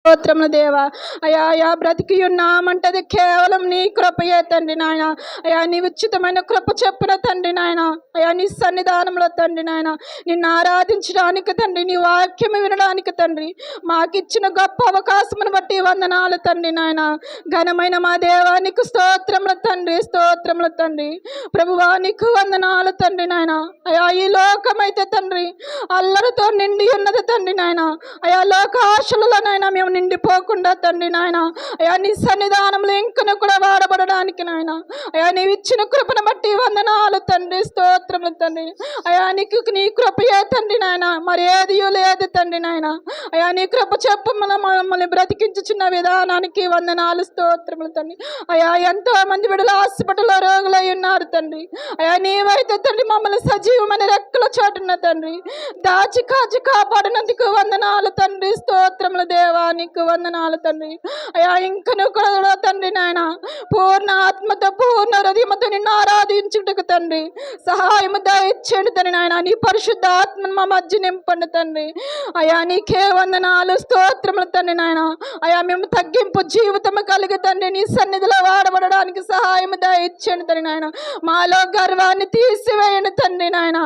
స్తోత్రములు దేవా. అయా బ్రతికి ఉన్నామంటది కేవలం నీ కృపయే తండ్రి నాయన. అయా నీ ఉచితమైన కృప చెప్పున తండ్రి నాయన. అయా నీ సన్నిధానంలో తండ్రి నాయన నిన్ను ఆరాధించడానికి తండ్రి, నీ వాక్యం వినడానికి తండ్రి మాకిచ్చిన గొప్ప అవకాశమును బట్టి వందనాలు తండ్రి నాయన. ఘనమైన మా దేవానికి స్తోత్రములు తండ్రి, స్తోత్రములు తండ్రి. ప్రభువా నీకు వందనాలు తండ్రి నాయన. అయా ఈ లోకమైతే తండ్రి అల్లరితో నిండి ఉన్నది తండ్రి నాయన. అయా లోక ఆశలలోనైనా మేము నిండిపోకుండా తండ్రి నాయన, అయా నీ సన్నిధానంలో ఇంకను కూడా వాడబడడానికి నాయన, అయా నీవు ఇచ్చిన కృపను బట్టి వందనాలు తండ్రి, స్తోత్రములు తండ్రి. అయా నీకు నీ కృపయే తండ్రి నాయన, మరి ఏది లేదు తండ్రి నాయన. అయా నీ కృప చెప్పు మమ్మల్ని బ్రతికించుచున్న విధానానికి వందనాలు, స్తోత్రములు తండ్రి. అయా ఎంతో మంది బిడ్డలు హాస్పిటల్లో రోగులై ఉన్నారు తండ్రి. అయా నీవైతే తండ్రి మమ్మల్ని సజీవమైన రెక్కల చాటున్న తండ్రి దాచి కాచి కాపాడినందుకు వందనాలు తండ్రి, స్తోత్రములు దేవా నీకు వందనాలు తండ్రి. అయా ఇంకను కూడా తండ్రి నాయన పూర్ణ ఆత్మతో పూర్ణ హృదయముతో నిన్ను ఆరాధించుటకు తండ్రి సహాయము దయచేయండి తండ్రి నాయన. నీ పరిశుద్ధ ఆత్మను మా మధ్య నింపండి తండ్రి. అయా నీకే వందనాలు, స్తోత్రములు తండ్రి నాయన. అయా మేము తగ్గింపు జీవితము కలిగి తండ్రి నీ సన్నిధిలో వాడబడడానికి సహాయము దయచేయండి తండ్రి నాయన. మాలో గర్వాన్ని తీసివేయండి తండ్రి నాయన.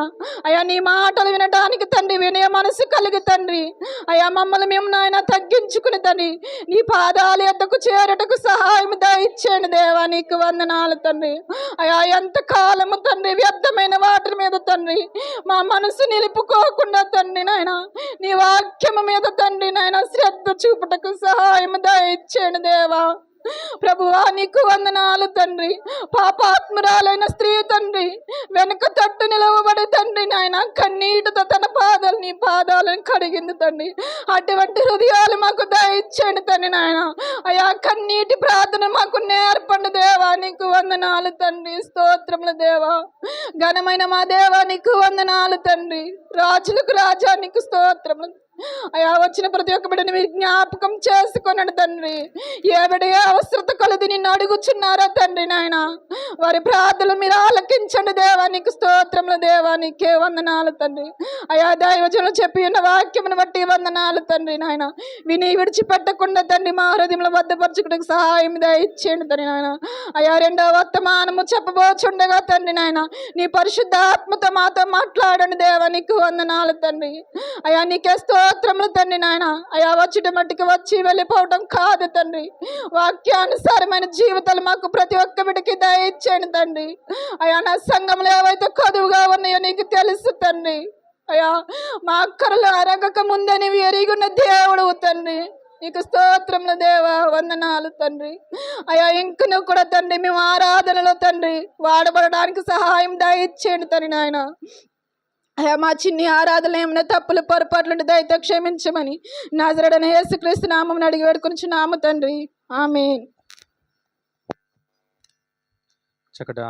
అయా నీ మాటలు వినడానికి తండ్రి వినయ మనసు కలిగి తండ్రి అయా మమ్మల్ని మేము నాయన తగ్గించుకుని తండ్రి నీ పాదాల యొద్దకు చేరటకు సహాయం దయచేయండి దేవా నీకు వందనాలు తండ్రి. అయా ఎంత కాలము తండ్రి వ్యర్థమైన వాటి మీద తండ్రి మా మనసు నిలుపుకోకుండా తండ్రి నాయన నీ వాక్యము మీద తండ్రి నాయన శ్రద్ధ చూపుటకు సహాయం దయచేయండి దేవా. ప్రభువా నీకు వందనాలు తండ్రి. పాపాత్మురాలైన స్త్రీ తండ్రి వెనుక తట్టు నిలవబడి తండ్రి నాయన కన్నీటితో తన పాదాలు నీ పాదాలను కడిగింది తండ్రి. అటువంటి హృదయాలు మాకు దయచేయండి తండ్రి నాయన. అయా కన్నీటి ప్రార్థన మాకు నేర్పండి దేవా నీకు వందనాలు తండ్రి, స్తోత్రములు దేవా. ఘనమైన మా దేవా నీకు వందనాలు తండ్రి. రాజులకు రాజా నీకు స్తోత్రములు. అయా వచ్చిన ప్రతి ఒక్క బిడ్డని మీరు జ్ఞాపకం చేసుకొనండి తండ్రి. ఏ బిడ్డ ఏ అవసరత కొలది నిన్ను అడుగుచున్నారా తండ్రి నాయన వారి ప్రార్థనలు మీరు ఆలకించండి దేవా నీకు స్తోత్రములు దేవా నీకే వందనాలు తండ్రి. అయా దైవజనులు చెప్పి ఉన్న వాక్యమును బట్టి వందనాలు తండ్రి నాయన. విని విడిచిపెట్టకుండా తండ్రి మా హృదయంలో భద్రపరచుకోవడానికి సహాయం దయచేయండి తండ్రి నాయన. అయా రెండవ వర్తమానము చెప్పబోచుండగా తండ్రి నాయన నీ పరిశుద్ధ ఆత్మతో మాతో మాట్లాడండి దేవా నీకు వందనాలు తండ్రి. అయా నీకే స్తోత్రములు తండ్రి నాయన. అయా వచ్చిట మట్టికి వచ్చి వెళ్ళిపోవటం కాదు తండ్రి, వాక్యానుసారమైన జీవితాలు మాకు ప్రతి ఒక్క బిడ్డకి దయచేయండి తండ్రి. అయా నా సంఘంలో ఏవైతే కొదువుగా ఉన్నాయో నీకు తెలుసు తండ్రి. అయా మా అక్కరలు అరగక ముందని ఎరిగున్న దేవుడు తండ్రి నీకు స్తోత్రములు దేవా వందనాలు తండ్రి. అయా ఇంకను కూడా తండ్రి మేము ఆరాధనలో తండ్రి వాడబడడానికి సహాయం దయచేయండి తండ్రి నాయన. అయా మా చిన్ని ఆరాధనలు ఏమైనా తప్పులు పొరపాట్లు దయతో క్షమించమని నజరేయుడైన యేసుక్రీస్తు నామమున అడిగి వేడుకొనుచున్నాము తండ్రి, ఆమేన్. చక్కటి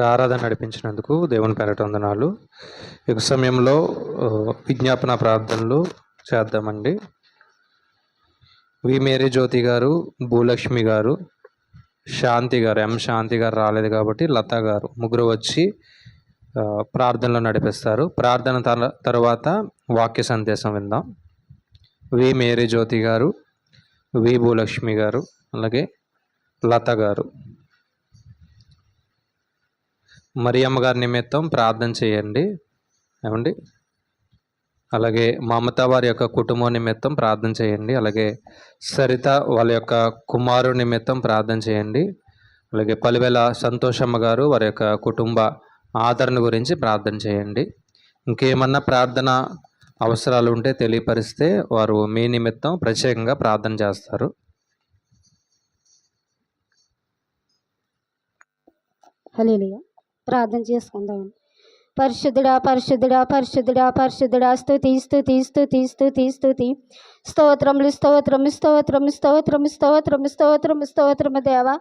ఆరాధన నడిపించినందుకు దేవుని పేరట వందనాలు. ఈ సమయంలో విజ్ఞాపన ప్రార్థనలు చేద్దామండి. వి మేరీ జ్యోతి గారు, భూలక్ష్మి గారు, శాంతి గారు, శాంతి గారు రాలేదు కాబట్టి లత గారు ముగ్గురు వచ్చి ప్రార్థనలో నడిపిస్తారు. ప్రార్థన తర్వాత వాక్య సందేశం విందాం. వి మేరీ జ్యోతి గారు, వి భూలక్ష్మి గారు, అలాగే లత గారు. మరియమ్మ గారి నిమిత్తం ప్రార్థన చేయండి ఏమండి. అలాగే మమత వారి యొక్క కుటుంబం నిమిత్తం ప్రార్థన చేయండి. అలాగే సరిత వాళ్ళ యొక్క కుమారుడి నిమిత్తం ప్రార్థన చేయండి. అలాగే పలివెల సంతోషమ్మ గారు వారి యొక్క కుటుంబ ఆదరణ గురించి ప్రార్థన చేయండి. ఇంకేమన్నా ప్రార్థన అవసరాలు ఉంటే తెలియపరిస్తే వారు మీ నిమిత్తం ప్రత్యేకంగా ప్రార్థన చేస్తారు. హల్లెలూయా. ప్రార్థన చేసుకుందాం. పరిశుద్ధుడా పరిశుద్ధుడా పరిశుద్ధుడా పరిశుద్ధుడా స్తుతి స్తుతి స్తుతి స్తుతి స్తుతి స్తోత్రములు స్తోత్రము స్తోత్రము స్తోత్రము స్తోత్రము స్తోత్రము స్తోత్రము దేవా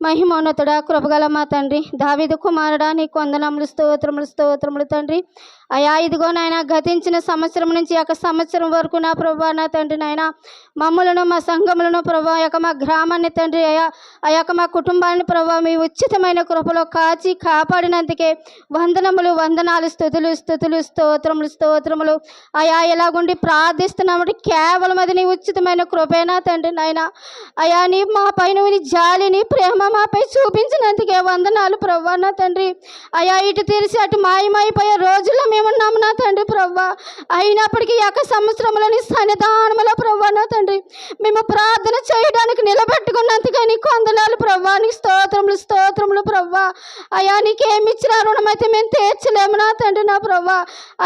మహిమోన్నతుడా కృపగల మా తండ్రి దావీదు కుమారుడా నీకు వందనములు స్తోత్రములు స్తోత్రములు తండ్రి. అయా ఇదిగో నాయన గతించిన సంవత్సరం నుంచి ఒక సంవత్సరం వరకు నా ప్రభా నా తండ్రి నాయన మమ్మలను మా సంఘములను ప్రభా యొక్క మా గ్రామాన్ని తండ్రి ఆ యొక్క మా కుటుంబాన్ని ప్రభా మీ ఉచితమైన కృపలో కాచి కాపాడినందుకే వందనములు వందనాలు స్తుతులు స్తుతులు స్తోత్రములు స్తోత్రములు. అయా ఎలాగుండి ప్రార్థిస్తున్నామంటే కేవలం అది నీ ఉచితమైన కృపేనా తండ్రి నాయన. అయా నీ మా పైన నీ జాలిని ప్రేమ మాపై చూపించినందుకే వందనాలు ప్రభా నా తండ్రి. అయా ఇటు తెరిచి అటు మాయమైపోయే రోజుల్లో మేమున్నాము నా తండ్రి ప్రభా. అయినప్పటికీ ఈ యొక్క సంవత్సరంలో నీ సన్నిధానములో ప్రభా నా తండ్రి మేము ప్రార్థన చేయడానికి నిలబెట్టుకున్నందుకే నీకు వందనాలు ప్రభా. నీకు స్తోత్రములు స్తోత్రములు ప్రభా. అయా నీకేమి ఇచ్చిన రుణమైతే మేము తీర్చలేము నా తండ్రి నా ప్రభా.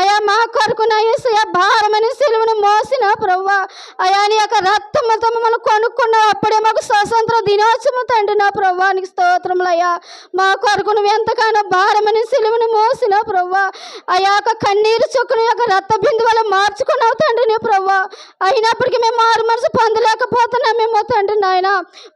అయా మా కొరకు నా యేసయ్య భారమైన సిలువను మోసిన ప్రభా. అయా నీ యొక్క రక్తముతో మమ్మల్ని కొనుక్కున్న అప్పుడే మాకు స్వతంత్ర దినోత్సవం తండ్రి నా ప్రభా. నీకు స్తోత్రములయ్యా. మా కొరకు నువ్వు ఎంతగానో భారమైన సిలువను మోసిన ప్రభా. అయా యొక్క కన్నీరు చుక్కను యొక్క రక్త బిందువుల మార్చుకున్నావు తండ్రి నీ ప్రభా. అయినప్పటికీ మేము మారు మనసు పొందలేకపోతున్నామేమో తండ్రి నాయన.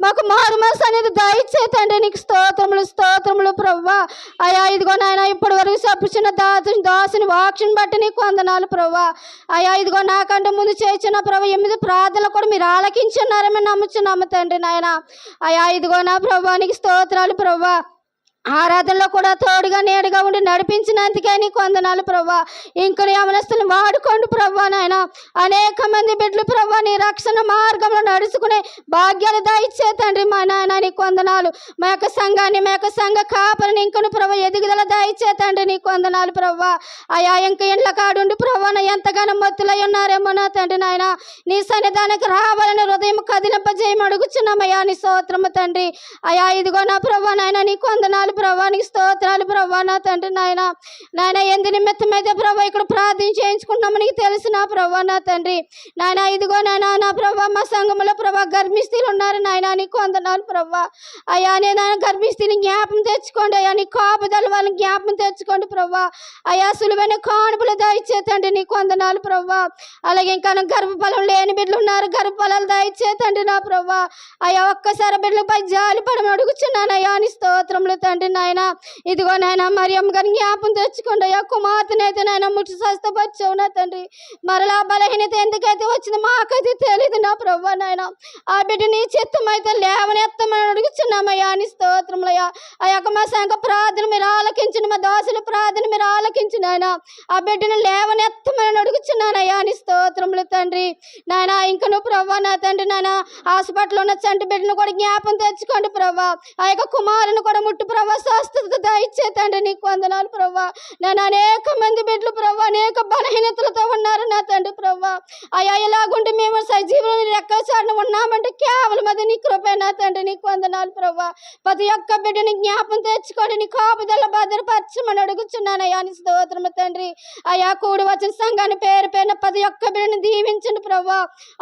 మాకు మారు మనసు అనేది దయచే తండ్రి. నీకు స్తోత్రములు స్తోత్రములు ప్రభా. అయా ఇదిగో నాయన ఇప్పటి వరకు చెప్పుచున్న దాసుని వాక్షన్ బట్టి నీకు వందనాలు ప్రభా. అయా ఇదిగో నాకంటే ముందు చేసిన ప్రభా 8 ప్రార్థనలు కూడా మీరు ఆలకించున్నారని నమ్ముచున్నాము తండ్రి నాయన. అయా ఇదిగో నా ప్రభా నీకు స్తోత్రాలు ప్రభా. ఆరాధనలో కూడా తోడుగా నేడుగా ఉండి నడిపించినందుకే నీకు వందనాలు ప్రభా. ఇంకను యవనస్తులను వాడుకోండి ప్రభా నాయన. అనేక మంది బిడ్డలు ప్రభా నీ రక్షణ మార్గంలో నడుచుకునే భాగ్యాలు దయచే తండ్రి మా నాయన నీకు వందనాలు. మా యొక్క సంఘాన్ని మా యొక్క సంఘ కాపరిని ఇంకను ప్రభా ఎదుగుదల దయచే తండ్రి నీకు వందనాలు ప్రభా. అయా ఇంక ఇండ్ల కాడుండి ప్రభా ఎంతగానో మత్తులై ఉన్నారేమో నా తండ్రి నాయన. నీ సన్నిధానికి రావాలని హృదయం కదిలింపజేయమని అడుగుచున్నామయ్యా నీ స్తోత్రము తండ్రి. అయా ఇదిగో నా ప్రభా నాయన నీకు వందనాలు ప్రభా. నీకు స్తోత్రాలు ప్రభా నా తండ్రి నాయన. నాయన ఎందు నిమిత్తమైతే ప్రభా ఇక్కడ ప్రార్థన చేయించుకుంటున్నాము నీకు తెలిసిన ప్రభా నా తండ్రి నాయన. ఇదిగో నాయన నా ప్రభా మా సంఘములో ప్రభా గర్భిణీలు ఉన్నారు నాయన నీకు వందనాలు ప్రభా. అయ్యా నేను గర్భిణీని జ్ఞాపం తెచ్చుకోండి అయ్యా. నీ కాపుదల వాళ్ళని జ్ఞాపం తెచ్చుకోండి ప్రభా. అయ్యా సులువైన కానుపులు దయచేతండి నీకు వందనాలు ప్రభా. అలాగే ఇంకా గర్భఫలం లేని బిడ్డలు ఉన్నారు గర్భఫలాలు దయచేతండి నా ప్రభా. అయ్యా ఒక్కసారి బిడ్డలపై జాలి పడమని అడుగుచున్నాను అయ్యా నీ స్తోత్రములు తండ్రి నాయన. ఇదిగో నాయన మరియమ్మ గారిని జ్ఞాపం తెచ్చుకోండి అయ్యా. కుమార్తెనైతే నాయన ముట్టి స్వస్థపరిచావు నా తండ్రి. మరలా బలహీనత ఎందుకైతే వచ్చింది మాకైతే తెలియదు నా ప్రభా నాయన. ఆ బిడ్డ నీ చిత్తం అయితే లేవనెత్తమని అడుగుచున్నామయ్యా నీ స్తోత్రములయ్యా. ఆ యొక్క మా సంఘ ప్రార్థన మీరు ఆలకించిన మా దాసుల ప్రార్థన మీరు ఆలకించిన ఆయన ఆ బిడ్డను లేవనెత్తమని అడుగుచున్నానయ్యా నీ స్తోత్రములు తండ్రి నాయన. ఇంక నువ్వు ప్రభా నా తండ్రి నాయన హాస్పిటల్ ఉన్న చంటి బిడ్డను కూడా జ్ఞాపం తెచ్చుకోండి ప్రభా. ఆ యొక్క కుమారుని కూడా ముట్టు ప్రభా స్వస్థత దయచేతండి నీకు వందనాలు ప్రభా. నేను అనేక మంది బిడ్డలు ప్రభా అనేక బలహీనతలతో ఉన్నారు నా తండ్రి ప్రభా. అయ్యా ఇలాగుండి మేము సజీవులను రెక్కల చాటున ఉన్నామంటే కేవలం అది నీ కృపే నా తండ్రి నీకు వందనాలు ప్రభా. ప్రతి ఒక్క బిడ్డని జ్ఞాపం తెచ్చుకోండి నీ కాపుదల భద్రపరచమని అడుగుచున్నానయ్యా నీ స్తోత్రము తండ్రి. అయ్యా కూడి వచ్చిన సంఘాన్ని పేరు పేరున ప్రతి ఒక్క బిడ్డని దీవించండి ప్రభా.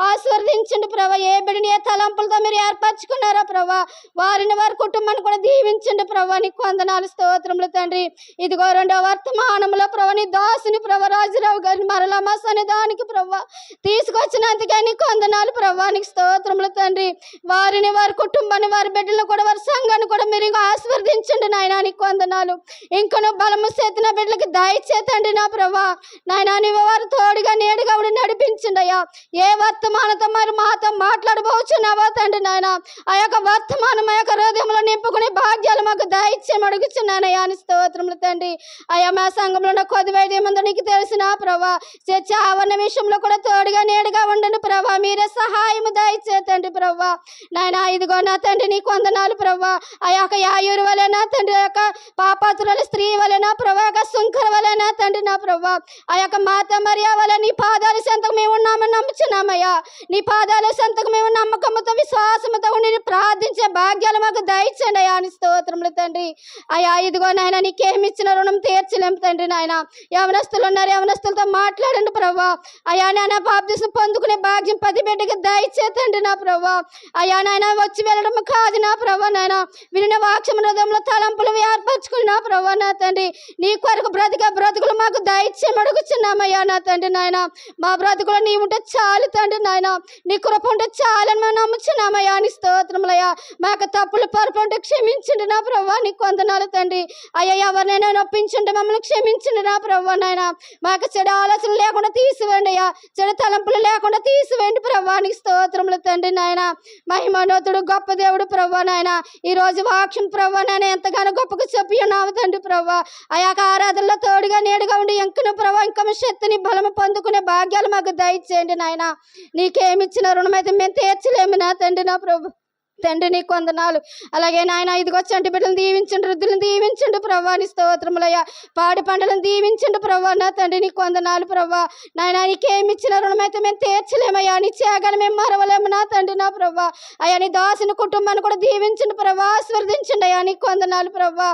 ఆశీర్వదించండి ప్రభా. ఏ బిడ్డని ఏ తలంపులతో మీరు ఏర్పరచుకున్నారా ప్రభా వారిని వారి కుటుంబాన్ని కూడా దీవించండి ప్రభా. నీకు వందనాలు స్తోత్రములు తండ్రి. ఇదిగో 2వ వర్తమానంలో ప్రభా నీ దాసుని ప్రభా రాజురావు గారిని మరలా మా సన్నిధానికి ప్రభా తీసుకొచ్చినందుకే నీకు వందనాలు ప్రభా. నీకు స్తోత్రములు తండ్రి. వారిని వారి కుటుంబాన్ని వారి బిడ్డలను కూడా వారి సంఘాన్ని కూడా మీరు ఆశీర్వదించండి నాయన నీకు వందనాలు. ఇంకను బలము చేతిన బిడ్డలకి దయచేతండి నా ప్రభా నాయన. నీవు వారు తోడుగా నేడుగా ఉండి నడిపించండి అయ్యా. ఏ వర్తమానంతో మరి మాతో మాట్లాడబోచున్నావా తండ్రి నాయన. ఆ యొక్క వర్తమానం ఆ యొక్క హృదయంలో నింపుకునే భాగ్యాలు మాకు దయచేయమని అడుగుచున్నానయ్యా నీ స్తోత్రములు తండ్రి. అయ్యా మా సంఘంలో ఉన్న కొద్ది వైద్యమందో నీకు తెలిసిన ప్రభా చర్చ ఆవరణ విషయంలో కూడా తోడుగా నేడుగా ఉండండి ప్రభా. మీరే సహాయము దయచేతండి ప్రభా నాయన. ఇదిగో నా తండ్రి నీకు వందనాలు ప్రభా. ఆ యొక్క యాయూరు వలె నా తండ్రి ఆ యొక్క పాపాతుల స్త్రీ వలె నా ప్రభా యొక్క శుంకర వలె నా తండ్రి నా ప్రభా ఆ యొక్క మాత మరియా వలె నీ పాదాల సంతకు మేము ఉన్నామని నమ్ముచున్నామయ్యా. నీ పాదాల సంతకు మేము నమ్మకముతో విశ్వాసముతో ఉండి ప్రార్థించే భాగ్యాలు మాకు దయచండి అయ్యా నీ స్తోత్రములు తండ్రి. అయ్యా ఇదిగో నాయన నీకేమి ఇచ్చిన రుణం తీర్చలేము తండ్రి నాయన. యవనస్తులు ఉన్నారు యవనస్తులతో మాట్లాడండి ప్రభా. అయ్యా నాయన బాప్తిస్మం పొందుకునే భాగ్యం 10 బిడ్డకి దయచేతండి నా ప్రభా. అయ్యా నాయన వచ్చి వెళ్ళడం కాదు నా ప్రభా నాయన. వినిన వాక్యం హృదయంలో తలంపులు ఏర్పరచుకుని నా ప్రభా నా తండ్రి నీ కొరకు బ్రతుకులు మాకు దయచేయమడుగుచున్నామయ్యా నా తండ్రి నాయన. మా బ్రతుకులో నీ ఉంటే చాలు తండ్రి నాయన, నీ కృప ఉంటే చాలని మేము నమ్ముచున్నామయ్యా. నీ స్తోత్రములయ్యా. మా యొక్క తప్పులు పొరపు ఉంటే క్షమించండి నా ప్రభా, నీకు వందనాలు తండ్రి. అయ్యా ఎవరినైనా నొప్పించండి, మమ్మల్ని క్షమించండి నా ప్రభా నాయన. మాకు చెడు ఆలోచనలు లేకుండా తీసివేయండి అయ్యా, చెడు తలంపులు లేకుండా తీసివేయండి ప్రభా, నీకు స్తోత్రములు తండ్రి నాయన. మహిమోన్నతుడు గొప్ప దేవుడు ప్రభా నాయన. ఈ రోజు వాక్యం ప్రభా నాయన ఎంతగానో గొప్పగా చెప్పి ఉన్నాము తండ్రి ప్రభా. ఆ యొక్క ఆరాధనలో తోడుగా నేడుగా ఉండి ఇంకను ప్రభా ఇంకా శక్తిని బలము పొందుకునే భాగ్యాలు మాకు దయచేయండి నాయన. నీకేమిచ్చిన రుణమైతే మేము తీర్చలేము నా తండ్రి నా ప్రభు తండ్రి, నీకు వందనాలు. అలాగే నాయన ఇదిగో చంటి బిడ్డలను దీవించండి, వృద్ధులను దీవించండి ప్రభా, నీ స్తోత్రములయ్యా. పాడి పంటలను దీవించండి ప్రభా నా తండ్రి, నీకు వందనాలు ప్రభా నాయన. నీకేమిచ్చిన రుణమైతే మేము తీర్చలేమయ్యా, నీ త్యాగాన్ని మేము మరవలేము నా తండ్రి నా ప్రభా. అయ్యా నీ దాసుని కుటుంబాన్ని కూడా దీవించండి ప్రభా, ఆశీర్వదించండి అయ్యా, నీకు వందనాలు ప్రభా.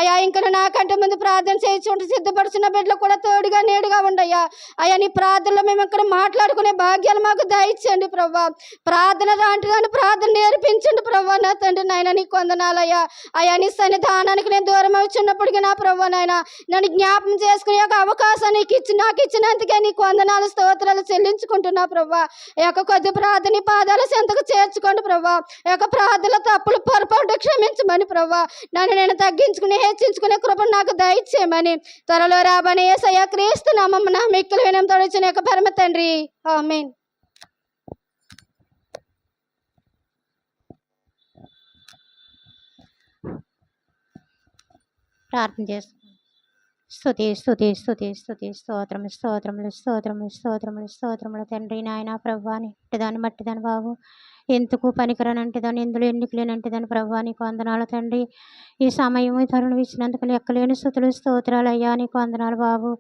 అయ్యా ఇంకా నాకంటే ముందు ప్రార్థన చేయించుకుంటూ సిద్ధపడుచున్న బిడ్డలు కూడా తోడుగా నేడుగా ఉండయ్యా. అయ్యా నీ ప్రార్థనలో మేము ఇక్కడ మాట్లాడుకునే భాగ్యాలు మాకు దయచేయండి ప్రభా. ప్రార్థన లాంటిదాన్ని ప్రార్థన నేర్పించండి ప్రభా నా తండ్రి నాయన, నీకు వందనాలయ్యా. అయ్యా నీ సన్నిధానానికి నేను దూరం అవుతున్నప్పటికీ నా ప్రభా నాయన నన్ను జ్ఞాపకం చేసుకునే ఒక అవకాశాన్ని నాకు ఇచ్చినందుకే నీకు వందనాలు స్తోత్రాలు చెల్లించుకుంటున్నా ప్రభా. ఈ యొక్క కొద్ది ప్రార్థన పాదాల చెంతకు చేర్చుకోండి ప్రభా. ఈ యొక్క ప్రార్థనలో తప్పులు పొరపాటు క్షమించమని ప్రభా. నన్ను నేను తగ్గించుకుని హెచ్చించుకునే కృపను నాకు దయచేయమని త్వరలో రాబోయే యేసయ్య క్రీస్తు నామమున మిక్కిలి వినయంతో వచ్చిన యొక్క పరమ తండ్రి, ఆమేన్. ప్రార్థన చేసుకుంటాం. స్తుతి స్తుతి స్తుతి స్తుతి స్తోత్రము స్తోత్రములు స్తోత్రములు స్తోత్రములు స్తోత్రములు తండ్రి నాయన ప్రభువాని ఇట్టదాన్ని మట్టిదాని బాబు, ఎందుకు పనికిరానంటిదాన్ని, ఎందులో ఎన్నికలేనంటిదాన్ని ప్రభా, నీకు వందనాలు తండ్రి. ఈ సమయం ఈ తరుణం ఇచ్చినందుకు లెక్కలేని స్తుతులు స్తోత్రాలు అయ్యా, నీకు వందనాలు బాబు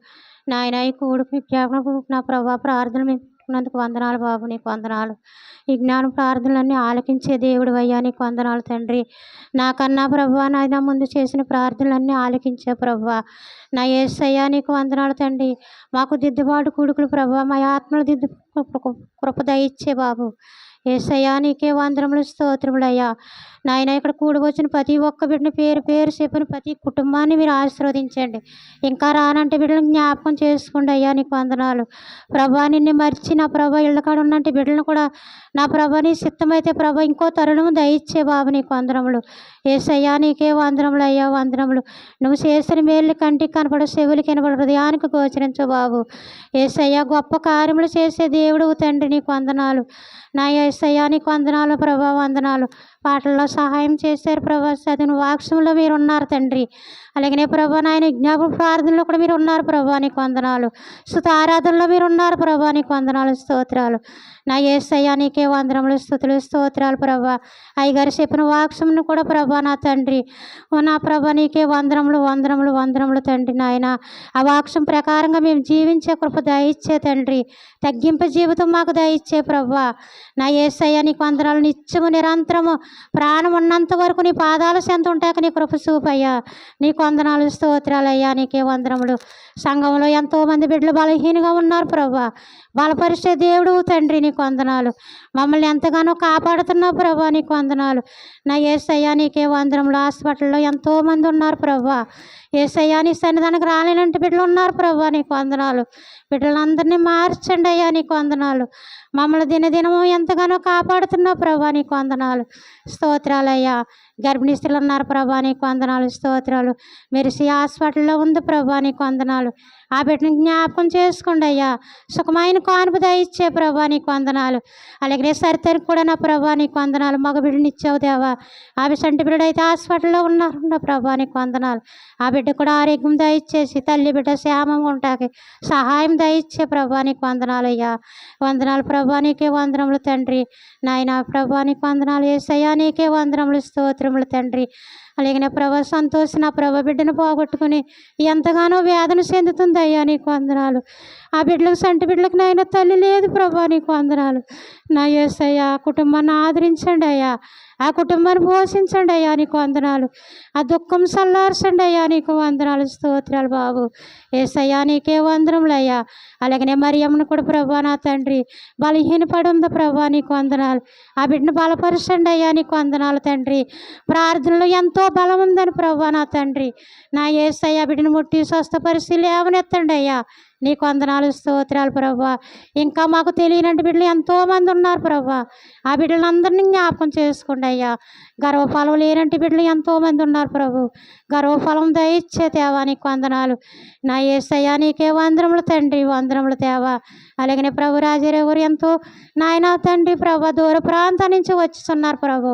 నాయన. ఈ కూడు విజ్ఞాపన నా ప్రభా ప్రార్థనలు మెప్పుకున్నందుకు వందనాలు బాబు, నీకు వందనాలు. ఈ జ్ఞాన ప్రార్థనలన్నీ ఆలకించే దేవుడు అయ్యా, నీకు వందనాలు తండ్రి. నాకన్నా ప్రభువా నాయన ముందు చేసిన ప్రార్థనలన్నీ ఆలకించే ప్రభువా నా యేసయ్యా, నీకు వందనాలు తండ్రి. మాకు దిద్దుబాటు కొడుకులు ప్రభువా, మా ఆత్మలు దిద్దు కృప దయచ్చే బాబు యేసయ్యా, నీకే వందనములు స్తోత్రములు అయ్యా నాయన. ఇక్కడ కూడి వచ్చిన ప్రతి ఒక్క బిడ్డని పేరు పేరు చెప్పిన ప్రతి కుటుంబాన్ని మీరు ఆశీర్వదించండి. ఇంకా రానంటే బిడ్డలను జ్ఞాపకం చేసుకోండి అయ్యా, నీకు వందనాలు ప్రభా. నిన్ను మర్చి నా ప్రభా ఇళ్ళ కాడ ఉన్నంటే బిడ్డలను కూడా నా ప్రభా నీ సిద్ధమైతే ప్రభా ఇంకో తరుణము దయచ్చే బాబు, నీకు వందనములు యేసయ్యా, నీకే వందనములు అయ్యా, వందనములు. నువ్వు చేసిన మేలు కంటికి కనపడు, చెవులకి కనపడు, హృదయానికి గోచరించు బాబు యేసయ్యా. గొప్ప కార్యములు చేసే దేవుడు తండ్రి, నీకు వందనాలు నా యేసయ్యా, నీకు వందనాలు ప్రభా, వందనాలు. పాటల్లో సహాయం చేశారు ప్రభా, చదివిన వాక్యంలో మీరు ఉన్నారు తండ్రి. అలాగనే ప్రభా నాయన జ్ఞాపక ప్రార్థనలో కూడా మీరు ఉన్నారు ప్రభా, నీకు వందనాలు. స్తుత ఆరాధనలో మీరు ఉన్నారు ప్రభా, నీకు వందనాలు స్తోత్రాలు నా యేసయ్యా, నీకే వందనములు స్తుతులు స్తోత్రాలు ప్రభా. అయ్యగారు చెప్పిన వాక్యమును కూడా ప్రభా నా తండ్రి, ఓ నా ప్రభా నీకే వందనములు వందనములు వందనములు తండ్రి నాయన. ఆ వాక్యం ప్రకారంగా మేము జీవించే కృప దయచ్చే తండ్రి, తగ్గింపు జీవితం మాకు దయచ్చే ప్రభా నా యేసయ్యా, నీకు వందనాలు. నిత్యము నిరంతరము ప్రాణం ఉన్నంత వరకు నీ పాదాల చెంత ఉంటాక నీ కృప చూపయ్యా, నీకు వందనాలు స్తోత్రాలు అయ్యా, నీకే వందనములు. సంఘంలో ఎంతోమంది బిడ్డలు బలహీనంగా ఉన్నారు ప్రభా, బలపరిచే దేవుడు తండ్రి, నీకు వందనాలు. మమ్మల్ని ఎంతగానో కాపాడుతున్నావు ప్రభా, నీకు వందనాలు నా యేసయ్యా, నీకే వందనములు. హాస్పిటల్లో ఎంతోమంది ఉన్నారు ప్రభా యేసయ్యా, నీ సన్నిధానికి రాలేనంటే బిడ్డలు ఉన్నారు ప్రభా, నీకు వందనాలు. బిడ్డలందరినీ మార్చండి అయ్యా, నీకు వందనాలు. మమ్మల్ని దినదినము ఎంతగానో కాపాడుతున్నావు ప్రభా, నీకు వందనాలు స్తోత్రాలు అయ్యా. గర్భిణీ స్త్రీలు ఉన్నారు ప్రభా, నీకు వందనాలు స్తోత్రాలు. మెరిసి హాస్పిటల్లో ఉంది ప్రభా, నీకు వందనాలు. ఆ బిడ్డని జ్ఞాపకం చేసుకోండి అయ్యా, సుఖమైన కానుపు దయచ్చే ప్రభా, నీకు వందనాలు. అలాగే సరితరికి కూడా నా ప్రభా, నీకు వందనాలు. మగ బిడ్డని ఇచ్చావు దేవా, ఆ చంటి బిడ్డ అయితే హాస్పిటల్లో ఉన్నారు ప్రభా, నీకు వందనాలు. ఆ బిడ్డ కూడా ఆరోగ్యం దయచేసి తల్లి బిడ్డ క్షేమంగా ఉంటాకి సహాయం దయచ్చే ప్రభా, నీకు వందనాలు అయ్యా, వందనాలు ప్రభా, నీకే వందనములు తండ్రి నాయన. ప్రభా నీకు వందనాలు యేసయ్యా, నీకే వందనములు స్తోత్రములు తండ్రి. అలాగే ప్రభా సంతోష నా ప్రభా బిడ్డను పోగొట్టుకుని ఎంతగానో వేదన చెందుతుంది అయ్యా, నీకు వందనాలు. ఆ బిడ్డలకు సంటి బిడ్డలకు నాయన తల్లి లేదు ప్రభా, నీకు వందనాలు నా యేసయ్యా. కుటుంబాన్ని ఆదరించండి అయ్యా, ఆ కుటుంబాన్ని పోషించండి అయ్యా, నీకు వందనాలు. ఆ దుఃఖం చల్లార్చండి అయ్యా, నీకు వందనాలు స్తోత్రాలు బాబు యేసయ్యా, నీకే వందనములు అయ్యా. అలాగనే మరియమ్మను కూడా ప్రభా నా తండ్రి బలహీనపడి ఉంది ప్రభా, నీకు వందనాలు. ఆ బిడ్డను బలపరచండి అయ్యా, నీకు వందనాలు తండ్రి. ప్రార్థనలో ఎంతో బలం ఉందని ప్రభా నా తండ్రి నా యేసయ్యా, బిడ్డను ముట్టి స్వస్థపరిచి లేవనెత్తండి అయ్యా, నీకు వందనాలు స్తోత్రాలు ప్రభా. ఇంకా మాకు తెలియనట్టు బిడ్డలు ఎంతోమంది ఉన్నారు ప్రభా. ఆ బిడ్డలందరినీ జ్ఞాపకం చేసుకోండి అయ్యా. గర్వఫలం లేనంటి బిడ్డలు ఎంతోమంది ఉన్నారు ప్రభు. గర్వఫలం దయచ్చే తేవా నీకు వందనాలు. నా యేసయ్యా నీకే వందనములు తండ్రి, వందనములు తేవా. అలాగనే ప్రభు రాజరెవరు ఎంతో నాయన తండ్రి ప్రభా దూర ప్రాంతం నుంచి వచ్చుతున్నారు ప్రభు.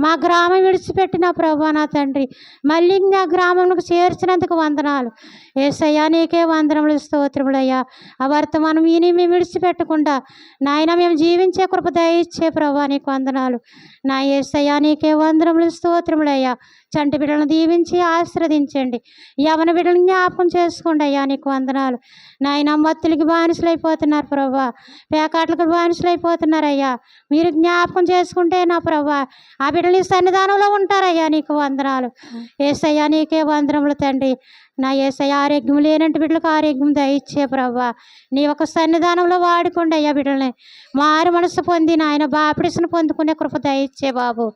మా గ్రామం విడిచిపెట్టిన ప్రభా నా తండ్రి మళ్ళీ నా గ్రామంకు చేర్చినందుకు వందనాలు. యేసయ్యా నీకే వందనములు స్తోత్రములయ్యా. ఆ వర్తమానం విని మేము విడిచిపెట్టకుండా నాయన మేము జీవించే కృప దయచ్చే ప్రభా నీకు వందనాలు. నా యేసయ్యా నీకే వందనములు స్తోత్రములయ్యా. చంటి బిడ్డలను దీవించి ఆశీర్వదించండి. యవన బిడ్డలను జ్ఞాపకం చేసుకోండి అయ్యా నీకు వందనాలు. నాయన మత్తులకి బానిసలైపోతున్నారు ప్రభా, పేకాట్లకు బానిసలైపోతున్నారు అయ్యా. మీరు జ్ఞాపకం చేసుకుంటే నా ప్రభా ఆ బిడ్డలు ఈ సన్నిధానంలో ఉంటారయ్యా నీకు వందనాలు. యేసయ్యా నీకే వందనములు తండ్రి. నా యేసయ్య ఆరోగ్యం లేనంటి బిడ్డలకు ఆరోగ్యం దయచ్చే ప్రభా. నీ ఒక సన్నిధానంలో వాడుకోండి అయ్యా బిడ్డల్ని. మారు మనసు పొంది నాయన బాప్టిస్ను పొందుకునే కృప దయచ్చే బాబు.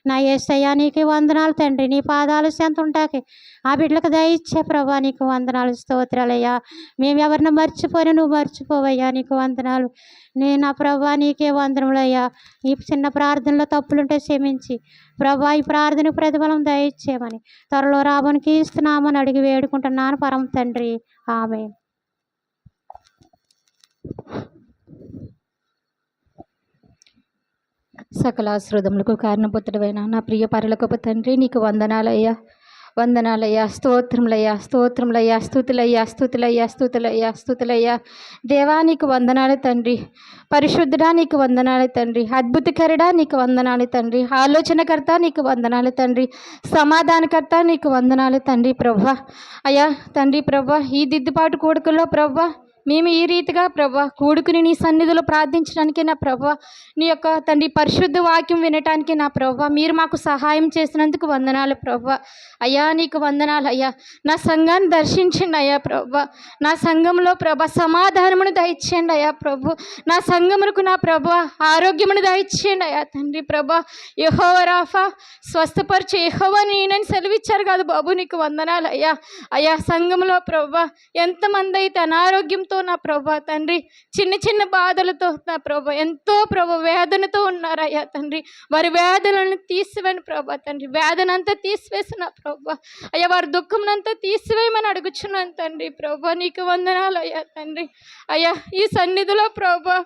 నా యేసయ్య నీకు వందనాలు తండ్రి. నీ పాదాలు సెంత ఉంటాకి ఆ బిడ్డలకు దయచ్చే ప్రభా నీకు వందనాలు స్తోత్రాలయ్యా. మేము ఎవరిని మర్చిపోయినా నువ్వు మర్చిపోవయ్యా నీకు వందనాలు. నేను నా ప్రభా నీకే వందనములయ్యా. ఈ చిన్న ప్రార్థనలో తప్పులుంటే క్షమించి ప్రభా ఈ ప్రార్థనకు ప్రతిఫలం దయచేయమని త్వరలో రాబోనికి ఇస్తున్నామని అడిగి వేడుకుంటున్నాను పరమ తండ్రి. ఆమేన్. సకల ఆశీర్వాదములకు కారణపుత్రుడైన నా ప్రియ పరలోకపు తండ్రి నీకు వందనాలయ్యా, వందనాలయ్యా, స్తోత్రములయ్యా, స్తోత్రములయ్యా, స్తుతులయ్యా, స్తుతులయ్యా, స్తుతులయ్యా, స్తుతులయ్యా. దేవా నీకు వందనాలు తండ్రి, పరిశుద్ధుడా నీకు వందనాలు తండ్రి, అద్భుతకరుడా నీకు వందనాలు తండ్రి, ఆలోచనకర్త నీకు వందనాలు తండ్రి, సమాధానకర్త నీకు వందనాలు తండ్రి. ప్రభా అయ్యా తండ్రి ప్రభా ఈ దిద్దుబాటు కూడుకలో ప్రభా మేము ఈ రీతిగా ప్రభా కూడుకుని నీ సన్నిధిలో ప్రార్థించడానికి నా ప్రభా నీ యొక్క తండ్రి పరిశుద్ధ వాక్యం వినటానికి నా ప్రభా మీరు మాకు సహాయం చేసినందుకు వందనాలు ప్రభా. అయ్యా నీకు వందనాలు అయ్యా. నా సంఘాన్ని దర్శించండి అయ్యా ప్రభా. నా సంఘంలో ప్రభా సమాధానమును దయచేయండి అయ్యా ప్రభు. నా సంఘమునకు నా ప్రభా ఆరోగ్యమును దయచేయండి అయ్యా తండ్రి ప్రభా. యెహోవా రాఫా స్వస్థపరిచే యెహోవా నేనని సెలవిచ్చారు కాదు బాబు నీకు వందనాలు అయ్యా. అయ్యా సంఘంలో ప్రభా ఎంతమంది అయితే అనారోగ్యంతో నా ప్రభా తండ్రి చిన్న చిన్న బాధలతో నా ప్రభా ఎంతో ప్రభా వేదనతో ఉన్నారయ్యా తండ్రి. వారి వేదనలను తీసివేయని ప్రభా తండ్రి. వేదనంతా తీసివేసిన ప్రభా అయ్యా వారి దుఃఖంనంతా తీసివేయమని అడుగుచున్నాను తండ్రి ప్రభా నీకు వందనాలు అయ్యా తండ్రి. అయ్యా ఈ సన్నిధిలో ప్రభా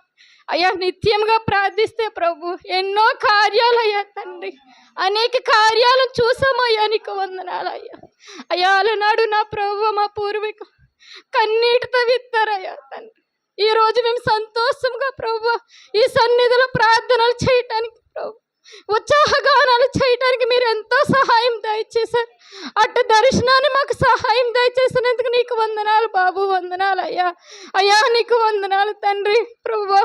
అయ్యా నిత్యంగా ప్రార్థిస్తే ప్రభు ఎన్నో కార్యాలయ్యా తండ్రి, అనేక కార్యాలను చూసామయ్యా నీకు వందనాలు అయ్యా. అయ్యా అలనాడు నా ప్రభు మా పూర్వీకులు కన్నీటితో విత్తారయ్యా తండ్రి. ఈరోజు మేము సంతోషంగా ప్రభు ఈ సన్నిధిలో ప్రార్థనలు చేయటానికి ప్రభు ఉత్సాహగానాలు చేయటానికి మీరు ఎంతో సహాయం దయచేశారు. అటు దర్శనాన్ని మాకు సహాయం దయచేసినందుకు నీకు వందనాలు బాబు, వందనాలు అయ్యా. అయ్యా నీకు వందనాలు తండ్రి ప్రభు.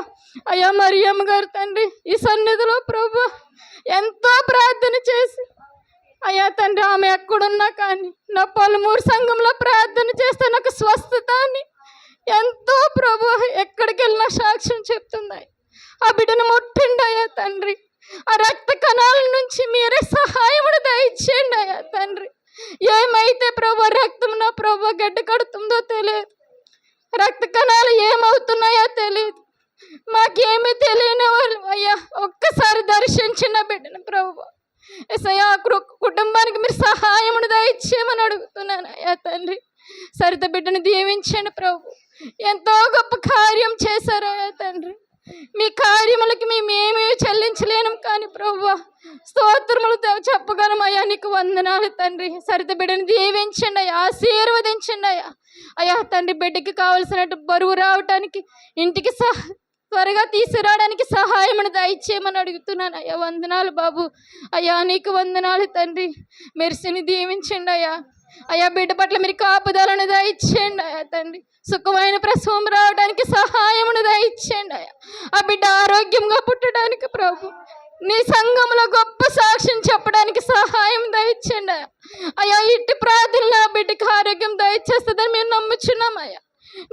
అయ్యా మరియమ్మ గారు తండ్రి ఈ సన్నిధిలో ప్రభు ఎంతో ప్రార్థన చేసి అయ్యా తండ్రి ఆమె ఎక్కడున్నా కానీ నా పలుమూరు సంఘంలో ప్రార్థన చేస్తే నాకు స్వస్థత అని ఎంతో ప్రభు ఎక్కడికి వెళ్ళినా సాక్ష్యం చెప్తుంది. ఆ బిడ్డను ముట్టిండి అయ్యా తండ్రి. ఆ రక్త కణాల నుంచి మీరే సహాయమును దయచేయండి అయ్యా తండ్రి. ఏమైతే ప్రభు రక్తం నా ప్రభు గడ్డ కడుతుందో తెలియదు, రక్త కణాలు ఏమవుతున్నాయో తెలియదు, మాకేమీ తెలియని వాళ్ళు అయ్యా ఒక్కసారి దర్శించిన బిడ్డను ప్రభు ఎసయ్యా కుటుంబానికి మీరు సహాయమును దయచేయమని అడుగుతున్నాను అయ్యా తండ్రి. సరిత బిడ్డను దీవించండి ప్రభు. ఎంతో గొప్ప కార్యం చేశారు అయ్యా తండ్రి. మీ కార్యములకి మేమేమీ చెల్లించలేను కానీ ప్రభు స్తోత్రములు చెప్పగలం అయ్యా నీకు వందనాలు తండ్రి. సరిత బిడ్డను దీవించండి అయ్యా, ఆశీర్వదించండి అయ్యా. అయ్యా తండ్రి బిడ్డకి కావలసినట్టు బరువు రావటానికి ఇంటికి త్వరగా తీసుకురావడానికి సహాయమును దయచేయమని అడుగుతున్నాను అయ్యా. వందనాలు బాబు. అయ్యా నీకు వందనాలు తండ్రి. మెర్సిని దీవించండి అయ్యా. అయ్యా బిడ్డ పట్ల మీరు కాపుదలను దయచేయండి అయ్యా తండ్రి. సుఖమైన ప్రసవం రావడానికి సహాయమును దయచేయండి అయ్యా. ఆ బిడ్డ ఆరోగ్యంగా పుట్టడానికి ప్రభు నీ సంఘంలో గొప్ప సాక్ష్యం చెప్పడానికి సహాయం దయచేయండి అయ్యా. అయ్యా ఇట్టి ప్రార్థనలు ఆ బిడ్డకి ఆరోగ్యం దయచేస్తుందని మేము నమ్ముచున్నాం అయ్యా.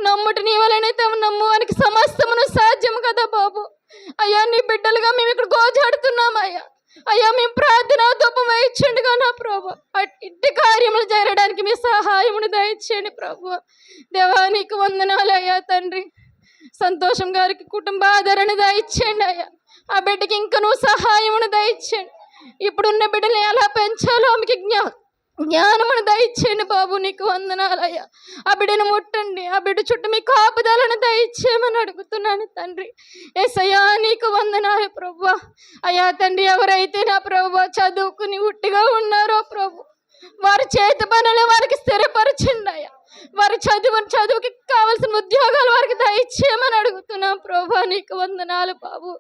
నమ్ముట నీ వలనైతే నమ్మువానికి సమస్తమును సాధ్యం కదా బాబు. అయ్యా నీ బిడ్డలుగా మేము ఇక్కడ గోజాడుతున్నాం అయ్యా. అయ్యా మేము ప్రార్థన ధూపం వేయించండిగా నా ప్రభు ఇట్టి కార్యములు జరగడానికి మీ సహాయమును దయచేయండి ప్రభు. దేవా నీకు వందనాలు అయ్యా తండ్రి. సంతోషం గారికి కుటుంబ ఆదరణ దయచేయండి అయ్యా. ఆ బిడ్డకి ఇంకా నువ్వు సహాయమును దయచేయండి. ఇప్పుడున్న బిడ్డని ఎలా పెంచాలో ఆమెకి జ్ఞానమును దయచేయండి బాబు. నీకు వందనాలయ్యా. ఆ బిడ్డను ముట్టండి. ఆ బిడ్డ చుట్టూ మీ కాపుదలను దయచేయమని అడుగుతున్నాను తండ్రి. యేసయ్యా నీకు వందనాలు ప్రభువా. అయ్యా తండ్రి, ఎవరైతే నా ప్రభువా చదువుకుని ఉట్టిగా ఉన్నారో ప్రభు, వారి చేతి పనులు వారికి స్థిరపరచండి అయ్యా. వారి చదువుకి కావాల్సిన ఉద్యోగాలు వారికి దయచేయమని అడుగుతున్నాం ప్రభా. నీకు వందనాలు బాబు.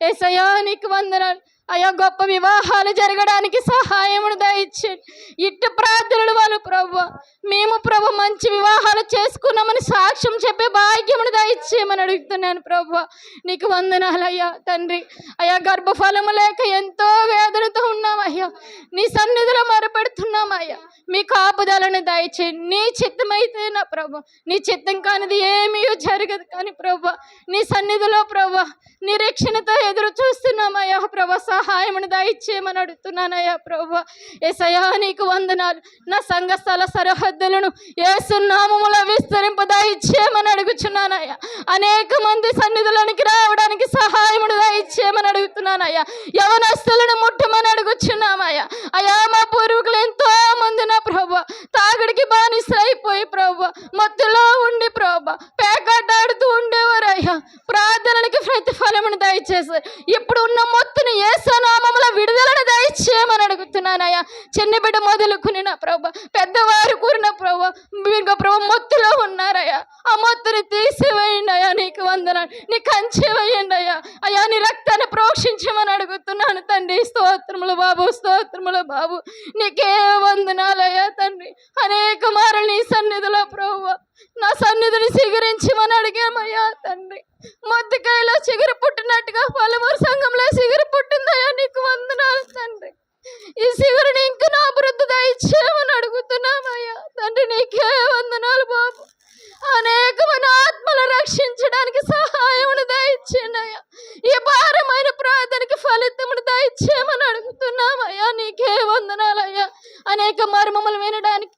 యేసయ్యా నీకు వందనాలు అయ్యా. గొప్ప వివాహాలు జరగడానికి సహాయమును దయచేయండి. ఇట్టు ప్రార్థనలు వాళ్ళు ప్రభు, మేము ప్రభు మంచి వివాహాలు చేసుకున్నామని సాక్ష్యం చెప్పే భాగ్యమును దయచేయమని అడుగుతున్నాను ప్రభు. నీకు వందనాలు అయ్యా తండ్రి. అయ్యా గర్భఫలము లేక ఎంతో వేదనతో ఉన్నామయ్యా. నీ సన్నిధిలో మొరపెడుతున్నామయ్యా. మీ కాపుదలను దయచేయండి. నీ చిత్తమైతే నా ప్రభు, నీ చిత్తం కానిది ఏమీ జరగదు. కానీ ప్రభు నీ సన్నిధిలో ప్రభు నిరీక్షణతో ఎదురు చూస్తున్నామయ్యా ప్రభు. సహాయమును దయచేయమని అడుగుతున్నానయ్యా ప్రభు. యేసయ్యా నీకు వందనాలు. నా సంఘ స్థల సరిహద్దులను యేసు నామములో విస్తరింప దయచేయమని అడుగుచున్నానయ్యా. అనేక మంది సన్నిధులనికి రావడానికి సహాయమును దయచేయమని అడుగుతున్నానయ్యా. యవనస్తులను ముట్టమని అడుగుచున్నామయ్యా. అయ్యా మా పూర్వీకులు ఎంతో మంది నా ప్రభు తాగుడికి బానిసైపోయి ప్రభు మత్తులో ఉండి ప్రభు పేకాటాడుతూ ఉండేవారయ్యా. ప్రార్థనలకి ప్రతిఫలమును దయచేసి ఇప్పుడు ఉన్న మొత్తుని యేసు నామములో విడుదలను దయచేయమని అడుగుతున్నానయ్యా. చిన్న బిడ్డ మొదలుకుని నా ప్రభు, పెద్దవారు కూరిన ప్రభు, మీరు ప్రభు మొత్తులో ఉన్నారయ్యా. ఆ మొత్తుని తీసివేయండి అయ్యా. నీకు వందనాలు. నీ కంచె వేయండి అయ్యా. అయ్యా నీ రక్తాన్ని ప్రోక్షించమని అడుగుతున్నాను తండ్రి. స్తోత్రములు బాబు, స్తోత్రములు బాబు. నీకే వందనాలయ్యా తండ్రి. అనేక మారులు నీ సన్నిధిలో ప్రభు నా సన్నిధిని సిగురించమని అడిగామయ్యా తండ్రి. మొద్దుకాయలో చిగురు పుట్టినట్టుగా పలువురు సంఘంలో చిగురు పుట్టిందయ్యా. నీకు వందనాలు తండ్రి. ఈ చిగురుని ఇంకా నా అభివృద్ధి దయచేయమని అడుగుతున్నామయ్యా తండ్రి. నీకే వందనాలు బాబు. అనేక మన ఆత్మలు రక్షించడానికి సహాయమును దయచేయండి అయ్యా. ఈ భారమైన ప్రార్థనకి ఫలితమును దయచేయమని అడుగుతున్నామయ్యా. నీకే వందనాలయ్యా. అనేక మర్మములు వినడానికి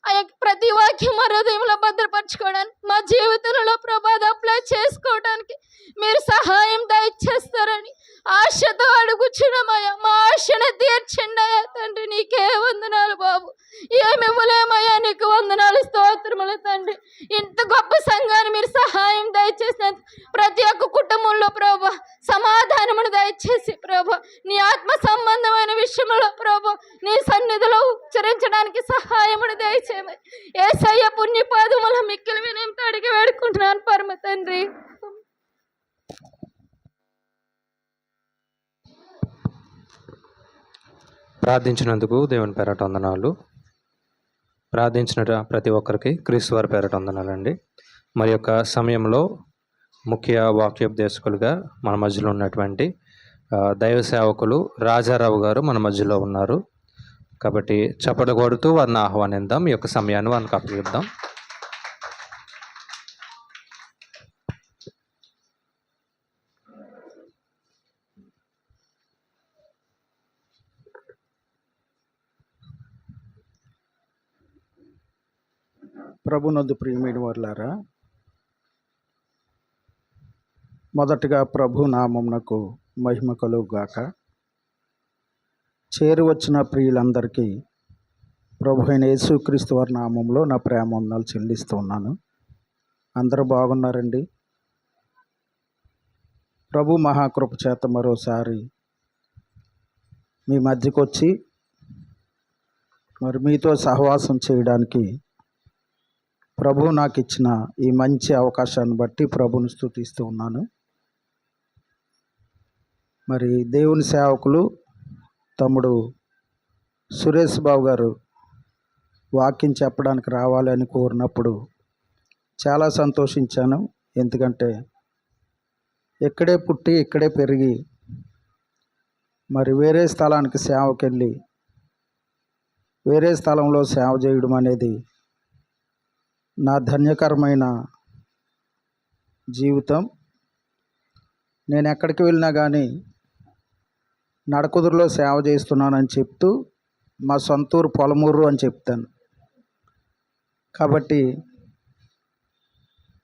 అయ్యా, ప్రతి వాక్యం మా హృదయంలో భద్రపరచుకోవడానికి, మా జీవితంలో ప్రభాద అప్లై చేసుకోవడానికి మీరు సహాయం దయచేస్తారని ఆశతో అడుగుచున్నామయ్యా. మా ఆశను తీర్చండి అయ్యా తండ్రి. నీకే వందనాలు బాబు. ఏమి ఇవ్వలేమయ్యా. నీకు వందనాలు, స్తోత్రములు తండ్రి. ఇంత గొప్ప సంఘాన్ని మీరు సహాయం దయచేసినందుకు ప్రతి ఒక్క కుటుంబంలో ప్రభు సమాధానమును దయచేసి ప్రభు నీ ఆత్మ సంబంధమైన విషయంలో ప్రభు నీ సన్నిధిలో ఉచ్చరించడానికి సహాయమును దయచేయమని యేసయ్య పుణ్యపాదముల మిక్కిలి వినయంతో అడిగి వేడుకుంటున్నాను పరమ తండ్రి. ప్రార్థించినందుకు దేవుని పేరట వందనాలు. ప్రార్థించిన ప్రతి ఒక్కరికి క్రీస్తు వారి పేరట వందనాలండి. మరి యొక్క సమయంలో ముఖ్య వాక్యోపదేశకులుగా మన మధ్యలో ఉన్నటువంటి దైవ సేవకులు రాజారావు గారు మన మధ్యలో ఉన్నారు. కాబట్టి చప్పట్లు కొడుతూ వారిని ఆహ్వానిద్దాం. ఈ యొక్క సమయాన్ని వారికి అప్పగిద్దాం. ప్రభునందు ప్రియమైన వారులారా, మొదటగా ప్రభు నామమునకు మహిమ కలుగుగాక. చేరి వచ్చిన ప్రియులందరికీ ప్రభు అయిన యేసుక్రీస్తు వారి నామంలో నా ప్రేమ వందనాలు చెల్లిస్తూ ఉన్నాను. అందరూ బాగున్నారండి? ప్రభు మహాకృప చేత మరోసారి మీ మధ్యకు వచ్చి మరి మీతో సహవాసం చేయడానికి ప్రభు నాకు ఇచ్చిన ఈ మంచి అవకాశాన్ని బట్టి ప్రభుని స్తుతిస్తూ ఉన్నాను. మరి దేవుని సేవకులు తమ్ముడు సురేష్ బాబు గారు వాక్యం చెప్పడానికి రావాలని కోరినప్పుడు చాలా సంతోషించాను. ఎందుకంటే ఇక్కడే పుట్టి ఇక్కడే పెరిగి మరి వేరే స్థలానికి సేవకి వెళ్ళి వేరే స్థలంలో సేవ చేయడం అనేది నా ధన్యకరమైన జీవితం. నేను ఎక్కడికి వెళ్ళినా కానీ నడకుదురులో సేవ చేస్తున్నానని చెప్తూ మా సొంతూరు పొలమూరు అని చెప్తాను. కాబట్టి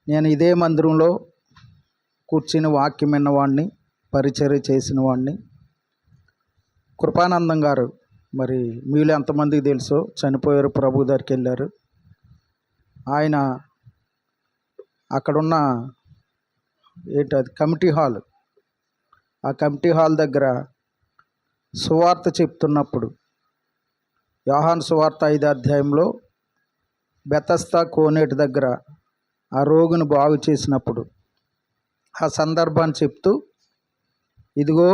నేను ఇదే మందిరంలో కూర్చుని వాక్యం విన్నవాడిని, పరిచర్య చేసిన వాడిని. కృపానందం గారు మరి మీలో ఎంతమందికి తెలుసో చనిపోయారు, ప్రభు దగ్గరికి వెళ్ళారు. ఆయన అక్కడున్న అది కమిటీ హాల్, ఆ కమిటీ హాల్ దగ్గర సువార్త చెప్తున్నప్పుడు యోహాను సువార్త 5వ అధ్యాయంలో బెతస్దా కోనేటి దగ్గర ఆ రోగిని బాగు చేసినప్పుడు ఆ సందర్భాన్ని చెప్తూ, ఇదిగో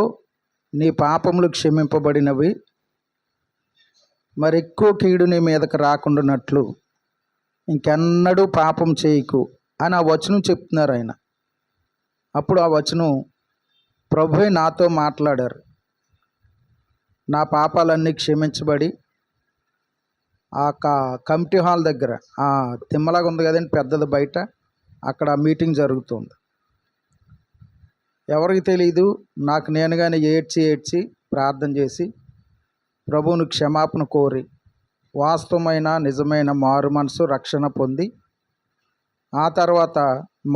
నీ పాపములు క్షమింపబడినవి, మరి ఎక్కువ కీడు నీ మీదకి రాకుండానట్లు ఇంకెన్నడూ పాపం చేయకు అని ఆ వచనం చెప్తున్నారు ఆయన. అప్పుడు ఆ వచనం ప్రభువే నాతో మాట్లాడారు. నా పాపాలన్నీ క్షమించబడి ఆ కమిటీ హాల్ దగ్గర ఆ తిమ్మలాగా ఉంది కదండి పెద్దది, బయట అక్కడ మీటింగ్ జరుగుతుంది. ఎవరికి తెలియదు, నాకు నేనుగానే ఏడ్చి ప్రార్థన చేసి ప్రభువును క్షమాపణ కోరి వాస్తవమైన నిజమైన మారు మనసు రక్షణ పొంది, ఆ తర్వాత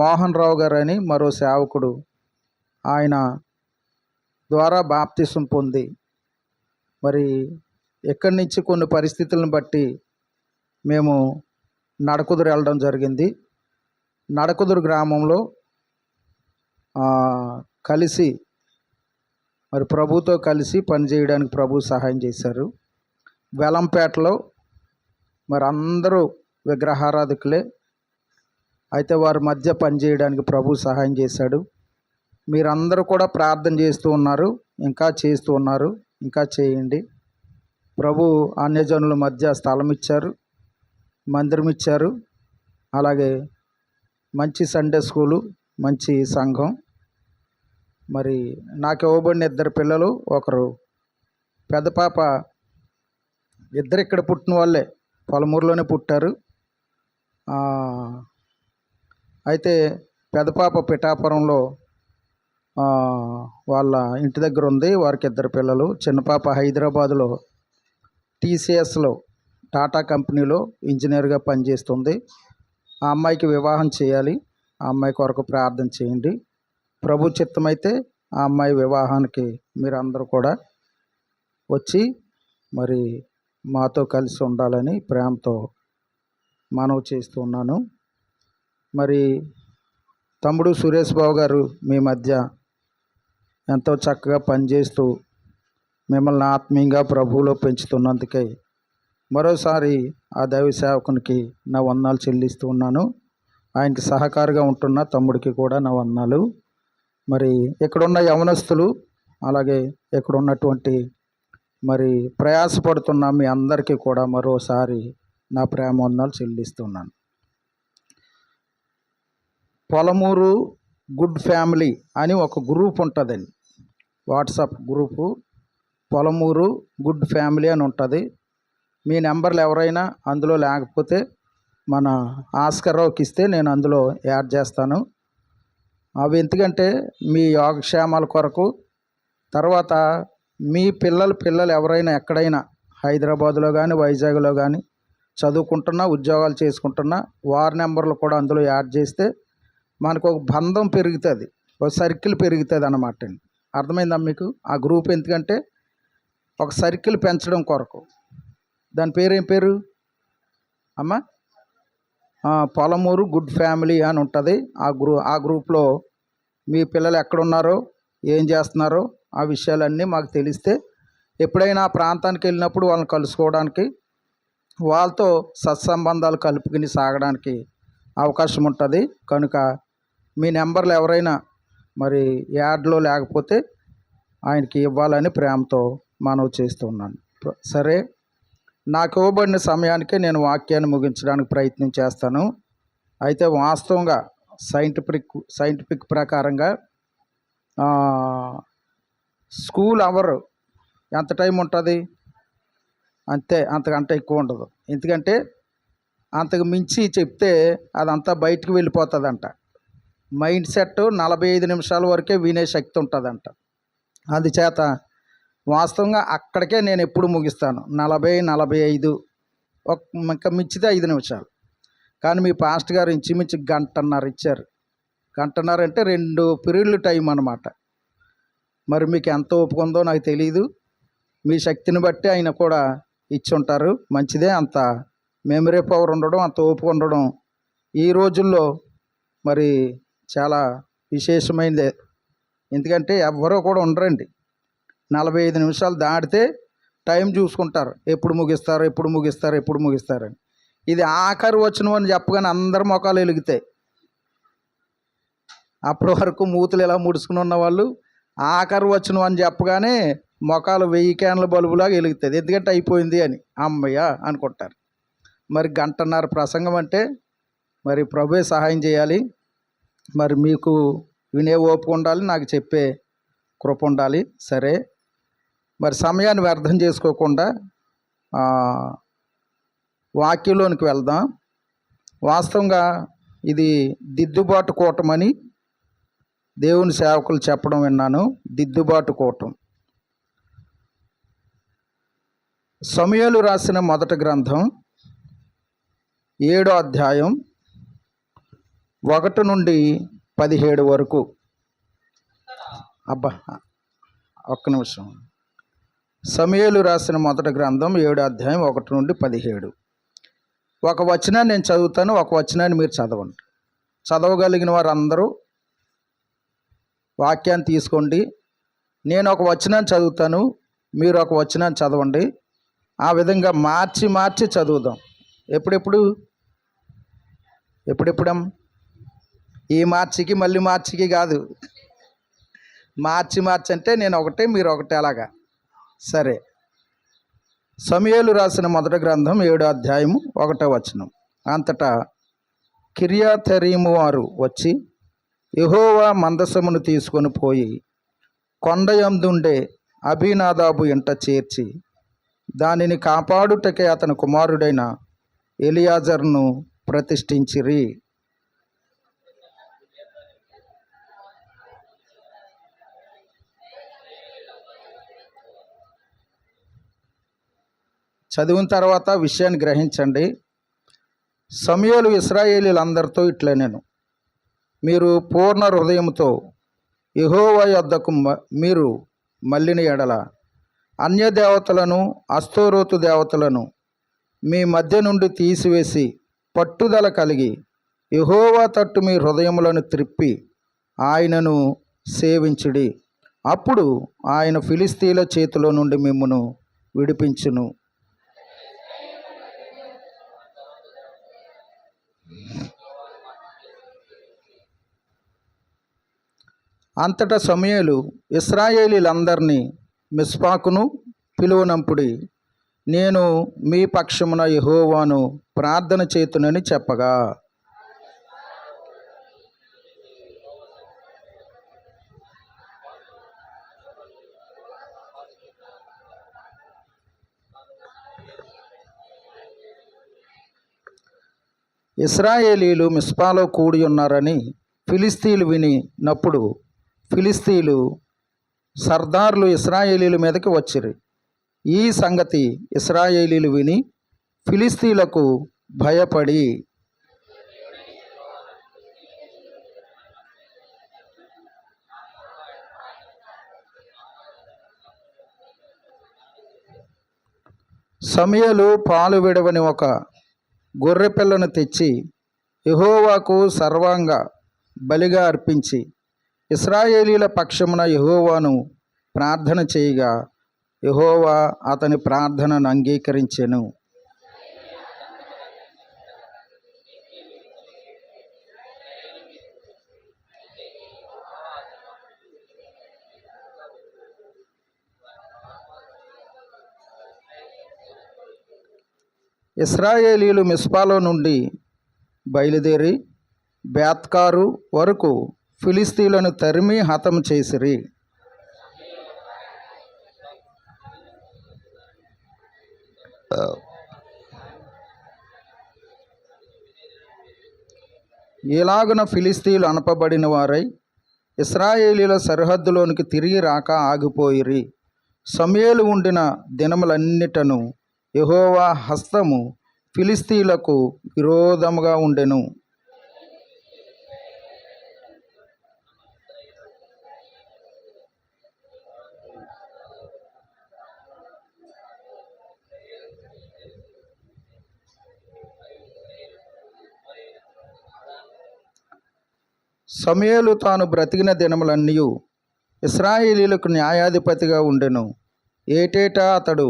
మోహన్ రావు గారు అని మరో సేవకుడు ఆయన ద్వారా బాప్తిసం పొంది, మరి ఎక్కడి నుంచి కొన్ని పరిస్థితులను బట్టి మేము నడకుదురు వెళ్ళడం జరిగింది. నడకుదురు గ్రామంలో కలిసి మరి ప్రభుతో కలిసి పనిచేయడానికి ప్రభు సహాయం చేశారు. వెలంపేటలో మరి అందరూ విగ్రహారాధకులే, అయితే వారి మధ్య పనిచేయడానికి ప్రభు సహాయం చేశాడు. మీరందరూ కూడా ప్రార్థన చేస్తూ ఉన్నారు, ఇంకా చేస్తూ ఉన్నారు, ఇంకా చేయండి. ప్రభు అన్యజనుల మధ్య స్థలం ఇచ్చారు, మందిరం ఇచ్చారు, అలాగే మంచి సండే స్కూలు, మంచి సంఘం. మరి నాకు ఇవ్వబడిన 2 పిల్లలు, ఒకరు పెద్ద పాప, ఇద్దరు ఇక్కడ పుట్టిన వాళ్ళే, పొలమూరులోనే పుట్టారు. అయితే పెద్ద పాప పిఠాపురంలో వాళ్ళ ఇంటి దగ్గర ఉంది, వారికి 2 పిల్లలు. చిన్న పాప హైదరాబాదులో టీసీఎస్లో టాటా కంపెనీలో ఇంజనీర్గా పనిచేస్తుంది. ఆ అమ్మాయికి వివాహం చేయాలి. ఆ అమ్మాయి కొరకు ప్రార్థన చేయండి. ప్రభు చిత్తమైతే ఆ అమ్మాయి వివాహానికి మీరందరూ కూడా వచ్చి మరి మాతో కలిసి ఉండాలని ప్రేమతో మనవి చేస్తూ ఉన్నాను. మరి తమ్ముడు సురేష్ బాబు గారు మీ మధ్య ఎంతో చక్కగా పనిచేస్తూ మిమ్మల్ని ఆత్మీయంగా ప్రభువులో పెంచుతున్నందుకై మరోసారి ఆ దైవ సేవకునికి నా వందనాలు చెల్లిస్తూ ఉన్నాను. ఆయనకి సహకారిగా ఉంటున్న తమ్ముడికి కూడా నా వందనాలు. మరి ఇక్కడున్న యవనస్తులు, అలాగే ఇక్కడ ఉన్నటువంటి మరి ప్రయాసపడుతున్న మీ అందరికీ కూడా మరోసారి నా ప్రేమ వందనాలు చెల్లిస్తున్నాను. పొలమూరు గుడ్ ఫ్యామిలీ అని ఒక గ్రూప్ ఉంటుందండి, WhatsApp group. Polamuru good family అని ఉంటుంది. మీ నెంబర్లు ఎవరైనా అందులో లేకపోతే మన ఆస్కర్ రావుకి ఇస్తే నేను అందులో యాడ్ చేస్తాను. అవి ఎందుకంటే మీ యోగక్షేమాల కొరకు, తర్వాత మీ పిల్లలు ఎవరైనా ఎక్కడైనా హైదరాబాదులో కానీ వైజాగ్లో కానీ చదువుకుంటున్నా, ఉద్యోగాలు చేసుకుంటున్నా, వారి నెంబర్లు కూడా అందులో యాడ్ చేస్తే మనకు ఒక బంధం పెరుగుతుంది, ఒక సర్కిల్ పెరుగుతుంది అన్నమాట అండి. అర్థమైందా మీకు? ఆ గ్రూప్ ఎందుకంటే ఒక సర్కిల్ పెంచడం కొరకు. దాని పేరు ఏం పేరు అమ్మ? పొలమూరు గుడ్ ఫ్యామిలీ అని ఉంటుంది. ఆ గ్రూప్లో మీ పిల్లలు ఎక్కడున్నారో, ఏం చేస్తున్నారో ఆ విషయాలన్నీ మాకు తెలిస్తే ఎప్పుడైనా ఆ ప్రాంతానికి వెళ్ళినప్పుడు వాళ్ళని కలుసుకోవడానికి, వాళ్ళతో సత్సంబంధాలు కలుపుకుని సాగడానికి అవకాశం ఉంటుంది. కనుక మీ నెంబర్లు ఎవరైనా మరి యాడ్లో లేకపోతే ఆయనకి ఇవ్వాలని ప్రేమతో మనవి చేస్తున్నాను. సరే, నాకు ఇవ్వబడిన సమయానికే నేను వాక్యాన్ని ముగించడానికి ప్రయత్నం చేస్తాను. అయితే వాస్తవంగా సైంటిఫిక్ ప్రకారంగా స్కూల్ అవర్ ఎంత టైం ఉంటుంది? అంతకంటే ఎక్కువ ఉండదు. ఎందుకంటే అంతకు మించి చెప్తే అదంతా బయటికి వెళ్ళిపోతుందంట. మైండ్ సెట్ 45 నిమిషాల వరకే వినే శక్తి ఉంటుందంట. అందుచేత వాస్తవంగా అక్కడికే నేను ఎప్పుడు ముగిస్తాను 40-45 ఇంకా మించితే 5 నిమిషాలు. కానీ మీ పాస్టర్ గారు ఇంచుమించు గంటన్నర ఇచ్చారు. గంటన్నర అంటే 2 పీరియడ్లు టైం అన్నమాట. మరి మీకు ఎంత ఓపిక ఉందో నాకు తెలియదు. మీ శక్తిని బట్టి ఆయన కూడా ఇచ్చి ఉంటారు. మంచిదే. అంత మెమరీ పవర్ ఉండడం, అంత ఓపిక ఉండడం ఈ రోజుల్లో మరి చాలా విశేషమైనదే. ఎందుకంటే ఎవ్వరూ కూడా ఉండరండి. 45 నిమిషాలు దాటితే టైం చూసుకుంటారు, ఎప్పుడు ముగిస్తారు ఎప్పుడు ముగిస్తారు ఎప్పుడు ముగిస్తారని. ఇది ఆఖరి వచనం అని చెప్పగానే అందరి ముఖాలు వెలుగుతాయి. అప్పటి వరకు మూతులు ఇలా ముడుచుకుని ఉన్న వాళ్ళు ఆఖరి వచనం అని చెప్పగానే ముఖాలు 1000 క్యాన్ల బల్బులాగా వెలుగుతుంది. ఎందుకంటే అయిపోయింది అని అమ్మయ్య అనుకుంటారు. మరి గంటన్నర ప్రసంగం అంటే మరి ప్రభువే సహాయం చేయాలి. మరి మీకు వినే ఓపిక ఉండాలి, నాకు చెప్పే కృప ఉండాలి. సరే, మరి సమయాన్ని వ్యర్థం చేసుకోకుండా వాక్యంలోనికి వెళ్దాం. వాస్తవంగా ఇది దిద్దుబాటు కూటమని దేవుని సేవకులు చెప్పడం విన్నాను. దిద్దుబాటు కూటం. సమూయేలు రాసిన మొదటి గ్రంథం 7వ అధ్యాయం 1 నుండి 17 వరకు. అబ్బా ఒక్క నిమిషం. సమూయేలు రాసిన మొదటి గ్రంథం 7వ అధ్యాయం 1 నుండి 17. ఒక వచనాన్ని నేను చదువుతాను, ఒక వచనాన్ని మీరు చదవండి. చదవగలిగిన వారు అందరూ వాక్యాన్ని తీసుకోండి. నేను ఒక వచనాన్ని చదువుతాను, మీరు ఒక వచనాన్ని చదవండి. ఆ విధంగా మార్చి మార్చి చదువుదాం. ఎప్పుడెప్పుడం ఈ మార్చికి మళ్ళీ మార్చికి కాదు. మార్చి అంటే నేను ఒకటే మీరు ఒకటే, అలాగా. సరే, సమూయేలు రాసిన మొదటి గ్రంథం 7వ అధ్యాయము 1వ వచనం. అంతటా కిర్యాతరీము వారు వచ్చి యెహోవా మందసమును తీసుకొని పోయి కొండయందుండే అబీనాదాబు ఇంట చేర్చి దానిని కాపాడుటకే అతని కుమారుడైన ఎలియాజరును ప్రతిష్ఠించిరి. చదివిన తర్వాత విషయాన్ని గ్రహించండి. సమూయేలు ఇశ్రాయేలీలందరితో ఇట్లా, నేను మీరు పూర్ణ హృదయంతో యెహోవా యొద్దకు మీరు మళ్ళిన ఎడల అన్య దేవతలను అస్తోరోతు దేవతలను మీ మధ్య నుండి తీసివేసి పట్టుదల కలిగి యెహోవా తట్టు మీ హృదయములను త్రిప్పి ఆయనను సేవించుడి. అప్పుడు ఆయన ఫిలిస్తీన్ల చేతిలో నుండి మిమ్మును విడిపించును. అంతటా సమూయేలు ఇశ్రాయేలీలందరినీ మిస్పాకును పిలువనంపుడి, నేను మీ పక్షమున యెహోవాను ప్రార్థన చేతునని చెప్పగా ఇశ్రాయేలీలు మిస్పాలో కూడి ఉన్నారని ఫిలిస్తీన్లు వినినప్పుడు ఫిలిస్తీన్లు సర్దార్లు ఇశ్రాయేలీల మీదకి వచ్చిరి. ఈ సంగతి ఇశ్రాయేలీలు విని ఫిలిస్తీన్లకు భయపడి సమూయేలు పాలు విడవని ఒక గొర్రెపిల్లను తెచ్చి యెహోవాకు సర్వాంగ బలిగా అర్పించి ఇశ్రాయేలీల పక్షమున యెహోవాను ప్రార్థన చేయగా యెహోవా అతని ప్రార్థనను అంగీకరించెను. ఇశ్రాయేలీలు మిస్పాలో నుండి బయలుదేరి బేత్కారు వరకు ఫిలిస్తీన్లను తరిమి హతం చేసిరి. ఇలాగున ఫిలిస్తీన్లు అనపబడిన వారై ఇశ్రాయేలీల సరిహద్దులోనికి తిరిగి రాక ఆగిపోయిరి. సమూయేలు ఉండిన దినములన్నిటను యెహోవా హస్తము ఫిలిస్తీయులకు విరోధముగా ఉండెను. సమూయేలు తాను బ్రతికిన దినములన్నీయు ఇశ్రాయేలీయులకు న్యాయాధిపతిగా ఉండెను. ఏటేటా అతడు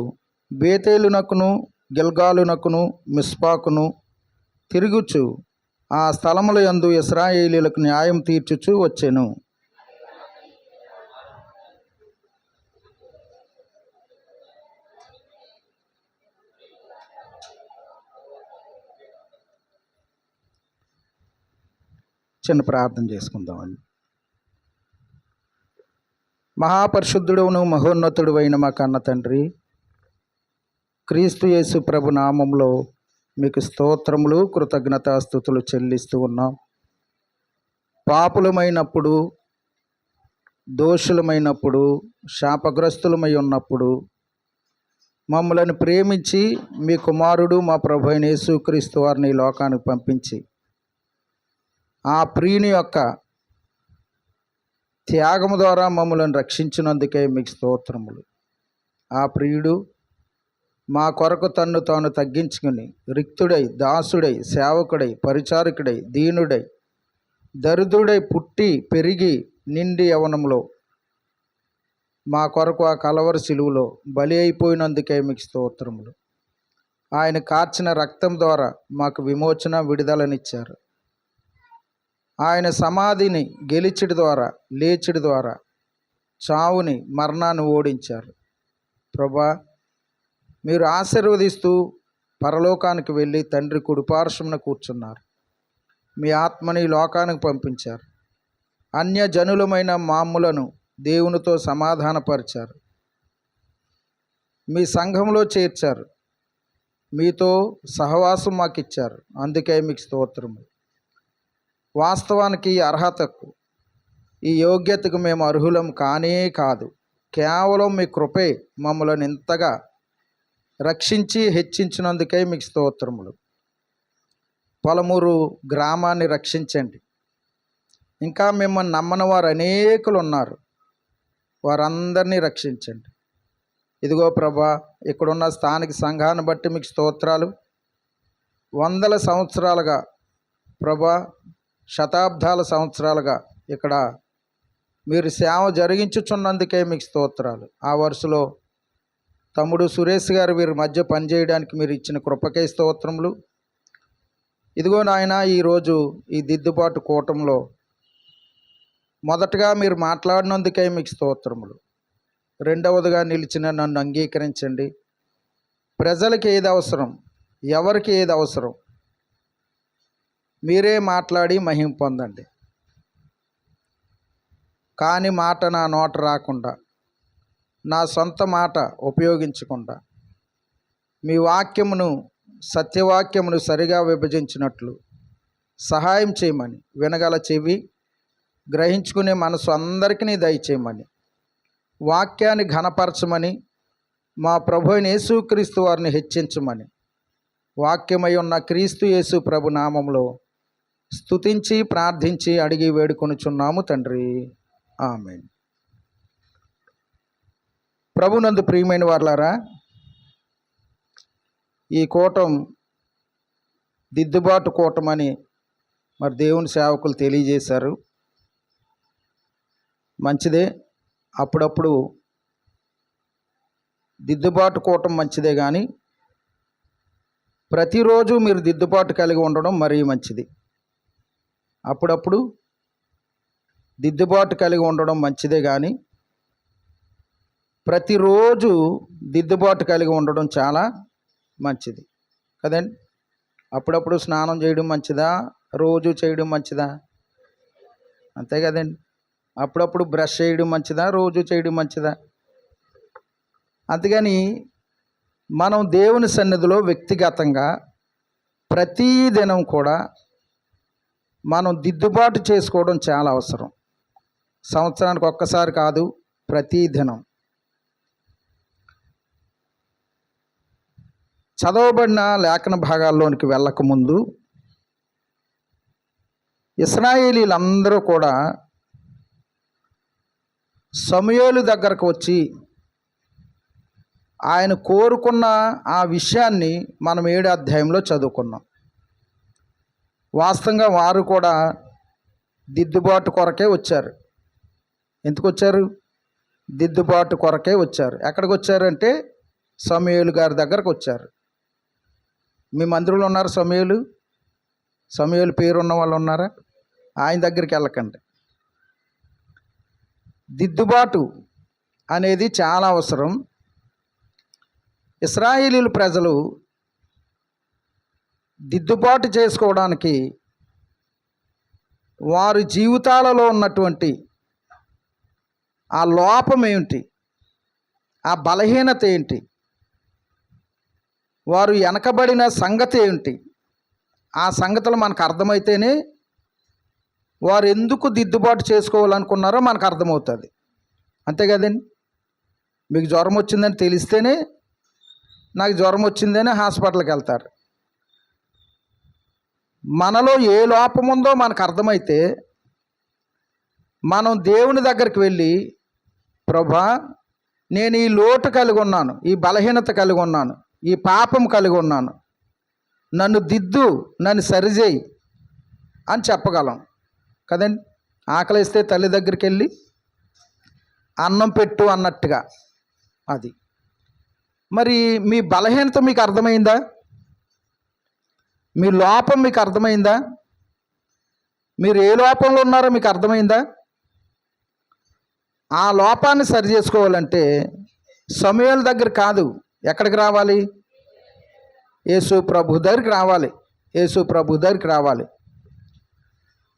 బేతేలునకును గిల్గాలునకును మిస్పాకును తిరుగుచు ఆ స్థలముల యందు ఇశ్రాయేలీయులకు న్యాయం తీర్చుచు వచ్చెను. చిన్న ప్రార్థన చేసుకుందామండి. మహాపరిశుద్ధుడును మహోన్నతుడు అయిన మా కన్న తండ్రి, క్రీస్తు యేసు ప్రభు నామంలో మీకు స్తోత్రములు కృతజ్ఞతాస్తుతులు చెల్లిస్తూ ఉన్నాం. పాపులమైనప్పుడు, దోషులమైనప్పుడు, శాపగ్రస్తులమై ఉన్నప్పుడు మమ్మలను ప్రేమించి మీ కుమారుడు మా ప్రభు అయిన యేసుక్రీస్తు వారిని ఈ లోకానికి పంపించి ఆ ప్రియుని యొక్క త్యాగము ద్వారా మమ్మల్ని రక్షించినందుకే మీకు స్తోత్రములు. ఆ ప్రియుడు మా కొరకు తన్ను తాను తగ్గించుకుని రిక్తుడై, దాసుడై, సేవకుడై, పరిచారకుడై, దీనుడై, దరిద్రుడై పుట్టి పెరిగి నిండి యవనంలో మా కొరకు ఆ కలవరి సిలువలో బలి అయిపోయినందుకే మీకు స్తోత్రములు. ఆయన కార్చిన రక్తం ద్వారా మాకు విమోచన, విడుదలనిచ్చారు. ఆయన సమాధిని గెలిచిడి ద్వారా, లేచిడి ద్వారా చావుని, మరణాన్ని ఓడించారు. ప్రభా, మీరు ఆశీర్వదిస్తూ పరలోకానికి వెళ్ళి తండ్రి కుడిపార్శ్వమున కూర్చున్నారు. మీ ఆత్మని లోకానికి పంపించారు. అన్యజనులమైన మామ్ములను దేవునితో సమాధానపరిచారు. మీ సంఘంలో చేర్చారు. మీతో సహవాసం మాకు ఇచ్చారు. అందుకే మీకు స్తోత్రము. వాస్తవానికి ఈ అర్హతకు, ఈ యోగ్యతకు మేము అర్హులం కానే కాదు. కేవలం మీ కృపే మమ్మల్ని ఇంతగా రక్షించి హెచ్చించినందుకే మీకు స్తోత్రములు. పొలమూరు గ్రామాన్ని రక్షించండి. ఇంకా మిమ్మల్ని నమ్మని వారు అనేకులు ఉన్నారు. వారందరినీ రక్షించండి. ఇదిగో ప్రభా, ఇక్కడున్న స్థానిక సంఘాన్ని బట్టి మీకు స్తోత్రాలు. వందల సంవత్సరాలుగా ప్రభా, శతాబ్దాల సంవత్సరాలుగా ఇక్కడ మీరు సేవ జరిగించుచున్నందుకే మీకు స్తోత్రాలు. ఆ వరుసలో తమ్ముడు సురేష్ గారు వీరి మధ్య పనిచేయడానికి మీరు ఇచ్చిన కృపకే స్తోత్రములు. ఇదిగో నాయన, ఈరోజు ఈ దిద్దుబాటు కూటంలో మొదటగా మీరు మాట్లాడినందుకే మీకు స్తోత్రములు. రెండవదిగా నిలిచిన నన్ను అంగీకరించండి. ప్రజలకు ఏది అవసరం, ఎవరికి ఏది అవసరం, మీరే మాట్లాడి మహిమ పొందండి. కాని మాట నా నోట రాకుండా, నా సొంత మాట ఉపయోగించకుండా మీ వాక్యమును, సత్యవాక్యమును సరిగా విభజించినట్లు సహాయం చేయమని, వినగల చెవి, గ్రహించుకునే మనసు అందరికీ దయచేయమని, వాక్యాన్ని ఘనపరచమని, మా ప్రభు అయిన యేసుక్రీస్తు వారిని హెచ్చించమని, వాక్యమై ఉన్న క్రీస్తు యేసు ప్రభు నామంలో స్తుతించి ప్రార్థించి అడిగి వేడుకొనుచున్నాము తండ్రి. ఆమేన్. ప్రభునందు ప్రియమైన వారలారా, ఈ కూటం దిద్దుబాటు కూటమని మరి దేవుని సేవకులు తెలియజేశారు. మంచిదే. అప్పుడప్పుడు దిద్దుబాటు కూటం మంచిదే, కానీ ప్రతిరోజు మీరు దిద్దుబాటు కలిగి ఉండడం మరీ మంచిది. అప్పుడప్పుడు దిద్దుబాటు కలిగి ఉండడం మంచిదే, కానీ ప్రతిరోజు దిద్దుబాటు కలిగి ఉండడం చాలా మంచిది కదండి. అప్పుడప్పుడు స్నానం చేయడం మంచిదా, రోజు చేయడం మంచిదా? అంతే కదండి. అప్పుడప్పుడు బ్రష్ చేయడం మంచిదా, రోజు చేయడం మంచిదా? అందుకని మనం దేవుని సన్నిధిలో వ్యక్తిగతంగా ప్రతిదినం కూడా మనం దిద్దుబాటు చేసుకోవడం చాలా అవసరం. సంవత్సరానికి ఒక్కసారి కాదు, ప్రతిదినం చదవబడిన లేఖన భాగాల్లోనికి వెళ్ళకముందు ఇశ్రాయేలీలందరూ కూడా సమూయేలు దగ్గరకు వచ్చి ఆయన కోరుకున్న ఆ విషయాన్ని మనం 7వ అధ్యాయంలో చదువుకున్నాం. వాస్తవంగా వారు కూడా దిద్దుబాటు కొరకే వచ్చారు. ఎందుకు వచ్చారు? దిద్దుబాటు కొరకే వచ్చారు. ఎక్కడికి వచ్చారంటే సమూయేలు గారి దగ్గరకు వచ్చారు. మీ మందిరంలో ఉన్నారు సమూయేలు పేరున్న వాళ్ళు ఉన్నారా? ఆయన దగ్గరికి వెళ్ళకండి. దిద్దుబాటు అనేది చాలా అవసరం. ఇశ్రాయేలీలు ప్రజలు దిద్దుబాటు చేసుకోవడానికి వారి జీవితాలలో ఉన్నటువంటి ఆ లోపం ఏంటి, ఆ బలహీనత ఏంటి, వారు వెనకబడిన సంగతి ఏంటి, ఆ సంగతులు మనకు అర్థమైతేనే వారు ఎందుకు దిద్దుబాటు చేసుకోవాలనుకున్నారో మనకు అర్థమవుతుంది. అంతే కదండి. మీకు జ్వరం వచ్చిందని తెలిస్తేనే నాకు జ్వరం వచ్చిందని హాస్పిటల్కి వెళ్తారు. మనలో ఏ లోపం ఉందో మనకు అర్థమైతే మనం దేవుని దగ్గరికి వెళ్ళి, ప్రభా నేను ఈ లోటు కలిగి ఉన్నాను, ఈ బలహీనత కలిగి ఉన్నాను, ఈ పాపం కలిగి ఉన్నాను, నన్ను దిద్దు, నన్ను సరిచేయి అని చెప్పగలం కదండి. ఆకలిస్తే తల్లి దగ్గరికి వెళ్ళి అన్నం పెట్టు అన్నట్టుగా. అది మరి మీ బలహీనత మీకు అర్థమైందా? మీ లోపం మీకు అర్థమైందా? మీరు ఏ లోపంలో ఉన్నారో మీకు అర్థమైందా? ఆ లోపాన్ని సరి చేసుకోవాలంటే సమూయేలు దగ్గర కాదు, ఎక్కడికి రావాలి? యేసు ప్రభు దగ్గరికి రావాలి. యేసు ప్రభు దగ్గరికి రావాలి.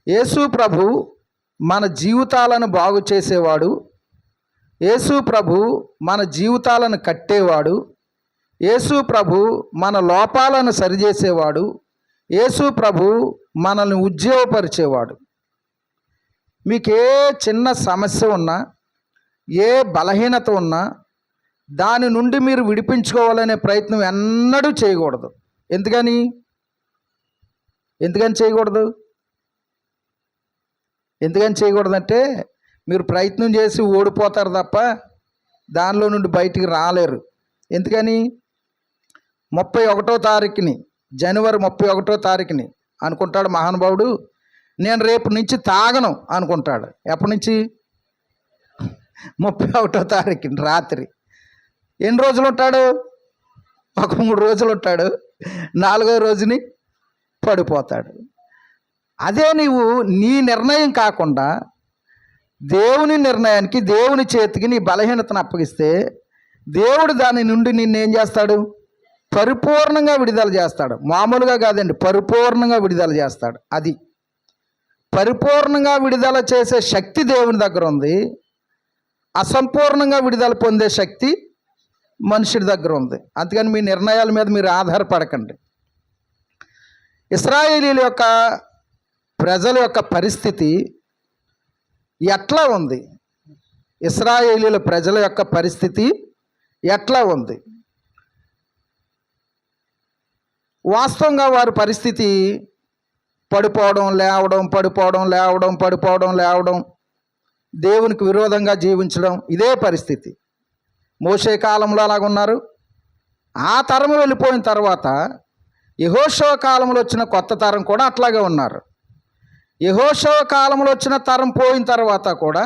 యేసు ప్రభు మన జీవితాలను బాగు చేసేవాడు. యేసు ప్రభు మన జీవితాలను కట్టేవాడు. యేసు ప్రభు మన లోపాలను సరిచేసేవాడు. యేసు ప్రభు మనల్ని ఉజ్జీవపరిచేవాడు. మీకు ఏ చిన్న సమస్య ఉన్నా, ఏ బలహీనత ఉన్నా దాని నుండి మీరు విడిపించుకోవాలనే ప్రయత్నం ఎన్నడూ చేయకూడదు. ఎందుకని చేయకూడదు? ఎందుకని చేయకూడదంటే మీరు ప్రయత్నం చేసి ఓడిపోతారు తప్ప దానిలో నుండి బయటికి రాలేరు. ఎందుకని? 31వ తారీఖుని, జనవరి 31వ తారీఖుని అనుకుంటాడు మహానుభావుడు, నేను రేపు నుంచి తాగను అనుకుంటాడు. ఎప్పటి నుంచి? 31వ తారీఖుని రాత్రి. ఎన్ని రోజులు ఉంటాడు? ఒక 3 రోజులు ఉంటాడు. 4వ రోజుని పడిపోతాడు. అదే నీవు నీ నిర్ణయం కాకుండా దేవుని నిర్ణయానికి, దేవుని చేతికి నీ బలహీనతను అప్పగిస్తే దేవుడు దాని నుండి నిన్నేం చేస్తాడు? పరిపూర్ణంగా విడుదల చేస్తాడు. మామూలుగా కాదండి, పరిపూర్ణంగా విడుదల చేస్తాడు. అది పరిపూర్ణంగా విడుదల చేసే శక్తి దేవుని దగ్గర ఉంది. అసంపూర్ణంగా విడుదల పొందే శక్తి మనుషుడి దగ్గర ఉంది. అందుకని మీ నిర్ణయాల మీద మీరు ఆధారపడకండి. ఇశ్రాయేలీల యొక్క ప్రజల యొక్క పరిస్థితి ఎట్లా ఉంది? ఇశ్రాయేలీల ప్రజల యొక్క పరిస్థితి ఎట్లా ఉంది? వాస్తవంగా వారి పరిస్థితి పడిపోవడం, లేవడం, పడిపోవడం, లేవడం, పడిపోవడం, లేవడం, దేవునికి విరోధంగా జీవించడం, ఇదే పరిస్థితి. మోషే కాలంలో అలాగున్నారు. ఆ తరం వెళ్ళిపోయిన తర్వాత యెహోషువ కాలంలో వచ్చిన కొత్త తరం కూడా అట్లాగే ఉన్నారు. యెహోషువ కాలంలో వచ్చిన తరం పోయిన తర్వాత కూడా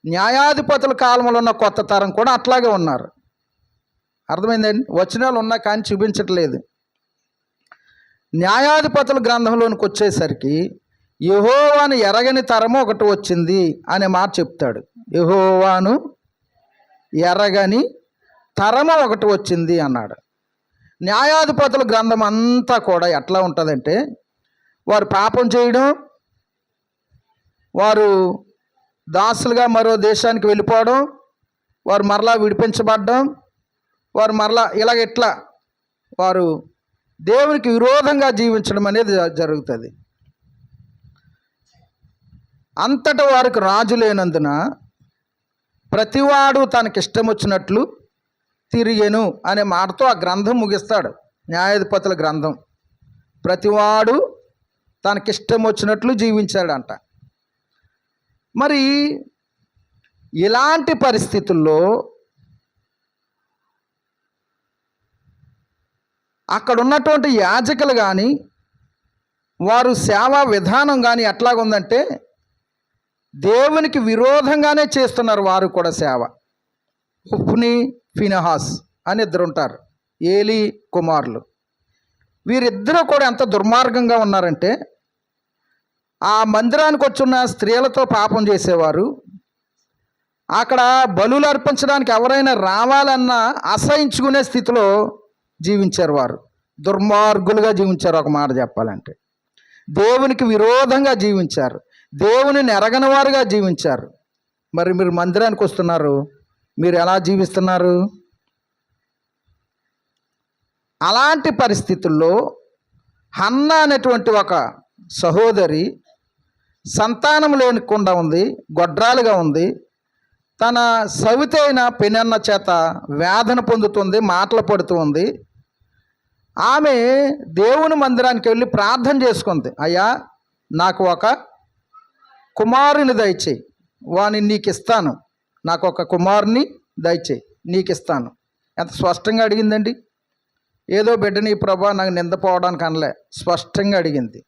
న్యాయాధిపతుల కాలంలో ఉన్న కొత్త తరం కూడా అట్లాగే ఉన్నారు. అర్థమైందండి? వచనాలు ఉన్నా కానీ చూపించట్లేదు. న్యాయాధిపతుల గ్రంథంలోనికి వచ్చేసరికి యెహోవాను ఎరగని తరము ఒకటి వచ్చింది అనే మాట చెప్తాడు. యెహోవాను ఎరగని తరము ఒకటి వచ్చింది అన్నాడు. న్యాయాధిపతుల గ్రంథం అంతా కూడా ఎట్లా ఉంటుందంటే, వారు పాపం చేయడం, వారు దాసులుగా మరో దేశానికి వెళ్ళిపోవడం, వారు మరలా విడిపించబడడం, వారు మరలా ఇట్లా వారు దేవునికి విరోధంగా జీవించడం అనేది జరుగుతుంది. అంతటా వారికి రాజు లేనందున ప్రతివాడు తనకిష్టం వచ్చినట్లు తిరిగెను అనే మాటతో ఆ గ్రంథం ముగిస్తాడు. న్యాయాధిపతుల గ్రంథం. ప్రతివాడు తనకిష్టం వచ్చినట్లు జీవించాడంట. మరి ఇలాంటి పరిస్థితుల్లో అక్కడ ఉన్నటువంటి యాజకులు కానీ వారు సేవా విధానం కానీ ఎట్లాగుందంటే దేవునికి విరోధంగానే చేస్తున్నారు వారు కూడా సేవ. హుఫ్ని, ఫినహాస్ అని ఇద్దరు ఉంటారు, ఏలీ కుమారులు. వీరిద్దరూ కూడా ఎంత దుర్మార్గంగా ఉన్నారంటే ఆ మందిరానికి వచ్చున్న స్త్రీలతో పాపం చేసేవారు. అక్కడ బలులు అర్పించడానికి ఎవరైనా రావాలన్నా అసహించుకునే స్థితిలో జీవించారు. వారు దుర్మార్గులుగా జీవించారు. ఒక మాట చెప్పాలంటే దేవునికి విరోధంగా జీవించారు, దేవుని ఎరగని వారుగా జీవించారు. మరి మీరు మందిరానికి వస్తున్నారు, మీరు ఎలా జీవిస్తున్నారు? అలాంటి పరిస్థితుల్లో హన్నా అనేటువంటి ఒక సహోదరి సంతానం లేకుండా ఉంది, గొడ్రాలుగా ఉంది. తన సవితి అయిన పెనన్న చేత వేదన పొందుతుంది, మాటలు పడుతూ ఉంది. ఆమె దేవుని మందిరానికి వెళ్ళి ప్రార్థన చేసుకుంది, అయ్యా నాకు ఒక కుమారుని దయచేయి, వాని నీకు ఇస్తాను, నాకు ఒక కుమారుని దయచేయి, నీకు ఇస్తాను. ఎంత స్పష్టంగా అడిగిందండి. ఏదో బిడ్డని ప్రభా నాకు నిందపోవడానికి అనలే, స్పష్టంగా అడిగింది.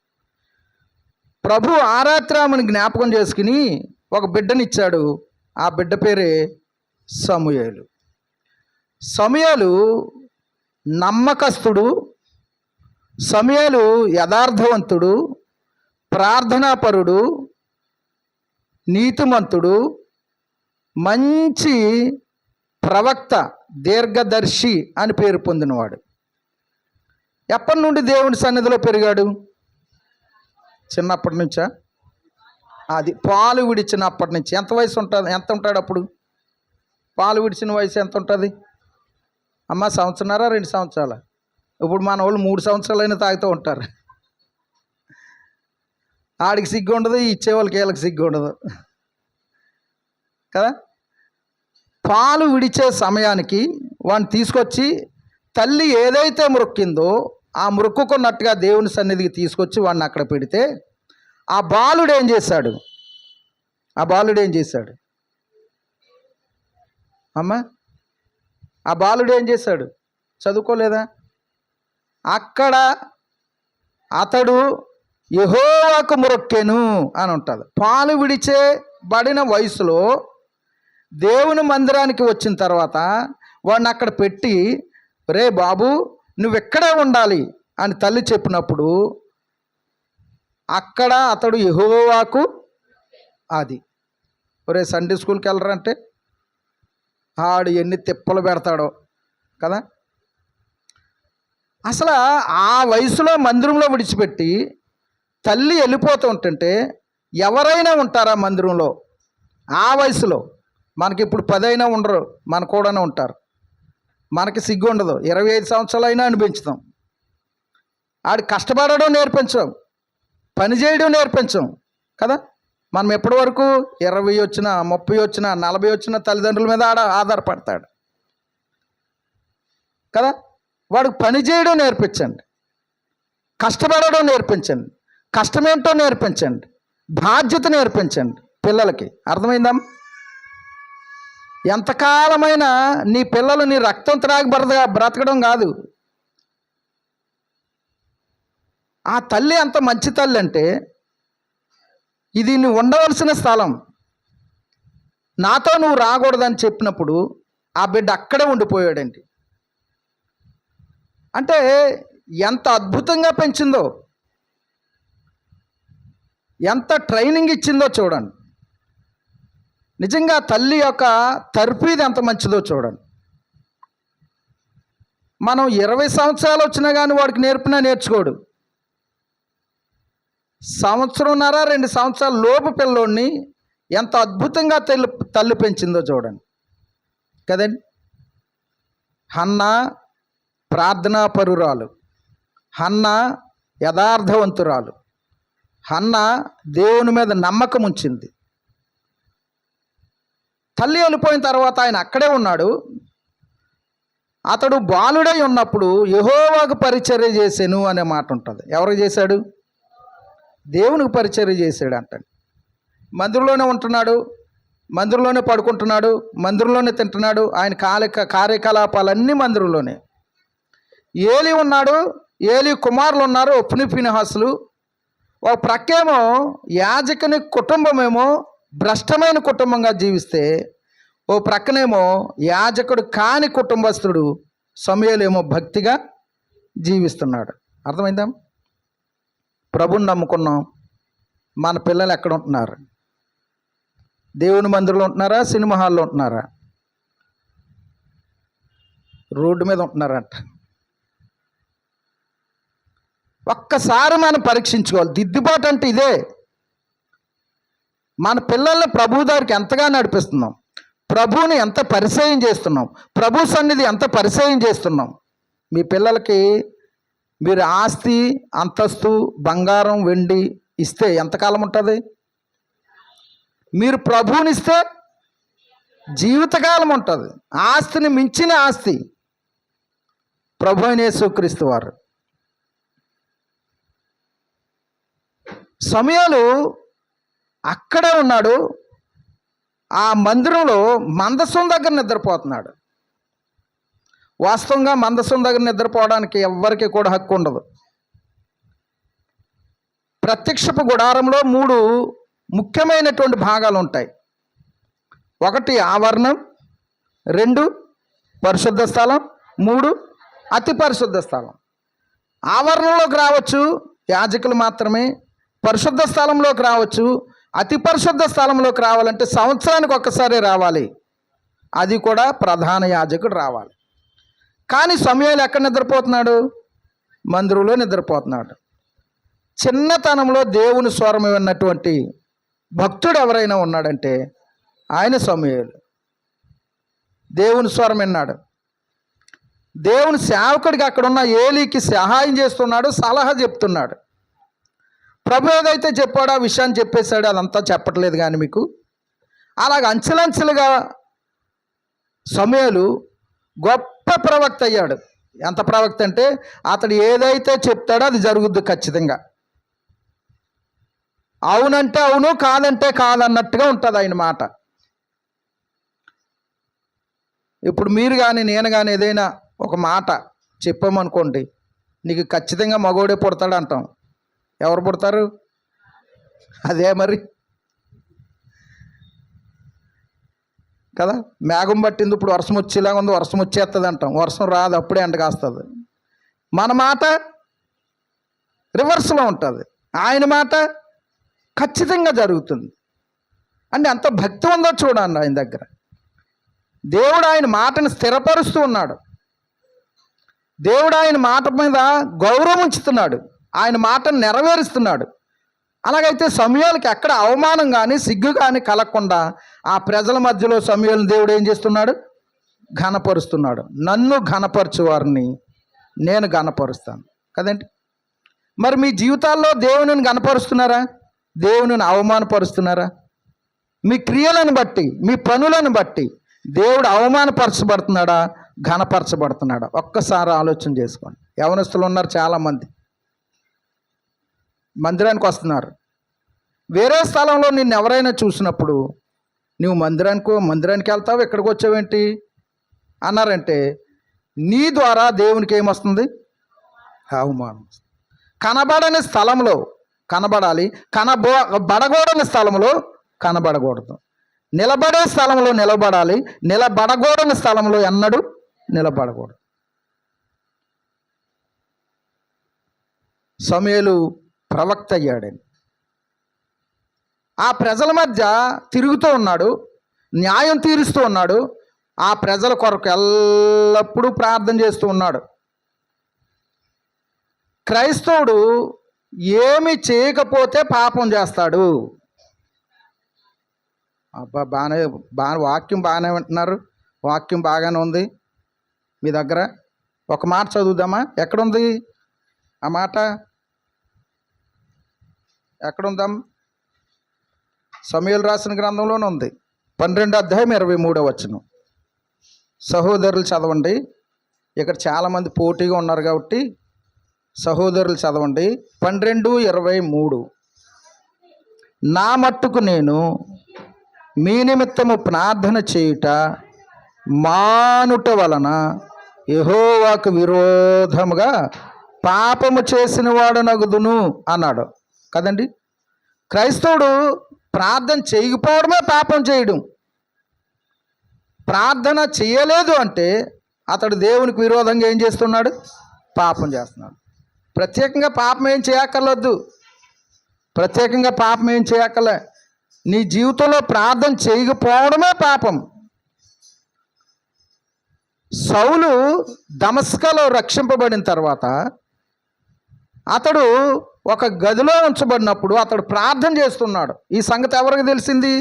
ప్రభు ఆ రాత్రి ఆమెను జ్ఞాపకం చేసుకుని ఒక బిడ్డనిచ్చాడు. ఆ బిడ్డ పేరే సమూయేలు. సమూయేలు నమ్మకస్తుడు, సమూయేలు యథార్థవంతుడు, ప్రార్థనాపరుడు, నీతిమంతుడు, మంచి ప్రవక్త, దీర్ఘదర్శి అని పేరు పొందినవాడు. ఎప్పటి నుండి దేవుని సన్నిధిలో పెరిగాడు? చిన్నప్పటి నుంచా? అది పాలు విడిచినప్పటి నుంచి. ఎంత వయసు ఉంటుంది? ఎంత ఉంటాడు అప్పుడు? పాలు విడిచిన వయసు ఎంత ఉంటుంది అమ్మ? సంవత్సరాల 2 సంవత్సరాల? ఇప్పుడు మన వాళ్ళు 3 సంవత్సరాలైనా తాగుతూ ఉంటారు. ఆడికి సిగ్గు ఉండదు, ఇచ్చేవాళ్ళకి వీళ్ళకి సిగ్గు ఉండదు కదా. పాలు విడిచే సమయానికి వాడిని తీసుకొచ్చి తల్లి ఏదైతే మొక్కిందో ఆ మొక్కుకున్నట్టుగా దేవుని సన్నిధికి తీసుకొచ్చి వాడిని అక్కడ పెడితే ఆ బాలుడు ఏం చేశాడు? అమ్మ, ఆ బాలుడు ఏం చేశాడు? చదువుకోలేదా? అక్కడ అతడు యెహోవాకు మొక్కెను అని ఉంటుంది. పాలు విడిచేబడిన వయసులో దేవుని మందిరానికి వచ్చిన తర్వాత వాడిని అక్కడ పెట్టి, రే బాబు నువ్వు ఎక్కడే ఉండాలి అని తల్లి చెప్పినప్పుడు అక్కడ అతడు యెహోవాకు, అది ఒరే సండే స్కూల్కి వెళ్ళరంటే ఆడు ఎన్ని తిప్పలు పెడతాడో కదా. అసలు ఆ వయసులో మందిరంలో విడిచిపెట్టి తల్లి వెళ్ళిపోతూ ఉంటుంటే ఎవరైనా ఉంటారా మందిరంలో? ఆ వయసులో మనకి ఇప్పుడు 10 అయినా ఉండరు, మన కూడానే ఉంటారు. మనకి సిగ్గు ఉండదు, 25 సంవత్సరాలు అయినా అనిపించుతాం. ఆడు కష్టపడడం నేర్పించాం, పని చేయడం నేర్పించాం కదా. మనం ఎప్పటి వరకు 20 వచ్చినా 30 వచ్చినా 40 వచ్చినా తల్లిదండ్రుల మీద ఆధారపడతాడు కదా. వాడికి పని చేయడం నేర్పించండి, కష్టపడడం నేర్పించండి, కష్టమేంటో నేర్పించండి, బాధ్యత నేర్పించండి పిల్లలకి. అర్థమైందా? ఎంతకాలమైనా నీ పిల్లలు నీ రక్తం త్రాగి బ్రతకడం కాదు. ఆ తల్లి అంత మంచి తల్లి అంటే, ఇది నువ్వు ఉండవలసిన స్థలం, నాతో నువ్వు రాకూడదని చెప్పినప్పుడు ఆ బిడ్డ అక్కడే ఉండిపోయాడండి. అంటే ఎంత అద్భుతంగా పెంచిందో, ఎంత ట్రైనింగ్ ఇచ్చిందో చూడండి. నిజంగా తల్లి యొక్క తర్ఫీదు ఎంత మంచిదో చూడండి. మనం 20 సంవత్సరాలు వచ్చినా కానీ వాడికి నేర్పినా నేర్చుకోడు. 1.5 సంవత్సరం 2 సంవత్సరాల లోపు పిల్లోడిని ఎంత అద్భుతంగా తల్లి పెంచిందో చూడండి కదండి. హన్నా ప్రార్థనాపరురాలు, హన్నా యథార్థవంతురాలు, హన్నా దేవుని మీద నమ్మకం ఉంచింది. తల్లి వెళ్ళిపోయిన తర్వాత ఆయన అక్కడే ఉన్నాడు. అతడు బాలుడై ఉన్నప్పుడు యెహోవాకు పరిచర్య చేసెను అనే మాట ఉంటుంది. ఎవరికి చేశాడు? దేవునికి పరిచర్య చేశాడు అంటాడు. మందిరంలోనే ఉంటున్నాడు, మందిరంలోనే పడుకుంటున్నాడు, మందిరంలోనే తింటున్నాడు. ఆయన కార్యకలాపాలన్నీ మందిరంలోనే. ఏలి ఉన్నాడు, ఏలి కుమారులు ఉన్నారు, ఒప్ని ఫినెహాసులు. ఒక ప్రక్కేమో యాజకుని కుటుంబమేమో భ్రష్టమైన కుటుంబంగా జీవిస్తే, ఓ ప్రక్కనేమో యాజకుడు కాని కుటుంబస్తుడు సమూయేలేమో భక్తిగా జీవిస్తున్నాడు. అర్థమైందా? ప్రభుని నమ్ముకున్నాం. మన పిల్లలు ఎక్కడ ఉంటున్నారు? దేవుని మందిరంలో ఉంటున్నారా? సినిమా హాల్లో ఉంటున్నారా? రోడ్డు మీద ఉంటున్నారంట. ఒక్కసారి మనం పరీక్షించుకోవాలి. దిద్దుబాటు అంటే ఇదే. మన పిల్లల్ని ప్రభు దగ్గరికి ఎంతగా నడిపిస్తున్నాం, ప్రభువుని ఎంత పరిచయం చేస్తున్నాం, ప్రభు సన్నిధి ఎంత పరిచయం చేస్తున్నాం. మీ పిల్లలకి మీరు ఆస్తి, అంతస్తు, బంగారం, వెండి ఇస్తే ఎంతకాలం ఉంటుంది? మీరు ప్రభువుని ఇస్తే జీవితకాలం ఉంటుంది. ఆస్తిని మించిన ఆస్తి ప్రభు అయిన యేసుక్రీస్తు వారు. సమూయేలు అక్కడే ఉన్నాడు. ఆ మందిరంలో మందసం దగ్గర నిద్రపోతున్నాడు. వాస్తవంగా మందసం దగ్గర నిద్రపోవడానికి ఎవ్వరికి కూడా హక్కు ఉండదు. ప్రత్యక్షపు గుడారంలో 3 ముఖ్యమైనటువంటి భాగాలు ఉంటాయి. 1 ఆవరణం, 2 పరిశుద్ధ స్థలం, 3 అతి పరిశుద్ధ స్థలం. ఆవరణలోకి రావచ్చు యాజకులు మాత్రమే, పరిశుద్ధ స్థలంలోకి రావచ్చు. అతి పరిశుద్ధ స్థలంలోకి రావాలంటే సంవత్సరానికి ఒక్కసారి రావాలి, అది కూడా ప్రధాన యాజకుడు రావాలి. కానీ సమూయేలు ఎక్కడ నిద్రపోతున్నాడు? మందిరంలో నిద్రపోతున్నాడు. చిన్నతనంలో దేవుని స్వరం విన్నటువంటి భక్తుడు ఎవరైనా ఉన్నాడంటే ఆయన సమూయేలు. దేవుని స్వరం విన్నాడు. దేవుని సేవకుడికి అక్కడున్న ఏలీకి సహాయం చేస్తున్నాడు, సలహా చెప్తున్నాడు. ప్రభు ఏదైతే చెప్పాడో ఆ విషయాన్ని చెప్పేశాడు. అదంతా చెప్పట్లేదు కానీ మీకు అలాగ అంచెలంచెలుగా సమూయేలు గొప్ప ప్రవక్త అయ్యాడు. ఎంత ప్రవక్త అంటే అతడు ఏదైతే చెప్తాడో అది జరుగుద్ది ఖచ్చితంగా. అవునంటే అవును, కాదంటే కాదన్నట్టుగా ఉంటుంది ఆయన మాట. ఇప్పుడు మీరు కానీ నేను కానీ ఏదైనా ఒక మాట చెప్పామనుకోండి, నీకు ఖచ్చితంగా మగోడే పుడతాడు అంటాం. ఎవరు పుడతారు? అదే మరి కదా. మేఘం పట్టింది, ఇప్పుడు వర్షం వచ్చేలాగా ఉంది, వర్షం వచ్చేస్తుంది అంటాం. వర్షం రాదు, అప్పుడే ఎండ కాస్తుంది. మన మాట రివర్స్లో ఉంటుంది, ఆయన మాట ఖచ్చితంగా జరుగుతుంది. అంటే ఎంత భక్తి ఉందో చూడండి ఆయన దగ్గర. దేవుడు ఆయన మాటను స్థిరపరుస్తూ ఉన్నాడు. దేవుడు ఆయన మాట మీద గౌరవం ఉంచుతున్నాడు, ఆయన మాటను నెరవేరుస్తున్నాడు. అలాగైతే సమూయేలుకి ఎక్కడ అవమానం కానీ సిగ్గు కానీ కలగకుండా ఆ ప్రజల మధ్యలో సమూయేలుని దేవుడు ఏం చేస్తున్నాడు? ఘనపరుస్తున్నాడు. నన్ను ఘనపరచు వారిని నేను ఘనపరుస్తాను కదండి. మరి మీ జీవితాల్లో దేవునిని ఘనపరుస్తున్నారా? దేవునిని అవమానపరుస్తున్నారా? మీ క్రియలను బట్టి, మీ పనులను బట్టి దేవుడు అవమానపరచబడుతున్నాడా, ఘనపరచబడుతున్నాడా? ఒక్కసారి ఆలోచన చేసుకోండి. యవనస్తులు ఉన్నారు చాలామంది, మందిరానికి వస్తున్నారు. వేరే స్థలంలో నిన్ను ఎవరైనా చూసినప్పుడు నువ్వు మందిరానికి వెళ్తావు, ఎక్కడికి వచ్చావేంటి అన్నారంటే నీ ద్వారా దేవునికి ఏమొస్తుంది? అవమానం. కనబడని స్థలంలో కనబడాలి, బడగూడని స్థలంలో కనబడకూడదు. నిలబడే స్థలంలో నిలబడాలి, నిలబడకూడని స్థలంలో ఎన్నడూ నిలబడకూడదు. సమూయేలు ప్రవక్త అయ్యాడని ఆ ప్రజల మధ్య తిరుగుతూ ఉన్నాడు, న్యాయం తీరుస్తూ ఉన్నాడు, ఆ ప్రజల కొరకు ఎల్లప్పుడూ ప్రార్థన చేస్తూ ఉన్నాడు. క్రైస్తవుడు ఏమి చేయకపోతే పాపం చేస్తాడు. అబ్బా, బాగానే వాక్యం బాగానే వింటున్నారు, వాక్యం బాగానే ఉంది మీ దగ్గర. ఒక మాట చదువుదామా? ఎక్కడుంది ఆ మాట? ఎక్కడుందాం? సమూయేలు రాసిన గ్రంథంలోనే ఉంది, 12వ అధ్యాయం 23వ వచనం. సహోదరులు చదవండి. ఇక్కడ చాలామంది పోటీగా ఉన్నారు కాబట్టి సహోదరులు చదవండి. 12:23. నా మట్టుకు నేను మీ నిమిత్తము ప్రార్థన చేయుట మానుట వలన యెహోవాకు విరోధముగా పాపము చేసిన వాడు నగుదును అన్నాడు కదండి. క్రైస్తవుడు ప్రార్థన చేయకపోవడమే పాపం చేయడం. ప్రార్థన చేయలేదు అంటే అతడు దేవునికి విరోధంగా ఏం చేస్తున్నాడు? పాపం చేస్తున్నాడు. ప్రత్యేకంగా పాపం ఏం చేయక్కర్లేదు. ప్రత్యేకంగా పాపం ఏం చేయక్కర్లే. నీ జీవితంలో ప్రార్థన చేయకపోవడమే పాపం. సౌలు దమస్కలో రక్షింపబడిన తర్వాత అతడు ఒక గదిలో ఉంచబడినప్పుడు అతడు ప్రార్థన చేస్తున్నాడు. ఈ సంగతి ఎవరికి తెలిసింది?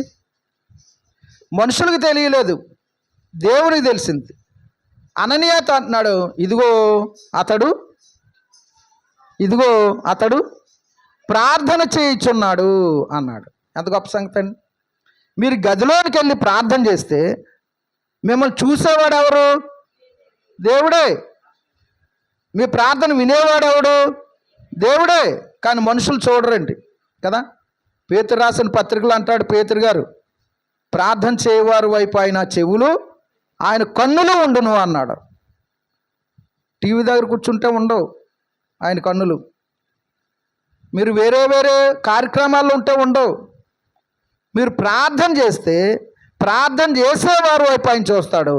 మనుషులకు తెలియలేదు, దేవునికి తెలిసింది. అననీయతో అంటున్నాడు, ఇదిగో అతడు ప్రార్థన చేయుచున్నాడు అన్నాడు. ఎంత గొప్ప సంగతి అండి. మీరు గదిలోనికి వెళ్ళి ప్రార్థన చేస్తే మిమ్మల్ని చూసేవాడు ఎవరు? దేవుడే. మీ ప్రార్థన వినేవాడు ఎవడు? దేవుడే. కానీ మనుషులు చూడరండి కదా. పేతురు రాసిన పత్రికలు అంటాడు పేతురు గారు, ప్రార్థన చేయవారు వైపు ఆయన చెవులు, ఆయన కన్నులు ఉండును అన్నాడు. టీవీ దగ్గర కూర్చుంటే ఉండవు ఆయన కన్నులు. మీరు వేరే వేరే కార్యక్రమాల్లో ఉంటే ఉండవు. మీరు ప్రార్థన చేస్తే ప్రార్థన చేసేవారు వైపు ఆయన చూస్తాడు.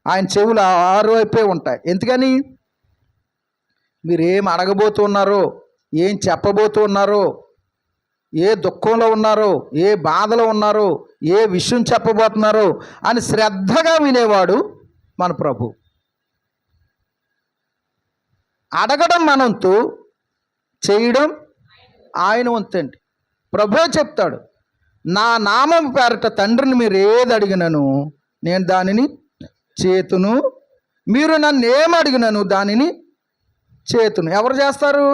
ఆయన చెవులు ఆరు వైపే ఉంటాయి. ఎందుకని? మీరు ఏం అడగబోతున్నారో, ఏం చెప్పబోతున్నారో, ఏ దుఃఖంలో ఉన్నారో, ఏ బాధలో ఉన్నారో, ఏ విషయం చెప్పబోతున్నారో అని శ్రద్ధగా వినేవాడు మన ప్రభు. అడగడం మనంతు, చేయడం ఆయన వంతండి. ప్రభువే చెప్తాడు, నా నామం పేరట తండ్రిని మీరు ఏది అడిగినను నేను దానిని చేతును, మీరు నన్ను ఏం అడిగినను దానిని చేతును. ఎవరు చేస్తారు?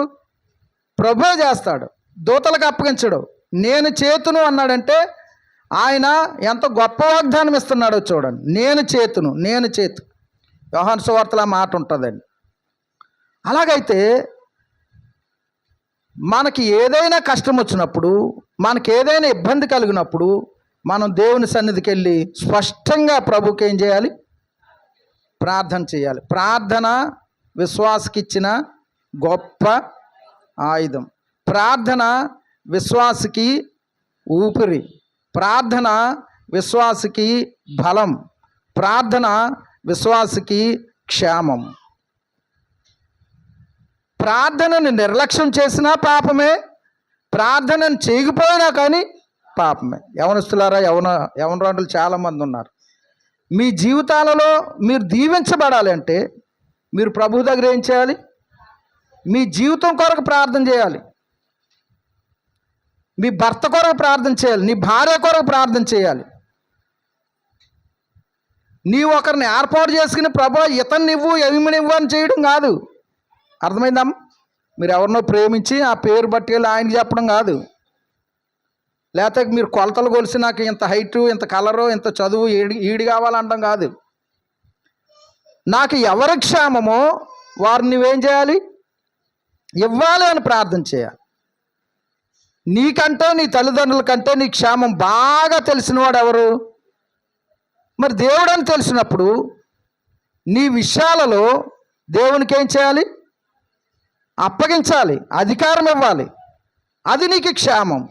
ప్రభువే చేస్తాడు. దూతలకు అప్పగించడు. నేను చేతును అన్నాడంటే ఆయన ఎంత గొప్ప వాగ్దానం ఇస్తున్నాడో చూడండి. నేను చేతును. యోహాను సువార్తలో మాట ఉంటుందండి. అలాగైతే మనకి ఏదైనా కష్టం వచ్చినప్పుడు, మనకి ఏదైనా ఇబ్బంది కలిగినప్పుడు మనం దేవుని సన్నిధికి వెళ్ళి స్పష్టంగా ప్రభుకి ఏం చేయాలి? ప్రార్థన చేయాలి. ప్రార్థన విశ్వాసకి ఇచ్చిన గొప్ప ఆయుధం. ప్రార్థన విశ్వాసకి ఊపిరి. ప్రార్థన విశ్వాసకి బలం. ప్రార్థన విశ్వాసకి క్షేమం. ప్రార్థనను నిర్లక్ష్యం చేసినా పాపమే, ప్రార్థనను చేయకపోయినా కానీ పాపమే. యవనస్తులారా, యవనరాండ్రులు చాలామంది ఉన్నారు. మీ జీవితాలలో మీరు దీవించబడాలి అంటే మీరు ప్రభు దగ్గర ఏం చేయాలి? మీ జీవితం కొరకు ప్రార్థన చేయాలి. మీ భర్త కొరకు ప్రార్థన చేయాలి. నీ భార్య కొరకు ప్రార్థన చేయాలి. నీవు ఒకరిని ఏర్పాటు చేసుకుని ప్రభు ఇతన్ని ఇవ్వు ఏమినివ్వు అని చేయడం కాదు. అర్థమైందమ్మా? మీరు ఎవరినో ప్రేమించి ఆ పేరు బట్టి ఆయనకి చెప్పడం కాదు. లేకపోతే మీరు కొలతలు కొలిసి నాకు ఇంత హైటు, ఇంత కలరు, ఇంత చదువు ఈడి కావాలంటాం కాదు. నాకు ఎవరి క్షేమమో వారిని నువ్వేం చేయాలి? ఇవ్వాలి అని ప్రార్థన చేయాలి. నీకంటే, నీ తల్లిదండ్రుల కంటే నీ క్షేమం బాగా తెలిసినవాడు ఎవరు? మరి దేవుడు అని తెలిసినప్పుడు నీ విషయాలలో దేవునికి ఏం చేయాలి? అప్పగించాలి, అధికారం ఇవ్వాలి. అది నీకు క్షేమం.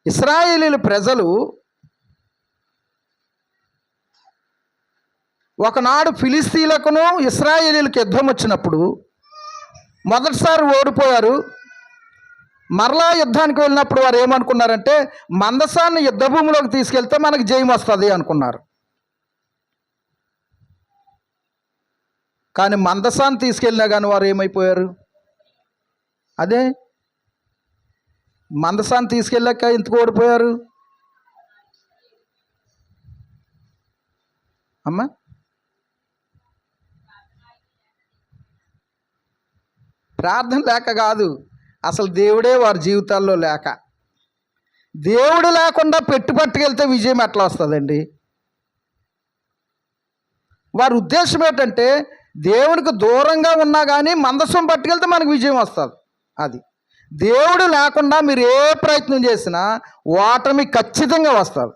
ఇశ్రాయేలీల ప్రజలు ఒకనాడు ఫిలిస్తీన్లకును ఇశ్రాయేలీలకు యుద్ధం వచ్చినప్పుడు మొదటిసారి ఓడిపోయారు. మరలా యుద్ధానికి వెళ్ళినప్పుడు వారు ఏమనుకున్నారంటే మందసాన్ని యుద్ధ భూమిలోకి తీసుకెళ్తే మనకు జయం వస్తుంది అనుకున్నారు. కానీ మందసాన్ని తీసుకెళ్ళినా కానీ వారు ఏమైపోయారు? అదే మందసాన్ని తీసుకెళ్ళాక ఎందుకు ఓడిపోయారు అమ్మా? ప్రార్థన లేక కాదు, అసలు దేవుడే వారి జీవితాల్లో లేక. దేవుడు లేకుండా పట్టుకెళ్తే విజయం ఎట్లా వస్తుందండి? వారి ఉద్దేశం ఏంటంటే దేవునికి దూరంగా ఉన్నా కానీ మందసం పట్టుకెళ్తే మనకు విజయం వస్తుంది. అది దేవుడు లేకుండా మీరు ఏ ప్రయత్నం చేసినా ఓటమి ఖచ్చితంగా వస్తుంది.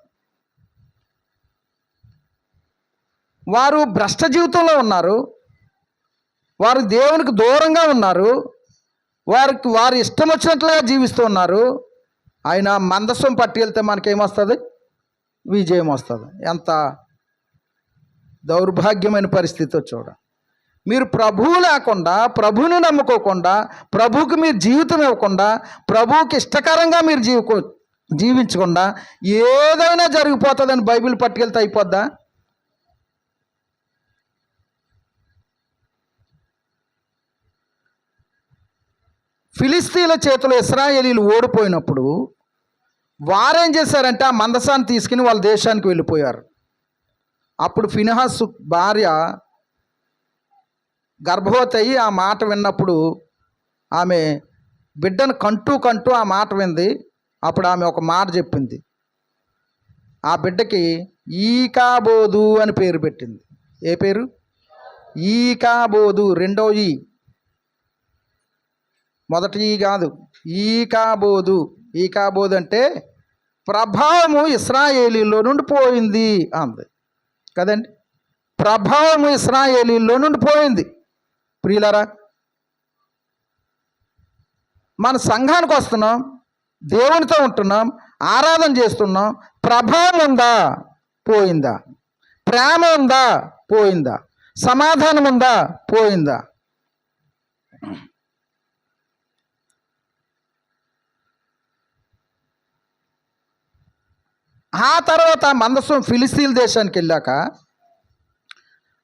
వారు భ్రష్ట జీవితంలో ఉన్నారు, వారు దేవునికి దూరంగా ఉన్నారు, వారు ఇష్టం వచ్చినట్లుగా జీవిస్తూ ఉన్నారు. ఆయన మందసం పట్టుకెళ్తే మనకేమొస్తుంది? విజయం వస్తుంది. ఎంత దౌర్భాగ్యమైన పరిస్థితి చూడ. మీరు ప్రభువు లేకుండా, ప్రభువుని నమ్ముకోకుండా, ప్రభువుకి మీరు జీవితం ఇవ్వకుండా, ప్రభువుకి ఇష్టకరంగా మీరు జీవించకుండా ఏదైనా జరిగిపోతుందని బైబిల్ పట్టుకెళ్తే అయిపోద్దా? ఫిలిస్తీన్ల చేతిలో ఇశ్రాయేలీలు ఓడిపోయినప్పుడు వారేం చేశారంటే ఆ మందసాన్ని తీసుకుని వాళ్ళ దేశానికి వెళ్ళిపోయారు. అప్పుడు ఫినెహాసు భార్య గర్భవతి అయ్యి ఆ మాట విన్నప్పుడు ఆమె బిడ్డను కంటూ ఆ మాట వింది. అప్పుడు ఆమె ఒక మాట చెప్పింది. ఆ బిడ్డకి ఈకాబోదు అని పేరు పెట్టింది. ఏ పేరు? ఈకాబోదు. రెండో ఈ, మొదటి ఈ కాదు, ఈకాబోదు. ఈకాబోదు అంటే ప్రభావము ఇశ్రాయేలీలో నుండి పోయింది అంది కదండి. ప్రభావము ఇశ్రాయేలీలో నుండి పోయింది. ప్రియులారా, మన సంఘానికి వస్తున్నాం, దేవునితో ఉంటున్నాం, ఆరాధన చేస్తున్నాం. ప్రభావం ఉందా? పోయిందా? ప్రేమ ఉందా? పోయిందా? సమాధానం ఉందా? పోయిందా? ఆ తర్వాత మందసం ఫిలిస్తీన్ దేశానికి వెళ్ళాక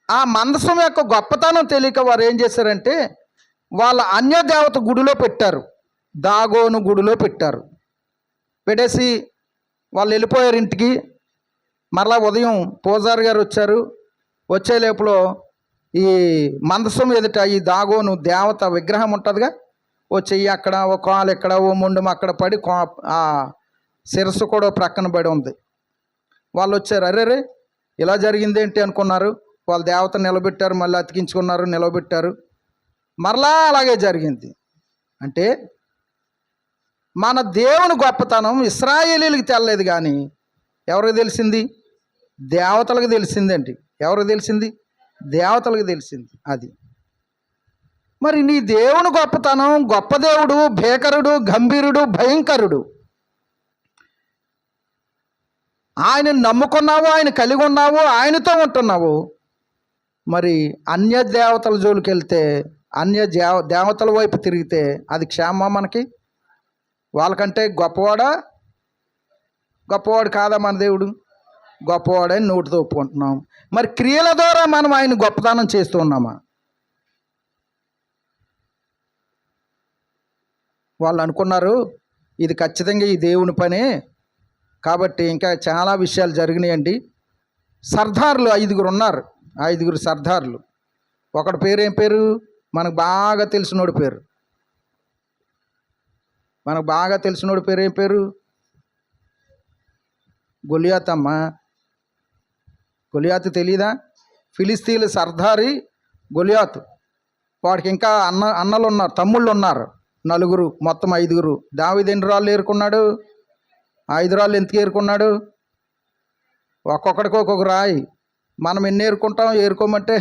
ఆ మందసం యొక్క గొప్పతనం తెలియక వారు ఏం చేశారంటే వాళ్ళ అన్యదేవత గుడిలో పెట్టారు. దాగోను గుడిలో పెట్టారు. పెట్టేసి వాళ్ళు వెళ్ళిపోయారు ఇంటికి. మరలా ఉదయం పూజారి గారు వచ్చారు. వచ్చే లోపల ఈ మందసం ఎదుట ఈ దాగోను దేవత విగ్రహం ఉంటుందిగా, ఓ చెయ్యి అక్కడ, ఓ కాలు ఎక్కడ, ఓ ముండం అక్కడ పడి ఆ శిరస్సు కూడా ప్రక్కన పడి ఉంది. వాళ్ళు వచ్చారు. అరేరే ఇలా జరిగింది ఏంటి అనుకున్నారు. వాళ్ళ దేవత నిలబెట్టారు, మళ్ళీ అతికించుకున్నారు, నిలబెట్టారు. మరలా అలాగే జరిగింది. అంటే మన దేవుని గొప్పతనం ఇశ్రాయేలీలకు తెల్లలేదు కానీ ఎవరికి తెలిసింది? దేవతలకు తెలిసిందండి. ఎవరికి తెలిసింది? దేవతలకు తెలిసింది. అది మరి నీ దేవుని గొప్పతనం, గొప్ప దేవుడు, భేకరుడు, గంభీరుడు, భయంకరుడు. ఆయన నమ్ముకున్నావు, ఆయన కలిగి ఉన్నావు, ఆయనతో ఉంటున్నావు. మరి అన్య దేవతల జోలికి వెళ్తే, దేవతల వైపు తిరిగితే అది క్షేమమా మనకి? వాళ్ళకంటే గొప్పవాడు కాదా మన దేవుడు? గొప్పవాడని నోటితో ఒప్పుకుంటున్నాం. మరి క్రియల ద్వారా మనం ఆయన గొప్పతనం చేస్తూ ఉన్నామా? వాళ్ళు అనుకున్నారు ఇది ఖచ్చితంగా ఈ దేవుని పనే కాబట్టి ఇంకా చాలా విషయాలు జరిగినాయండి. సర్దార్లు 5 ఉన్నారు. 5 సర్దార్లు. ఒకటి పేరు ఏం పేరు? మనకు బాగా తెలిసినోడి పేరు. మనకు బాగా తెలిసినోడి పేరు ఏం పేరు? గొలియాత్ అమ్మ. గొలియాత్ తెలీదా? ఫిలిస్తీన్ల సర్దారి గొలియాత్. వాడికి ఇంకా అన్నలు ఉన్నారు, తమ్ముళ్ళు ఉన్నారు 4, మొత్తం 5. దావీదు ఎన్ని రాళ్ళు ఏరుకున్నాడు? 5 రాళ్ళు ఎందుకు ఏరుకున్నాడు? ఒక్కొక్కడికి ఒక్కొక్క రాయి. మనం ఎన్ని ఏరుకుంటాం? ఏరుకోమంటే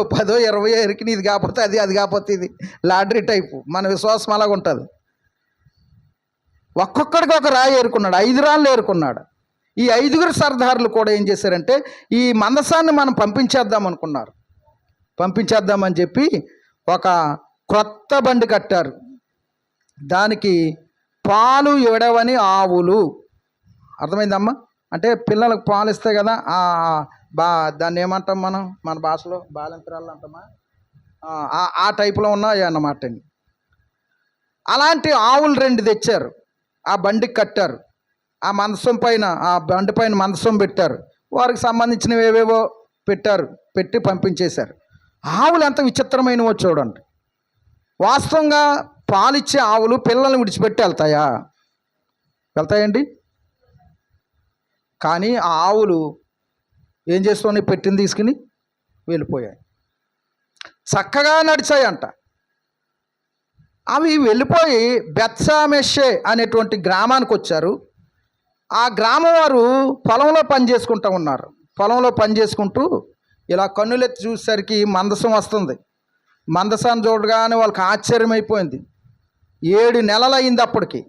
10, 20 ఎరికిని, ఇది కాకపోతే అది, అది కాకపోతే ఇది, లాటరీ టైపు. మన విశ్వాసం అలాగ ఉంటుంది. ఒక్కొక్కడికి ఒక రాయి ఏరుకున్నాడు. 5 రాళ్ళు ఏరుకున్నాడు. ఈ 5 సర్దారులు కూడా ఏం చేశారంటే ఈ మందసాన్ని మనం పంపించేద్దామని చెప్పి ఒక క్రొత్త బండి కట్టారు. దానికి పాలు ఎడవని ఆవులు. అర్థమైందమ్మా? అంటే పిల్లలకు పాలు ఇస్తాయి కదా, దాన్ని ఏమంటాం మనం మన భాషలో? బాలంతరాలు అంటామా? ఆ టైపులో ఉన్నాయి అన్నమాట అండి. అలాంటి ఆవులు 2 తెచ్చారు. ఆ బండికి కట్టారు. ఆ మందసం పైన, ఆ బండి పైన మందసం పెట్టారు. వారికి సంబంధించినవి ఏవేవో పెట్టి పంపించేశారు. ఆవులు ఎంత విచిత్రమైనవో చూడండి. వాస్తవంగా పాలిచ్చే ఆవులు పిల్లల్ని విడిచిపెట్టి వెళ్తాయండి? కానీ ఆ ఆవులు ఏం చేస్తావు? పెట్టింది తీసుకుని వెళ్ళిపోయాయి. చక్కగా నడిచాయంట. అవి వెళ్ళిపోయి బెత్షెమెషు అనేటువంటి గ్రామానికి వచ్చారు. ఆ గ్రామం వారు పొలంలో పని చేసుకుంటూ ఉన్నారు. పొలంలో పని చేసుకుంటూ ఇలా కన్నులెత్తి చూసేసరికి మందసం వస్తుంది. మందసాన్ని చూడగానే వాళ్ళకి ఆశ్చర్యమైపోయింది. 7 నెలలు అయింది అప్పటికి.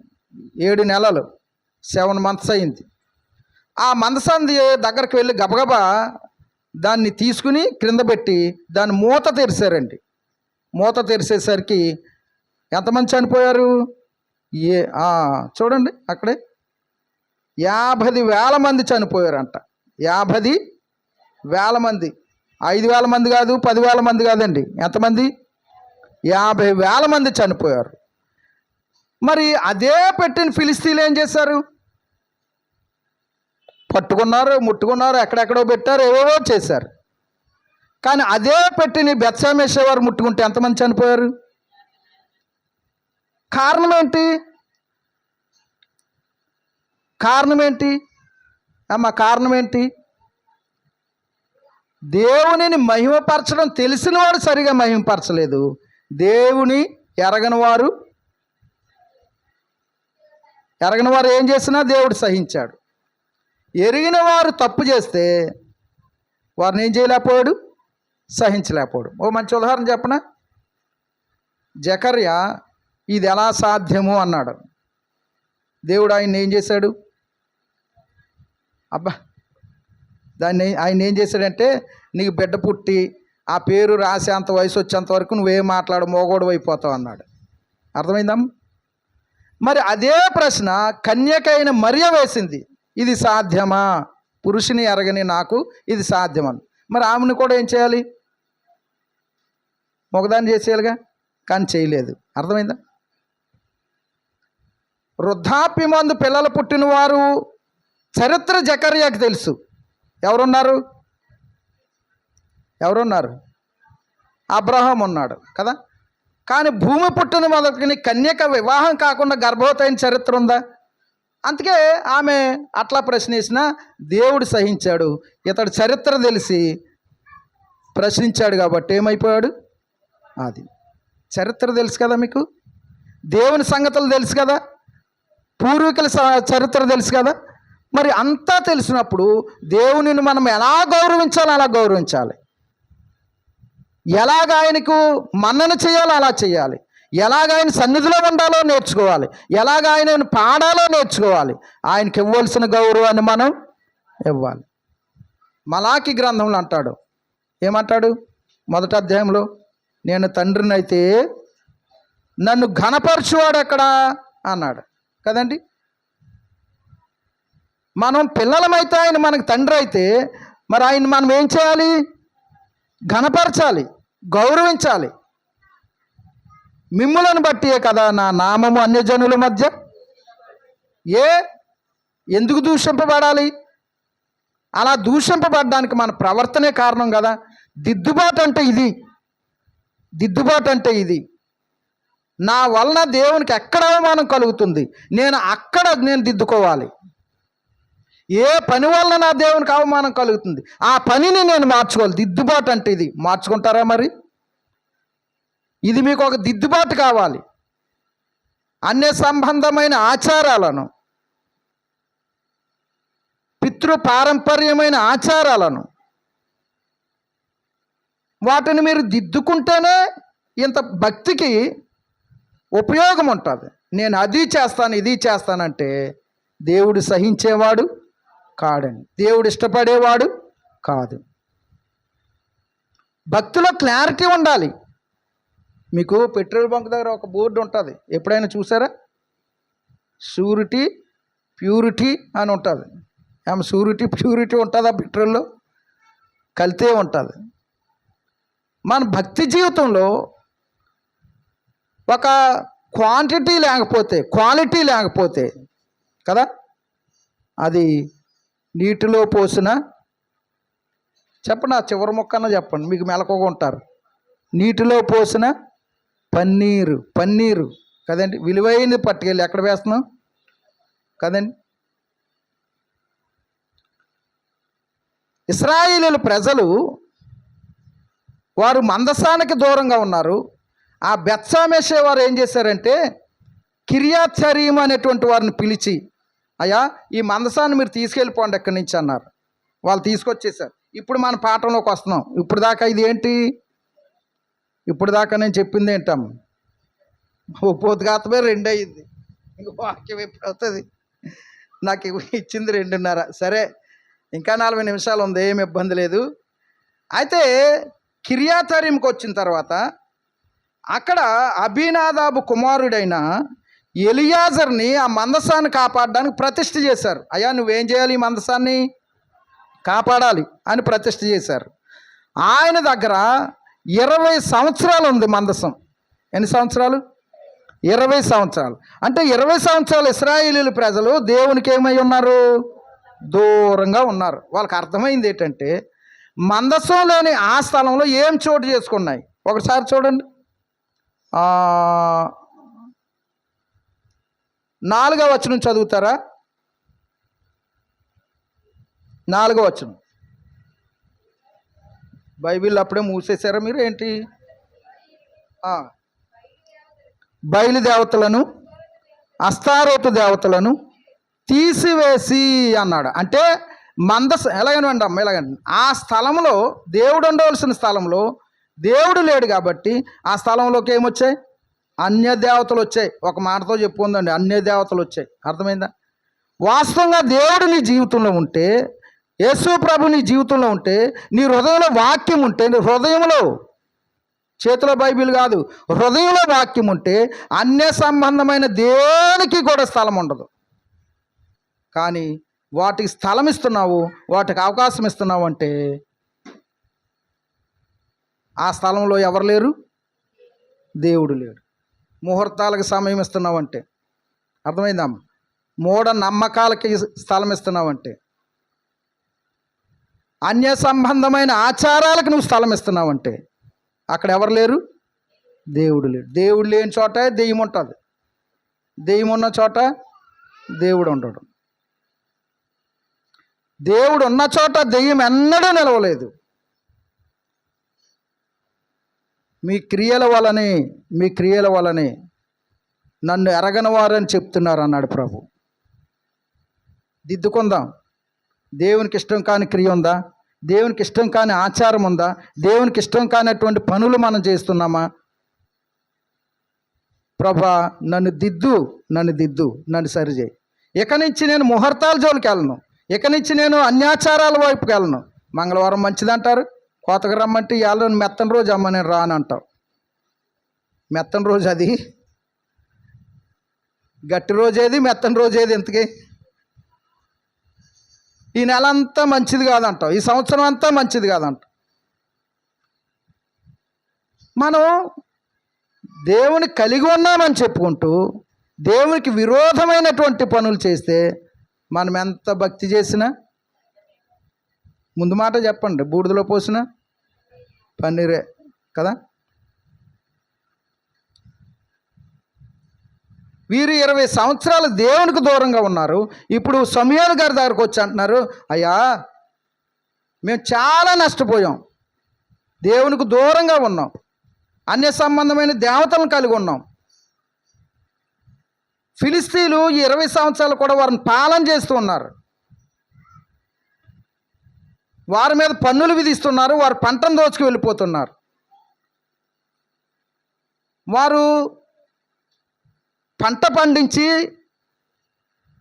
7 నెలలు, 7 months అయింది. ఆ మందసాన్ని దగ్గరికి వెళ్ళి గబగబా దాన్ని తీసుకుని క్రింద పెట్టి దాన్ని మూత తెరిచారండి. మూత తెరిచేసరికి ఎంతమంది చనిపోయారు? చూడండి అక్కడే 50,000 మంది చనిపోయారంట. 50,000 మంది. 5,000 మంది కాదు, 10,000 మంది కాదండి. ఎంతమంది? 50,000 మంది చనిపోయారు. మరి అదే పెట్టిన ఫిలిస్తీన్లు ఏం చేశారు? పట్టుకున్నారు, ముట్టుకున్నారు, ఎక్కడెక్కడో పెట్టారు, ఏవేవో చేశారు. కానీ అదే పెట్టిన బెత్షెమెషు వారు ముట్టుకుంటే ఎంతమంది చనిపోయారు? కారణం ఏంటి? కారణం ఏంటి అమ్మ? కారణం ఏంటి? దేవునిని మహిమపరచడం తెలిసిన వాడు సరిగా మహిమపరచలేదు. దేవుని ఎరగని వారు ఏం చేసినా దేవుడు సహించాడు. ఎరిగిన వారు తప్పు చేస్తే వారిని ఏం చేయలేకపోయాడు? సహించలేకపోయాడు. ఓ మంచి ఉదాహరణ చెప్పనా? జకర్యా ఇది ఎలా సాధ్యము అన్నాడు. దేవుడు ఆయన ఏం చేశాడు? ఆయన ఏం చేశాడంటే, నీకు బిడ్డ పుట్టి ఆ పేరు రాసేంత వయసు వచ్చేంత వరకు నువ్వేం మాట్లాడు, మోగోడు అయిపోతావు అన్నాడు. అర్థమైందమ్మా? మరి అదే ప్రశ్న కన్యకైన మరియ వేసింది. ఇది సాధ్యమా? పురుషుని ఎరగని నాకు ఇది సాధ్యమని. మరి ఆమెను కూడా ఏం చేయాలి? మొగదాన్ని చేసేయాలిగా, కానీ చేయలేదు. అర్థమైందా? వృద్ధాప్యమందు పిల్లలు పుట్టిన వారు చరిత్ర జకర్యాకి తెలుసు. ఎవరున్నారు? అబ్రహాం ఉన్నాడు కదా. కానీ భూమి పుట్టిన మొదటిని కన్యక వివాహం కాకుండా గర్భవతి అయిన చరిత్ర ఉందా? అందుకే ఆమె అట్లా ప్రశ్నించినా దేవుడు సహించాడు. ఇతడు చరిత్ర తెలిసి ప్రశ్నించాడు కాబట్టి ఏమైపోయాడు? అది చరిత్ర తెలుసు కదా మీకు, దేవుని సంగతులు తెలుసు కదా, పూర్వీకుల చరిత్ర తెలుసు కదా. మరి అంతా తెలిసినప్పుడు దేవునిని మనం ఎలా గౌరవించాలో అలా గౌరవించాలి. ఎలాగ ఆయనకు మన్నన చేయాలో అలా చేయాలి. ఎలాగ ఆయన సన్నిధిలో ఉండాలో నేర్చుకోవాలి. ఎలాగ ఆయనను పాడాలో నేర్చుకోవాలి. ఆయనకి ఇవ్వాల్సిన గౌరవాన్ని మనం ఇవ్వాలి. మలాకి గ్రంథంలో అంటాడు, ఏమంటాడు? 1వ అధ్యాయంలో, నేను తండ్రిని అయితే నన్ను ఘనపరచువాడు ఎక్కడా అన్నాడు కదండి. మనం పిల్లలమైతే ఆయన మనకు తండ్రి అయితే మరి ఆయన మనం ఏం చేయాలి? ఘనపరచాలి, గౌరవించాలి. మిమ్ములను బట్టియే కదా నా నామము అన్యజనుల మధ్య ఎందుకు దూషింపబడాలి? అలా దూషింపబడడానికి మన ప్రవర్తనే కారణం కదా. దిద్దుబాటు అంటే ఇది. నా వలన దేవునికి ఎక్కడ అవమానం కలుగుతుంది, నేను దిద్దుకోవాలి. ఏ పని వలన నా దేవునికి అవమానం కలుగుతుంది, ఆ పనిని నేను మార్చుకోవాలి. దిద్దుబాటు అంటే ఇది. మార్చుకుంటారా? మరి ఇది మీకు ఒక దిద్దుబాటు కావాలి. అన్య సంబంధమైన ఆచారాలను, పితృపారంపర్యమైన ఆచారాలను, వాటిని మీరు దిద్దుకుంటేనే ఇంత భక్తికి ఉపయోగం ఉంటుంది. నేను అది చేస్తాను ఇది చేస్తానంటే దేవుడు సహించేవాడు కాడండి, దేవుడు ఇష్టపడేవాడు కాదు. భక్తిలో క్లారిటీ ఉండాలి. మీకు పెట్రోల్ బంక్ దగ్గర ఒక బోర్డు ఉంటుంది, ఎప్పుడైనా చూసారా? షూరిటీ ప్యూరిటీ అని ఉంటుంది. షూరిటీ ప్యూరిటీ ఉంటుందా? పెట్రోల్లో కల్తీ ఉంటుంది. మన భక్తి జీవితంలో ఒక క్వాంటిటీ లేకపోతే, క్వాలిటీ లేకపోతే కదా, అది నీటిలో పోసిన, చెప్పండి, ఆ చివరి మొక్కన చెప్పండి, మీకు మెలకుగా ఉంటారు. నీటిలో పోసిన పన్నీరు కదండి. విలువైనది పట్టుకెళ్ళి ఎక్కడ వేస్తున్నాం కదండి. ఇశ్రాయేలీయుల ప్రజలు వారు మందసానికి దూరంగా ఉన్నారు. ఆ బెత్షెమెషు వారు ఏం చేశారంటే కిర్యత్-యరీము అనేటువంటి వారిని పిలిచి, అయ్యా ఈ మందసాన్ని మీరు తీసుకెళ్ళిపోండి ఎక్కడి నుంచి అన్నారు. వాళ్ళు తీసుకొచ్చేసారు. ఇప్పుడు మన పాఠంలోకి వస్తున్నాం. ఇప్పుడు దాకా ఇది ఏంటి? ఇప్పుడు దాకా నేను చెప్పింది ఏంటమ్మా? ఉపోద్ఘాతమే 2 అయ్యింది. ఇంక వాక్యం ఎప్పుడు అవుతుంది? నాకు ఇచ్చింది 2:30. సరే, ఇంకా 40 నిమిషాలు ఉంది, ఏమి ఇబ్బంది లేదు. అయితే కిర్యత్-యరీముకి వచ్చిన తర్వాత అక్కడ అబీనాదాబు కుమారుడైన ఎలియాజర్ని ఆ మందసాన్ని కాపాడడానికి ప్రతిష్ఠ చేశారు. అయ్యా నువ్వేం చేయాలి? ఈ మందసాన్ని కాపాడాలి అని ప్రతిష్ఠ చేశారు. ఆయన దగ్గర 20 సంవత్సరాలు ఉంది మందసం. ఎన్ని సంవత్సరాలు? 20 సంవత్సరాలు. అంటే 20 సంవత్సరాలు ఇశ్రాయేలీయుల ప్రజలు దేవునికి ఏమై ఉన్నారు? దూరంగా ఉన్నారు. వాళ్ళకి అర్థమైంది ఏంటంటే మందసం లేని ఆ స్థలంలో ఏం చోటు చేసుకున్నాయి. ఒకసారి చూడండి, 4వ వచనం చదువుతారా? 4వ వచనం. బైబిల్ అప్పుడే మూసేశారా మీరు ఏంటి? బయలుదేవతలను అస్తారోతు దేవతలను తీసివేసి అన్నాడు. అంటే ఎలాగనండి అమ్మ, ఎలాగండి ఆ స్థలంలో దేవుడు ఉండవలసిన స్థలంలో దేవుడు లేడు కాబట్టి ఆ స్థలంలోకి ఏమొచ్చాయి? అన్య దేవతలు వచ్చాయి. ఒక మాటతో చెప్పుకుందండి, అన్య దేవతలు వచ్చాయి. అర్థమైందా? వాస్తవంగా దేవుడు నీ జీవితంలో ఉంటే, యేసు ప్రభు నీ జీవితంలో ఉంటే, నీ హృదయంలో వాక్యం ఉంటే, నీ హృదయంలో, చేతిలో బైబిల్ కాదు, హృదయంలో వాక్యం ఉంటే అన్య సంబంధమైన దేనికి కూడా స్థలం ఉండదు. కానీ వాటికి స్థలం ఇస్తున్నావు, వాటికి అవకాశం ఇస్తున్నావు అంటే ఆ స్థలంలో ఎవరు లేరు? దేవుడు లేడు. ముహూర్తాలకు సమయం ఇస్తున్నావంటే, అర్థమైందమ్మా? మూఢ నమ్మకాలకి స్థలం ఇస్తున్నావంటే, అన్య సంబంధమైన ఆచారాలకు నువ్వు స్థలం ఇస్తున్నావంటే అక్కడ ఎవరు లేరు? దేవుడు లేడు. దేవుడు లేని చోట దెయ్యం ఉంటుంది. దెయ్యం ఉన్న చోట దేవుడు ఉండడు. దేవుడు ఉన్న చోట దెయ్యం ఎన్నడూ నిలవలేదు. మీ క్రియల వలనే నన్ను ఎరగని వారని చెప్తున్నారు అన్నాడు ప్రభు. దిద్దుకుందాం. దేవునికి ఇష్టం కాని క్రియ ఉందా? దేవునికి ఇష్టం కాని ఆచారం ఉందా? దేవునికి ఇష్టం కానటువంటి పనులు మనం చేస్తున్నామా? ప్రభా నన్ను దిద్దు, నన్ను సరిచేయి. ఇక నుంచి నేను ముహూర్తాల జోలికి వెళ్ళను. ఇక నుంచి నేను అన్యాచారాల వైపుకి వెళ్ళను. మంగళవారం మంచిదంటారు, కోతకు రమ్మంటే ఇవాళ మెత్తని రోజు అమ్మ నేను రానంటావు. మెత్తని రోజు అది, గట్టి రోజు ఏది, మెత్తని రోజు ఏది? ఇంతకీ ఈ నెల అంతా మంచిది కాదంటావు, ఈ సంవత్సరం అంతా మంచిది కాదంటావు. మనం దేవుని కలిగి ఉన్నామని చెప్పుకుంటూ దేవునికి విరోధమైనటువంటి పనులు చేస్తే మనం ఎంత భక్తి చేసినా, ముందు మాట చెప్పండి, బూడిదలో పోసిన పన్నీరే కదా. వీరు 20 సంవత్సరాలు దేవునికి దూరంగా ఉన్నారు. ఇప్పుడు సమూయేలు గారి దగ్గరకు వచ్చి అంటున్నారు, అయ్యా మేము చాలా నష్టపోయాం, దేవునికి దూరంగా ఉన్నాం, అన్య సంబంధమైన దేవతలను కలిగి ఉన్నాం. ఫిలిస్తీన్లు ఈ 20 సంవత్సరాలు కూడా వారిని పాలన చేస్తూ ఉన్నారు. వారి మీద పన్నులు విధిస్తున్నారు, వారి పంటను దోచుకు వెళ్ళిపోతున్నారు. వారు పంట పండించి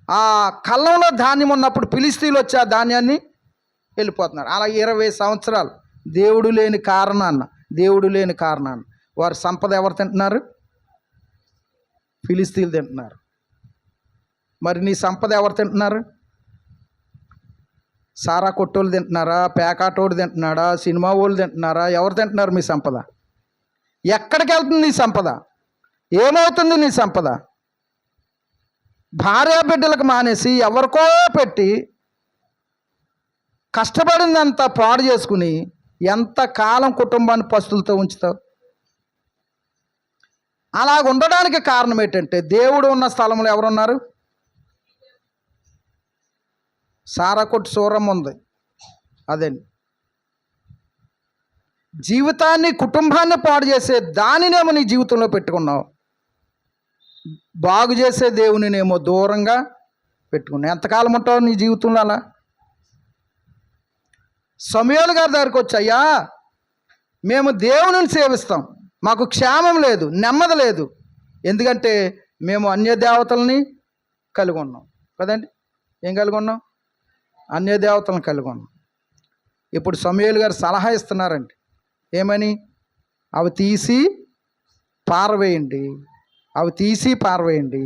ఆ కళ్ళంలో ధాన్యం ఉన్నప్పుడు ఫిలిస్తీన్లు వచ్చి ఆ ధాన్యాన్ని వెళ్ళిపోతున్నారు. అలా 20 సంవత్సరాలు దేవుడు లేని కారణాన్ని వారి సంపద ఎవరు తింటున్నారు? ఫిలిస్తీన్లు తింటున్నారు. మరి నీ సంపద ఎవరు తింటున్నారు? సారా కొట్టోళ్ళు తింటున్నారా? పేకాటోడు తింటున్నాడా? సినిమా వాళ్ళు తింటున్నారా? ఎవరు తింటున్నారు మీ సంపద? ఎక్కడికి వెళ్తుంది నీ సంపద? ఏమవుతుంది నీ సంపద? భార్య బిడ్డలకు మానేసి ఎవరికో పెట్టి కష్టపడిందంతా పాడు చేసుకుని ఎంతకాలం కుటుంబాన్ని పస్తులతో ఉంచుతావు? అలాగ ఉండడానికి కారణం ఏంటంటే దేవుడు ఉన్న స్థలంలో ఎవరున్నారు? సారా కొట్టు సూరమ్మ ఉంది, అదండి. జీవితాన్ని, కుటుంబాన్ని పాడు చేసే దానినేమో నీ జీవితంలో పెట్టుకున్నావు, బాగు చేసే దేవునినేమో దూరంగా పెట్టుకున్నావు. ఎంతకాలం ఉంటావు నీ జీవితంలో అలా? సమూయేలు గారి దగ్గరికి వచ్చి, అయ్యా మేము దేవునిని సేవిస్తాం, మాకు క్షేమం లేదు, నెమ్మది లేదు, ఎందుకంటే మేము అన్య దేవతల్ని కలిగి ఉన్నాం కదండి. ఏం కలిగి ఉన్నాం? అన్య దేవతలను కలిగి ఉన్నాం. ఇప్పుడు సమూయేలు గారు సలహా ఇస్తున్నారండి. ఏమని? అవి తీసి పారవేయండి, అవి తీసి పారవేయండి,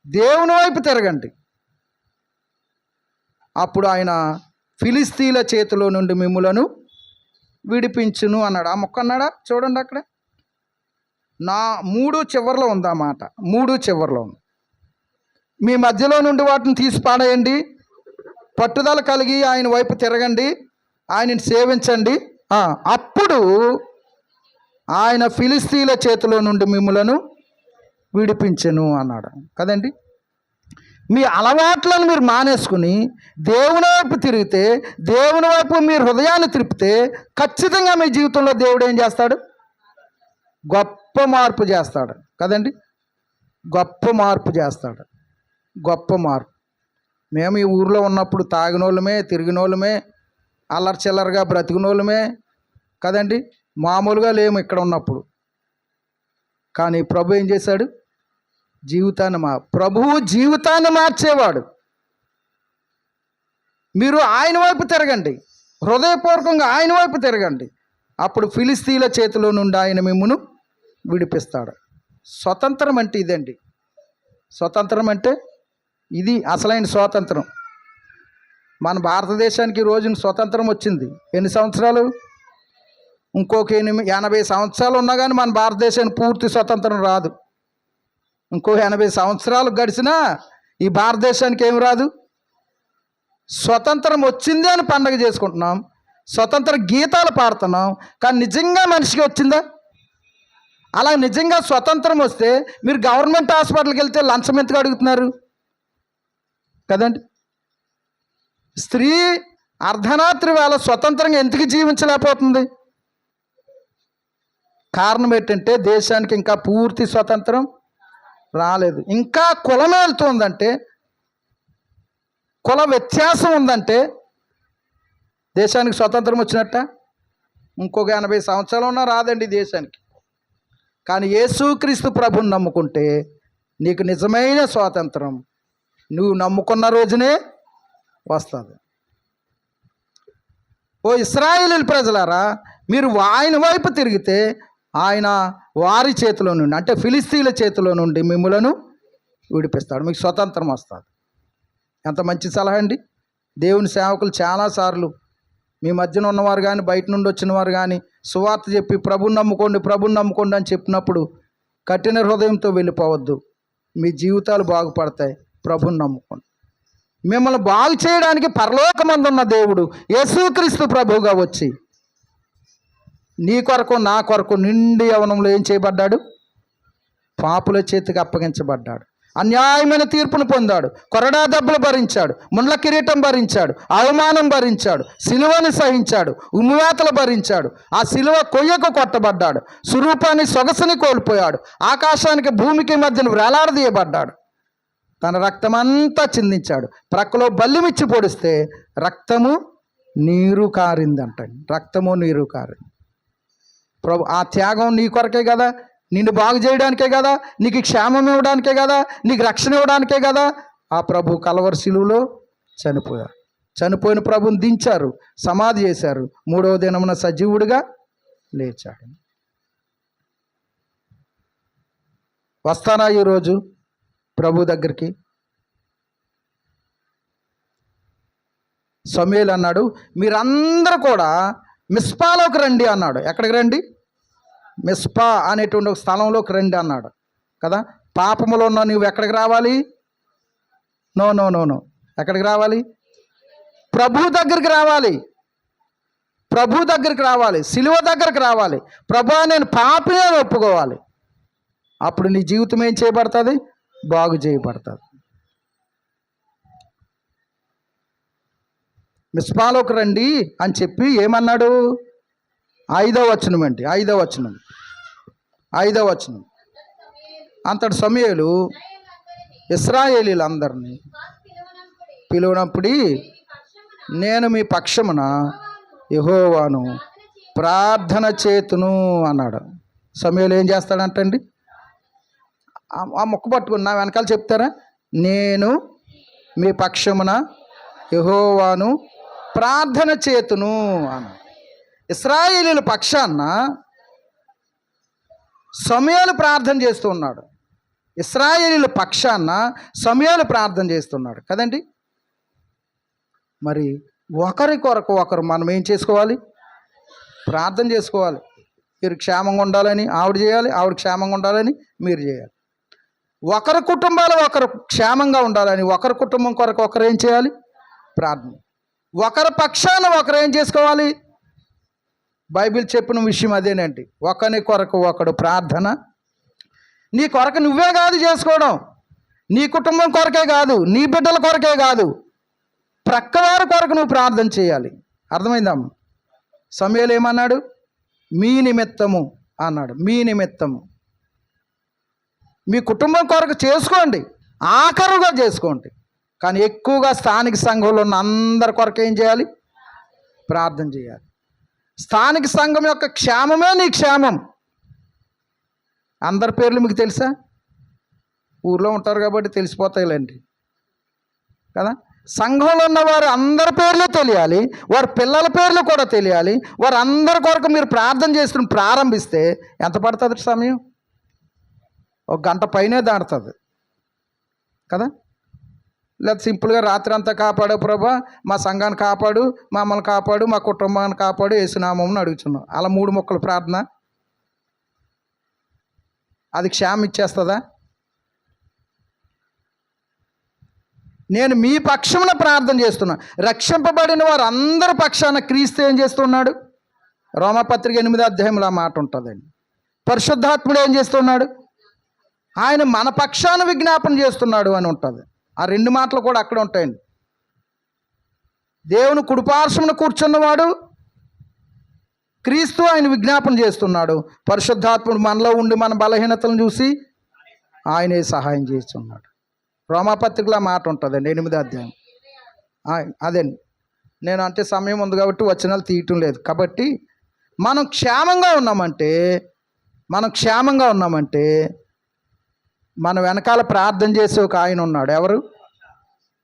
దేవుని వైపు తిరగండి, అప్పుడు ఆయన ఫిలిస్తీన్ల చేతిలో నుండి మిమ్ములను విడిపించును అన్నాడు. ఆ మొక్క అన్నాడా? చూడండి అక్కడ 3 చివర్లో ఉంది ఆ మాట. 3 చివర్లో ఉంది. మీ మధ్యలో నుండి వాటిని తీసి పాడేయండి, పట్టుదల కలిగి ఆయన వైపు తిరగండి, ఆయనని సేవించండి, అప్పుడు ఆయన ఫిలిస్తీన్ల చేతిలో నుండి మిమ్ములను విడిపించెను అన్నాడు కదండి. మీ అలవాట్లను మీరు మానేసుకుని దేవుని వైపు తిరిగితే, దేవుని వైపు మీరు హృదయాన్ని తిరిపితే ఖచ్చితంగా మీ జీవితంలో దేవుడు ఏం చేస్తాడు? గొప్ప మార్పు చేస్తాడు కదండి. గొప్ప మార్పు చేస్తాడు, గొప్ప మార్పు. మేము ఈ ఊర్లో ఉన్నప్పుడు తాగినోళ్ళమే, తిరిగినోళ్ళమే, అల్లరి చిల్లరగా బ్రతికినోళ్ళమే కదండి, మామూలుగా లేము ఇక్కడ ఉన్నప్పుడు. కానీ ప్రభు ఏం చేశాడు? ప్రభువు జీవితాన్ని మార్చేవాడు. మీరు ఆయన వైపు తిరగండి, హృదయపూర్వకంగా ఆయన వైపు తిరగండి, అప్పుడు ఫిలిస్తీన్ల చేతిలో నుండి ఆయన మిమ్మును విడిపిస్తాడు. స్వతంత్రం అంటే ఇదండి. స్వతంత్రం అంటే ఇది అసలైన స్వాతంత్రం. మన భారతదేశానికి ఈ రోజున స్వతంత్రం వచ్చింది. ఎన్ని సంవత్సరాలు? ఇంకొక 80 సంవత్సరాలు ఉన్నా కానీ మన భారతదేశానికి పూర్తి స్వతంత్రం రాదు. ఇంకో 80 సంవత్సరాలు గడిచినా ఈ భారతదేశానికి ఏమి రాదు. స్వతంత్రం వచ్చింది అని పండగ చేసుకుంటున్నాం, స్వతంత్ర గీతాలు పాడుతున్నాం, కానీ నిజంగా మనిషికి వచ్చిందా? అలా నిజంగా స్వతంత్రం వస్తే మీరు గవర్నమెంట్ హాస్పిటల్కి వెళ్తే లంచం ఎందుకు అడుగుతున్నారు కదండి. స్త్రీ అర్ధరాత్రి వేళ స్వతంత్రంగా ఎందుకు జీవించలేకపోతుంది? కారణం ఏంటంటే దేశానికి ఇంకా పూర్తి స్వతంత్రం రాలేదు. ఇంకా కులం వెళ్తుందంటే, కుల వ్యత్యాసం ఉందంటే దేశానికి స్వతంత్రం వచ్చినట్ట? ఇంకొక 80 సంవత్సరాలు ఉన్నా రాదండి దేశానికి. కానీ యేసుక్రీస్తు ప్రభుని నమ్ముకుంటే నీకు నిజమైన స్వాతంత్రం నువ్వు నమ్ముకున్న రోజునే వస్తుంది. ఓ ఇశ్రాయేలు ప్రజలారా, మీరు ఆయన వైపు తిరిగితే ఆయన వారి చేతిలో నుండి, అంటే ఫిలిస్తీన్ల చేతిలో నుండి మిమ్ములను విడిపిస్తాడు, మీకు స్వతంత్రం వస్తుంది. ఎంత మంచి సలహా అండి. దేవుని సేవకులు చాలాసార్లు మీ మధ్యన ఉన్నవారు కానీ బయట నుండి వచ్చిన వారు కానీ సువార్త చెప్పి ప్రభుని నమ్ముకోండి అని చెప్పినప్పుడు కఠిన హృదయంతో వెళ్ళిపోవద్దు, మీ జీవితాలు బాగుపడతాయి. ప్రభుని నమ్ముకోండి. మిమ్మల్ని బాగు చేయడానికి పరలోకమందున్న దేవుడు యేసుక్రీస్తు ప్రభువుగా వచ్చి నీ కొరకు నా కొరకు నిండి యవ్వనంలో ఏం చేయబడ్డాడు? పాపుల చేతికి అప్పగించబడ్డాడు, అన్యాయమైన తీర్పును పొందాడు, కొరడా దెబ్బలు భరించాడు, ముండ్ల కిరీటం భరించాడు, అవమానం భరించాడు, సిలువను సహించాడు, ఉమ్మివేతలు భరించాడు, ఆ సిలువ కొయ్యకు కొట్టబడ్డాడు, స్వరూపాన్ని సొగసుని కోల్పోయాడు, ఆకాశానికి భూమికి మధ్యన వేలాడదీయబడ్డాడు, తన రక్తమంతా చిందించాడు, ప్రక్కలో బల్లిమిచ్చి పొడిస్తే రక్తము నీరు కారిందంటండి, రక్తము నీరు కారింది. ప్రభు ఆ త్యాగం నీ కొరకే కదా, నిన్ను బాగు చేయడానికే కదా, నీకు క్షేమం ఇవ్వడానికే కదా, నీకు రక్షణ ఇవ్వడానికే కదా ఆ ప్రభు కలవరి శిలువలో చనిపోయారు. చనిపోయిన ప్రభుని దించారు, సమాధి చేశారు, 3వ దినమున సజీవుడిగా లేచాడు. వస్తానా ఈరోజు ప్రభు దగ్గరికి? సమూయేలు అన్నాడు, మీరందరూ కూడా మిస్పాలోకి రండి అన్నాడు. ఎక్కడికి రండి? మిస్పా అనేటువంటి ఒక స్థలంలోకి రండి అన్నాడు కదా. పాపములో ఉన్న నువ్వు ఎక్కడికి రావాలి? నో నో నో నో ఎక్కడికి రావాలి? ప్రభు దగ్గరికి రావాలి, ప్రభు దగ్గరికి రావాలి, సిలువ దగ్గరికి రావాలి. ప్రభు నేను పాపినే ఒప్పుకోవాలి. అప్పుడు నీ జీవితం ఏం చేయబడుతుంది? బాగు చేయబడుతుంది. మిస్పాలోకి రండి అని చెప్పి ఏమన్నాడు? 5వ వచనం అండి, 5వ వచనం. అంతటి సమూయేలు ఇశ్రాయేలీలందరినీ పిలువనప్పుడు నేను మీ పక్షమున యెహోవాను ప్రార్థన చేతును అన్నాడు. సమూయేలు ఏం చేస్తాడంటండి? ఆ మొక్క పట్టుకుని నా వెనకాల చెప్తారా? నేను మీ పక్షమున యెహోవాను ప్రార్థన చేతును అన్నాడు. ఇశ్రాయేలీల పక్షాన సమూయేలు ప్రార్థన చేస్తూ ఉన్నాడు. ఇశ్రాయేలీల పక్షాన సమూయేలు ప్రార్థన చేస్తున్నాడు కదండి. మరి ఒకరి కొరకు ఒకరు మనం ఏం చేసుకోవాలి? ప్రార్థన చేసుకోవాలి. మీరు క్షేమంగా ఉండాలని ఆవిడ చేయాలి, ఆవిడ క్షేమంగా ఉండాలని మీరు చేయాలి. ఒకరి కుటుంబాలు ఒకరు క్షేమంగా ఉండాలని ఒకరి కుటుంబం కొరకు ఒకరు ఏం చేయాలి? ప్రార్థన. ఒకరి పక్షాన ఒకరు ఏం చేసుకోవాలి? బైబిల్ చెప్పిన విషయం అదేనండి. ఒకరి కొరకు ఒకడు ప్రార్థన. నీ కొరకు నువ్వే కాదు చేసుకోవడం, నీ కుటుంబం కొరకే కాదు, నీ బిడ్డల కొరకే కాదు, ప్రక్కవారి కొరకు నువ్వు ప్రార్థన చేయాలి. అర్థమైందమ్మ? సమూయేలు ఏమన్నాడు? మీ నిమిత్తము అన్నాడు. మీ నిమిత్తము మీ కుటుంబం కొరకు చేసుకోండి, ఆఖరుగా చేసుకోండి. కానీ ఎక్కువగా స్థానిక సంఘంలో ఉన్న అందరి కొరకు ఏం చేయాలి? ప్రార్థన చేయాలి. స్థానిక సంఘం యొక్క క్షేమమే నీ క్షేమం. అందరి పేర్లు మీకు తెలుసా? ఊర్లో ఉంటారు కాబట్టి తెలిసిపోతాయిలేండి కదా. సంఘంలో ఉన్న వారు అందరి పేర్లు తెలియాలి, వారి పిల్లల పేర్లు కూడా తెలియాలి. వారు అందరి కొరకు మీరు ప్రార్థన చేస్తున్న ప్రారంభిస్తే ఎంత పడుతుంది సమయం? 1 గంట పైనే దాడుతుంది కదా. లేదా సింపుల్గా రాత్రి అంతా కాపాడు ప్రభా, మా సంఘాన్ని కాపాడు, మమ్మల్ని కాపాడు, మా కుటుంబాన్ని కాపాడు, యేసునామమును అడుగుతున్నాం. అలా 3 ముక్కలు ప్రార్థన అది క్షేమం ఇచ్చేస్తుందా? నేను మీ పక్షమున ప్రార్థన చేస్తున్నా. రక్షింపబడిన వారు అందరి పక్షాన క్రీస్తు ఏం చేస్తున్నాడు? రోమాపత్రిక 8వ అధ్యాయంలో ఆ మాట ఉంటుందండి. పరిశుద్ధాత్ముడు ఏం చేస్తున్నాడు? ఆయన మన పక్షాన విజ్ఞాపన చేస్తున్నాడు అని ఉంటుంది. ఆ 2 మాటలు కూడా అక్కడ ఉంటాయండి. దేవుని కుడిపార్శ్వమున కూర్చున్నవాడు క్రీస్తు ఆయన విజ్ఞాపన చేస్తున్నాడు. పరిశుద్ధాత్ముడు మనలో ఉండి మన బలహీనతలను చూసి ఆయనే సహాయం చేస్తున్నాడు. రోమాపత్రికలో మాట ఉంటుందండి 8వ అధ్యాయం. అదండి. నేను అంటే సమయం ఉంది కాబట్టి వచనాలు తీయటం లేదు. కాబట్టి మనం క్షేమంగా ఉన్నామంటే మన వెనకాల ప్రార్థన చేసే ఒక ఆయన ఉన్నాడు. ఎవరు?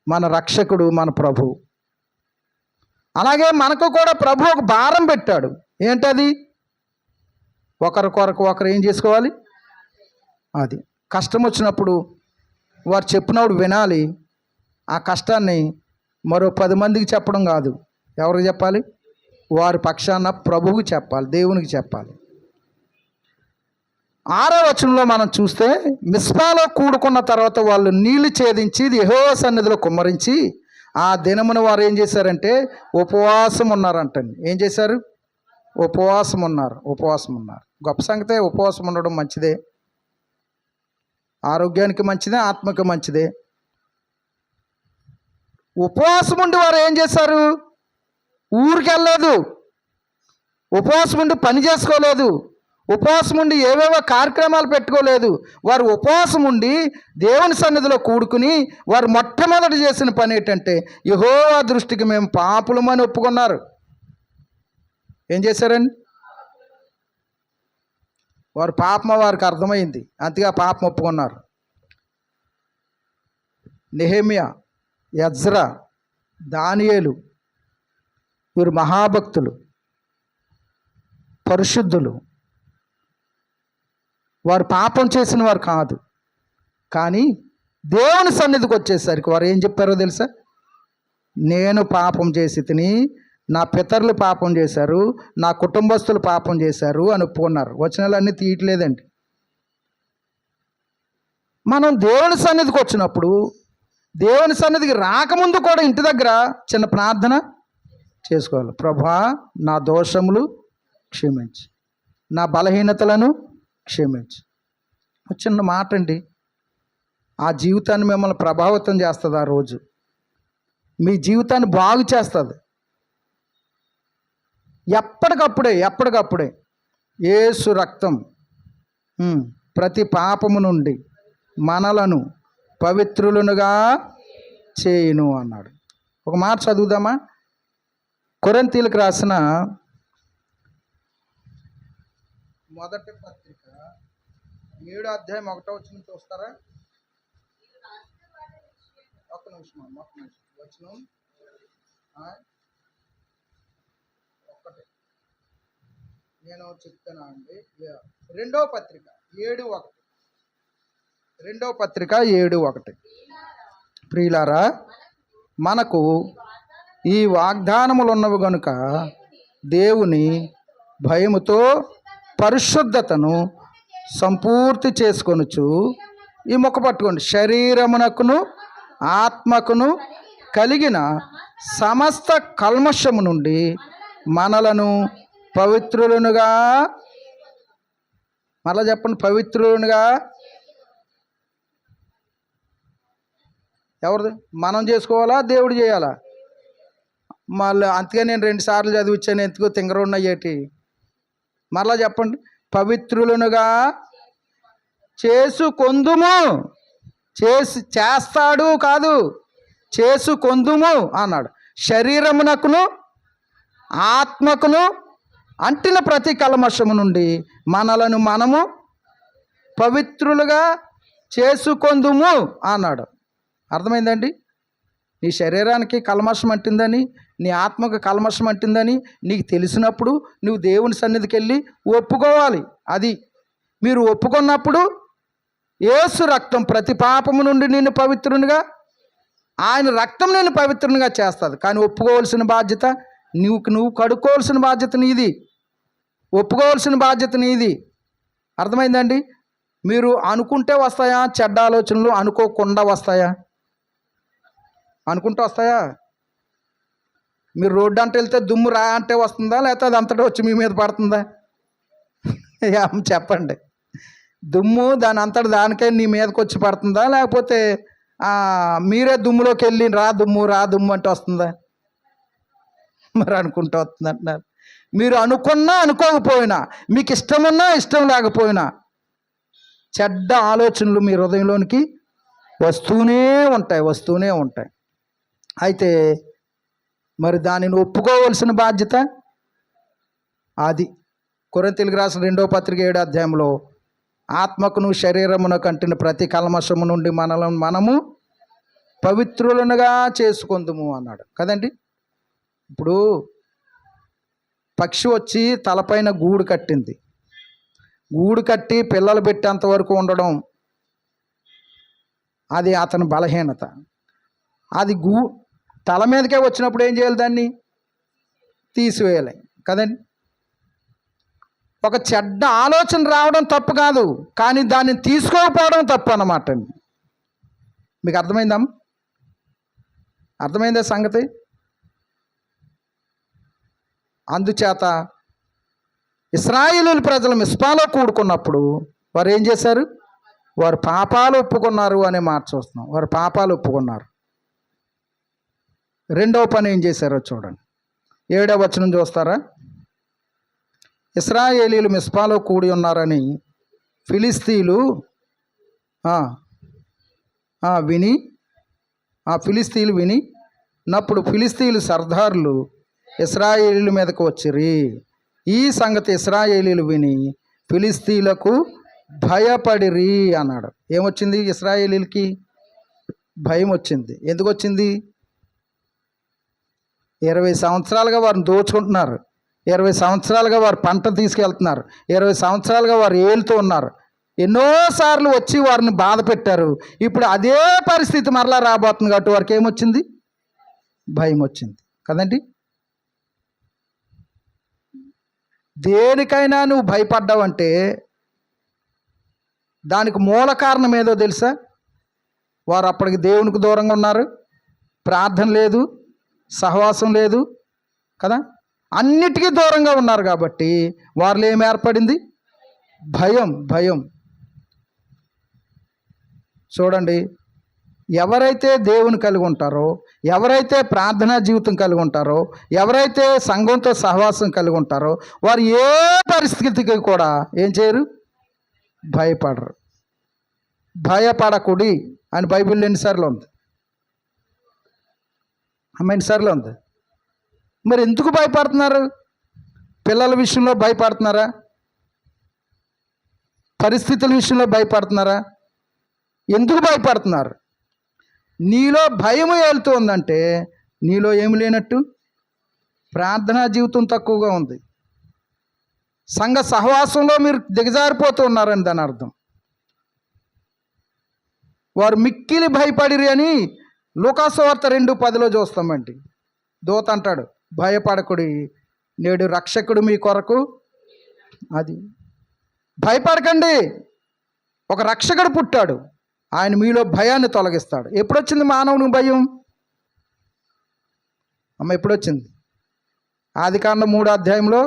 మన రక్షకుడు, మన ప్రభు. అలాగే మనకు కూడా ప్రభు ఒక భారం పెట్టాడు. ఏంటది? ఒకరి కొరకు ఒకరు ఏం చేసుకోవాలి? అది కష్టం వచ్చినప్పుడు వారు చెప్పినప్పుడు వినాలి. ఆ కష్టాన్ని మరో 10 మందికి చెప్పడం కాదు. ఎవరికి చెప్పాలి? వారి పక్షాన ప్రభువుకి చెప్పాలి, దేవునికి చెప్పాలి. 6వ వచనంలో మనం చూస్తే మిస్పాలో కూడుకున్న తర్వాత వాళ్ళు నీళ్లు ఛేదించి యెహోవా సన్నిధిలో కుమ్మరించి ఆ దినమున వారు ఏం చేశారంటే ఉపవాసం ఉన్నారంటండి. ఏం చేశారు? ఉపవాసం ఉన్నారు. గొప్ప సంగతే. ఉపవాసం ఉండడం మంచిదే, ఆరోగ్యానికి మంచిదే, ఆత్మకి మంచిదే. ఉపవాసం ఉండి వారు ఏం చేశారు? ఊరికి వెళ్ళలేదు, ఉపవాసం ఉండి పని చేసుకోలేదు, ఉపవాసం ఉండి ఏవేవో కార్యక్రమాలు పెట్టుకోలేదు. వారు ఉపవాసం ఉండి దేవుని సన్నిధిలో కూడుకుని వారు మొట్టమొదటి చేసిన పని ఏంటంటే యెహోవా దృష్టికి మేము పాపులమని ఒప్పుకున్నారు. ఏం చేశారండి? వారు పాపం వారికి అర్థమైంది, అంతగా పాపం ఒప్పుకున్నారు. నెహెమ్యా, ఎజ్రా, దానియేలు వీరు మహాభక్తులు, పరిశుద్ధులు. వారు పాపం చేసిన వారు కాదు. కానీ దేవుని సన్నిధికి వచ్చేసరికి వారు ఏం చెప్పారో తెలుసా? నేను పాపం చేసి తిని, నా పితరులు పాపం చేశారు, నా కుటుంబస్తులు పాపం చేశారు అని ఒప్పుకున్నారు. వచనాలన్నీ తీయట్లేదండి. మనం దేవుని సన్నిధికి వచ్చినప్పుడు, దేవుని సన్నిధికి రాకముందు కూడా ఇంటి దగ్గర చిన్న ప్రార్థన చేసుకోవాలి. ప్రభువా, నా దోషములు క్షమించు, నా బలహీనతలను క్షమించు. చిన్న మాట అండి, ఆ జీవితాన్ని మిమ్మల్ని ప్రభావితం చేస్తుంది. ఆ రోజు మీ జీవితాన్ని బాగు చేస్తుంది. ఎప్పటికప్పుడే యేసు రక్తం ప్రతి పాపము నుండి మనలను పవిత్రులనుగా చేయును అన్నాడు. ఒక మాట చదువుదామా? కొరింథీయులకు రాసిన మొదటి పత్రిక 7వ అధ్యాయం 1వ వచనం చూస్తారా? ఒక్క నిమిషం వచనం ఒక్కటే నేను చెప్తానా అండి. 2వ పత్రిక 7:1. 2వ పత్రిక 7:1. ప్రియులారా, మనకు ఈ వాగ్దానములు ఉన్నవి గనుక దేవుని భయముతో పరిశుద్ధతను సంపూర్తి చేసుకొనుచు, ఈ మొక్క పట్టుకోండి, శరీరమునకును ఆత్మకును కలిగిన సమస్త కల్మషము నుండి మనలను పవిత్రులనుగా, మరలా చెప్పండి, పవిత్రులనుగా. ఎవరిది? మనం చేసుకోవాలా, దేవుడు చేయాలా? మళ్ళీ అందుకే నేను 2 సార్లు చదివించాను, ఎందుకు తింగరున్నయ్యేటి. మరలా చెప్పండి, పవిత్రులనుగా చేసుకొందుము. చేస్తాడు కాదు, చేసుకొందుము అన్నాడు. శరీరమునకును ఆత్మకును అంటిన ప్రతి కల్మషము నుండి మనలను మనము పవిత్రులుగా చేసుకొందుము అన్నాడు. అర్థమైందండి? నీ శరీరానికి కల్మషం అంటిందని, నీ ఆత్మకు కల్మషం అంటిందని నీకు తెలిసినప్పుడు నువ్వు దేవుని సన్నిధికి వెళ్ళి ఒప్పుకోవాలి. అది మీరు ఒప్పుకున్నప్పుడు యేసు రక్తం ప్రతి పాపము నుండి నిన్ను పవిత్రునిగా, ఆయన రక్తం నిన్ను పవిత్రునిగా చేస్తుంది. కానీ ఒప్పుకోవాల్సిన బాధ్యత నువ్వు కడుక్కోవాల్సిన బాధ్యత నీది, ఒప్పుకోవాల్సిన బాధ్యత నీది. అర్థమైందండి? మీరు అనుకుంటే వస్తాయా చెడ్డ ఆలోచనలు? అనుకోకుండా వస్తాయా? అనుకుంటూ వస్తాయా? మీరు రోడ్డు అంటే వెళ్తే దుమ్ము రా అంటే వస్తుందా, లేకపోతే అది అంతటా వచ్చి మీ మీద పడుతుందా? చెప్పండి. దుమ్ము దాని అంతటా దానికే నీ మీదకి వచ్చి పడుతుందా, లేకపోతే మీరే దుమ్ములోకి వెళ్ళి రా దుమ్ము అంటే వస్తుందా? మరి అనుకుంటూ వస్తుంది అంటున్నారు. మీరు అనుకున్నా అనుకోకపోయినా, మీకు ఇష్టమున్నా ఇష్టం లేకపోయినా చెడ్డ ఆలోచనలు మీ హృదయంలోనికి వస్తూనే ఉంటాయి. అయితే మరి దానిని ఒప్పుకోవలసిన బాధ్యత అది. కొరింథీయులకు రాసిన 2వ పత్రిక 7వ అధ్యాయంలో ఆత్మకును శరీరమునకు అంటిన ప్రతి కల్మషము నుండి మనలను మనము పవిత్రులనుగా చేసుకొందుము అన్నాడు కదండి. ఇప్పుడు పక్షి వచ్చి తలపైన గూడు కట్టింది. గూడు కట్టి పిల్లలు పెట్టేంత వరకు ఉండడం అది అతని బలహీనత. అది తల మీదకే వచ్చినప్పుడు ఏం చేయాలి? దాన్ని తీసివేయాలి కదండి. ఒక చెడ్డ ఆలోచన రావడం తప్పు కాదు, కానీ దాన్ని తీసుకోకపోవడం తప్పు అన్నమాట అండి. మీకు అర్థమైందా సంగతి? అందుచేత ఇశ్రాయేలు ప్రజలు మిస్పాలో కూడుకున్నప్పుడు వారు ఏం చేశారు? వారు పాపాలు ఒప్పుకున్నారు అనే మాట చూస్తున్నాం. వారు పాపాలు ఒప్పుకున్నారు. రెండవ పని ఏం చేశారో చూడండి. 7వ వచనం చూస్తారా? ఇశ్రాయేలీలు మిస్పాలో కూడి ఉన్నారని ఫిలిస్తీయులు విని నప్పుడు ఫిలిస్తీయులు సర్దారులు ఇశ్రాయేలీల మీదకు వచ్చిరి. ఈ సంగతి ఇశ్రాయేలీలు విని ఫిలిస్తీయులకు భయపడిరి అన్నాడు. ఏమొచ్చింది? ఇశ్రాయేలీలకి భయం వచ్చింది. ఎందుకు వచ్చింది? 20 సంవత్సరాలుగా వారిని దోచుకుంటున్నారు, 20 సంవత్సరాలుగా వారు పంట తీసుకెళ్తున్నారు, 20 సంవత్సరాలుగా వారు ఏలుతూ ఉన్నారు. ఎన్నోసార్లు వచ్చి వారిని బాధ పెట్టారు. ఇప్పుడు అదే పరిస్థితి మరలా రాబోతుంది కాబట్టి వారికి ఏమొచ్చింది? భయం వచ్చింది కదండి. దేనికైనా నువ్వు భయపడ్డావంటే దానికి మూల కారణం ఏదో తెలుసా? వారు అప్పటికి దేవునికి దూరంగా ఉన్నారు, ప్రార్థన లేదు, సహవాసం లేదు కదా, అన్నిటికీ దూరంగా ఉన్నారు. కాబట్టి వారిలో ఏమి ఏర్పడింది? భయం. చూడండి, ఎవరైతే దేవుని కలిగి ఉంటారో, ఎవరైతే ప్రార్థనా జీవితం కలిగి ఉంటారో, ఎవరైతే సంఘంతో సహవాసం కలిగి ఉంటారో వారు ఏ పరిస్థితికి కూడా ఏం చేయరు? భయపడరు. భయపడకుడి అని బైబిల్లో ఎన్నిసార్లు ఉంది? ఎన్నిసార్లు ఉంది? మరి ఎందుకు భయపడుతున్నారు? పిల్లల విషయంలో భయపడుతున్నారా? పరిస్థితుల విషయంలో భయపడుతున్నారా? ఎందుకు భయపడుతున్నారు? నీలో భయము ఏలుతూ ఉందంటే నీలో ఏమి లేనట్టు? ప్రార్థనా జీవితం తక్కువగా ఉంది. సంఘ సహవాసంలో మీరు దిగజారిపోతూ ఉన్నారని దాని అర్థం. వారు మిక్కిలి భయపడిరి అని లూకాసు వార్త 2:10 చూస్తామండి. దూత అంటాడు, భయపడకుడి, నేడు రక్షకుడు మీ కొరకు. అది భయపడకండి, ఒక రక్షకుడు పుట్టాడు, ఆయన మీలో భయాన్ని తొలగిస్తాడు. ఎప్పుడొచ్చింది మానవునికి భయం? ఎప్పుడొచ్చింది? ఆదికాండం 3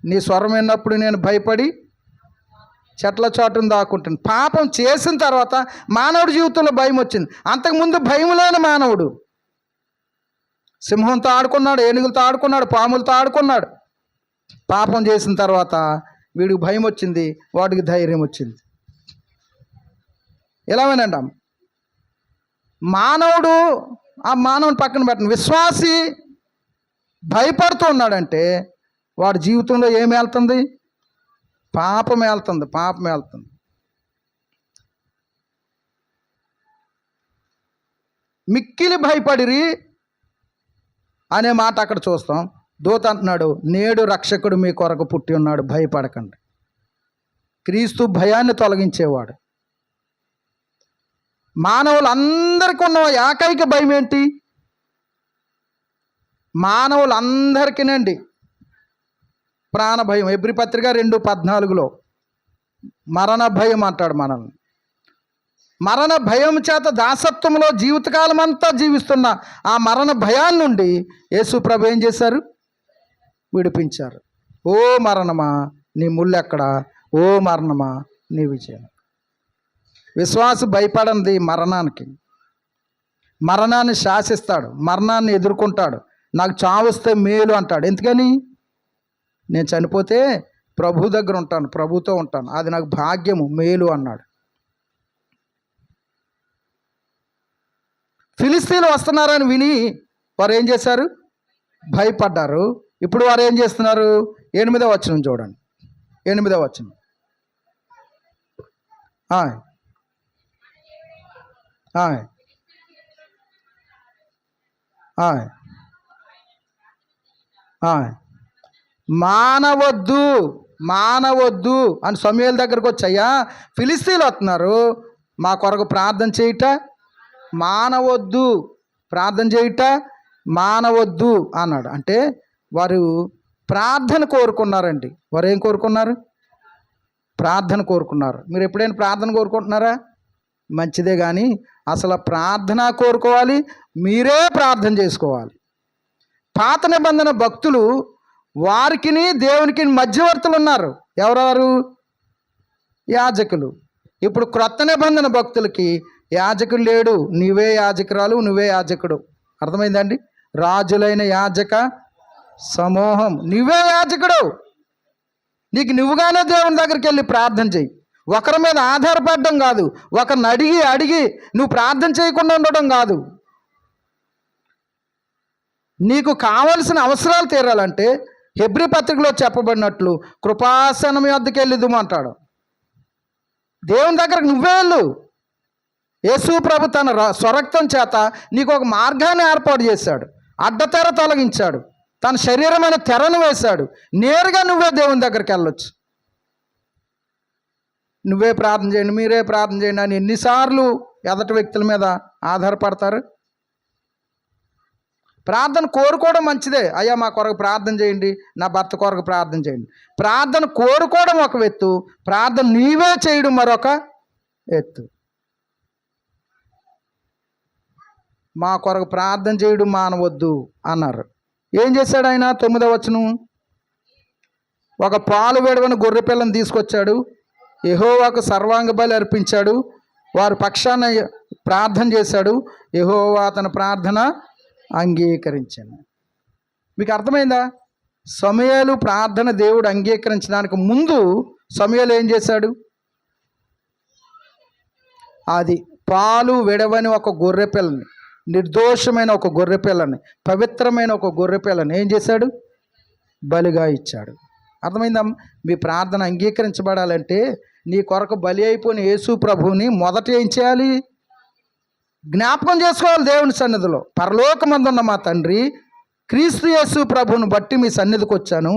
నీ స్వరం విన్నప్పుడు నేను భయపడి చెట్ల చాటును దాక్కుంటాను. పాపం చేసిన తర్వాత మానవుడి జీవితంలో భయం వచ్చింది. అంతకుముందు భయం లేని మానవుడు సింహంతో ఆడుకున్నాడు, ఏనుగులతో ఆడుకున్నాడు, పాములతో ఆడుకున్నాడు. పాపం చేసిన తర్వాత వీడికి భయం వచ్చింది, వాడికి ధైర్యం వచ్చింది. ఎలాగేనండి మానవుడు, ఆ మానవుని పక్కన పెట్టండి, విశ్వాసి భయపడుతూ ఉన్నాడంటే వాడి జీవితంలో ఏమి వెళ్తుంది? పాపం వెళ్తుంది, పాపం వెళ్తుంది. మిక్కిలి భయపడిరి అనే మాట అక్కడ చూస్తాం. దూత అంటున్నాడు, నేడు రక్షకుడు మీ కొరకు పుట్టి ఉన్నాడు, భయపడకండి. క్రీస్తు భయాన్ని తొలగించేవాడు. మానవులందరికీ ఉన్న ఏకైక భయం ఏంటి? మానవులందరికీనండి ప్రాణ భయం. ఎబ్రీ పత్రిక 2:14 మరణ భయం అంటాడు మనల్ని. మరణ భయం చేత దాసత్వంలో జీవితకాలం అంతా జీవిస్తున్న ఆ మరణ భయాన్ని నుండి యేసు ప్రభు ఏం చేశారు? విడిపించారు. ఓ మరణమా నీ ముళ్ళు ఎక్కడా? ఓ మరణమా నీ విజయం. విశ్వాసి భయపడంది మరణానికి. మరణాన్ని శాసిస్తాడు, మరణాన్ని ఎదుర్కొంటాడు. నాకు చావొస్తే మేలు అంటాడు. ఎందుకని? నేను చనిపోతే ప్రభు దగ్గర ఉంటాను, ప్రభుతో ఉంటాను, అది నాకు భాగ్యము, మేలు అన్నాడు. ఫిలిస్తీన్లు వస్తున్నారని విని వారు ఏం చేశారు? భయపడ్డారు. ఇప్పుడు వారు ఏం చేస్తున్నారు? 8వ వచనం చూడండి. 8వ వచనం. మానవద్దు, మానవద్దు అని సమూయేలు దగ్గరకు వచ్చాయా, ఫిలిస్తీన్లు వస్తున్నారు, మా కొరకు ప్రార్థన చేయుట మానవద్దు, ప్రార్థన చేయుట మానవద్దు అన్నాడు. అంటే వారు ప్రార్థన కోరుకున్నారండి. వారు ఏం కోరుకున్నారు? ప్రార్థన కోరుకున్నారు. మీరు ఎప్పుడైనా ప్రార్థన కోరుకుంటున్నారా? మంచిదే, కానీ అసలు ప్రార్థన కోరుకోవాలి, మీరే ప్రార్థన చేసుకోవాలి. పాత నిబంధన భక్తులు వారికిని దేవునికి మధ్యవర్తులు ఉన్నారు. ఎవరెవరు? యాజకులు. ఇప్పుడు క్రొత్త నిబంధన భక్తులకి యాజకులు లేడు, నువ్వే యాజకురాలు, నువ్వే యాజకుడు. అర్థమైందండి? రాజులైన యాజక సమూహం, నువ్వే యాజకుడు. నీకు నువ్వుగానే దేవుని దగ్గరికి వెళ్ళి ప్రార్థన చేయి. ఒకరి మీద ఆధారపడడం కాదు, ఒకరిని అడిగి నువ్వు ప్రార్థన చేయకుండా ఉండడం కాదు. నీకు కావలసిన అవసరాలు తీరాలంటే హెబ్రీ పత్రికలో చెప్పబడినట్లు కృపాసనం వద్దకు వెళ్ళిద్దుమంటాడు. దేవుని దగ్గరకు నువ్వే వెళ్ళు. యేసు ప్రభు తన స్వరక్తం చేత నీకు ఒక మార్గాన్ని ఏర్పాటు చేశాడు, అడ్డతెర తొలగించాడు, తన శరీరమైన తెరను వేశాడు. నేరుగా నువ్వే దేవుని దగ్గరికి వెళ్ళొచ్చు. నువ్వే ప్రార్థన చేయండి, మీరే ప్రార్థన చేయండి అని ఎన్నిసార్లు ఎదటి వ్యక్తుల మీద ఆధారపడతారు? ప్రార్థన కోరుకోవడం మంచిదే. అయ్యా మా కొరకు ప్రార్థన చేయండి, నా భర్త కొరకు ప్రార్థన చేయండి. ప్రార్థన కోరుకోవడం ఒక ఎత్తు, ప్రార్థన నీవే చేయడం మరొక ఎత్తు. మా కొరకు ప్రార్థన చేయడం మానవద్దు అన్నారు. ఏం చేశాడు ఆయన? 9వ వచనం. ఒక పాలు వేడవని గొర్రె పిల్లని తీసుకొచ్చాడు, యెహోవాకు సర్వాంగ బలి అర్పించాడు. వారి పక్షాన ప్రార్థన చేశాడు, యెహోవా అతని ప్రార్థన అంగీకరించాను. మీకు అర్థమైందా? సమూయేలు ప్రార్థన దేవుడు అంగీకరించడానికి ముందు సమూయేలు ఏం చేశాడు? అది పాలు విడవని ఒక గొర్రె పిల్లని, నిర్దోషమైన ఒక గొర్రె పిల్లని, పవిత్రమైన ఒక గొర్రె పిల్లని ఏం చేశాడు? బలిగా ఇచ్చాడు. అర్థమైందా? మీ ప్రార్థన అంగీకరించబడాలంటే నీ కొరకు బలి అయిపోయిన యేసు ప్రభువుని మొదట ఏం చేయాలి? జ్ఞాపకం చేసుకోవాలి. దేవుని సన్నిధిలో, పరలోకమందున్న మా తండ్రి, క్రీస్తు యేసు ప్రభువును బట్టి మీ సన్నిధికి వచ్చాను,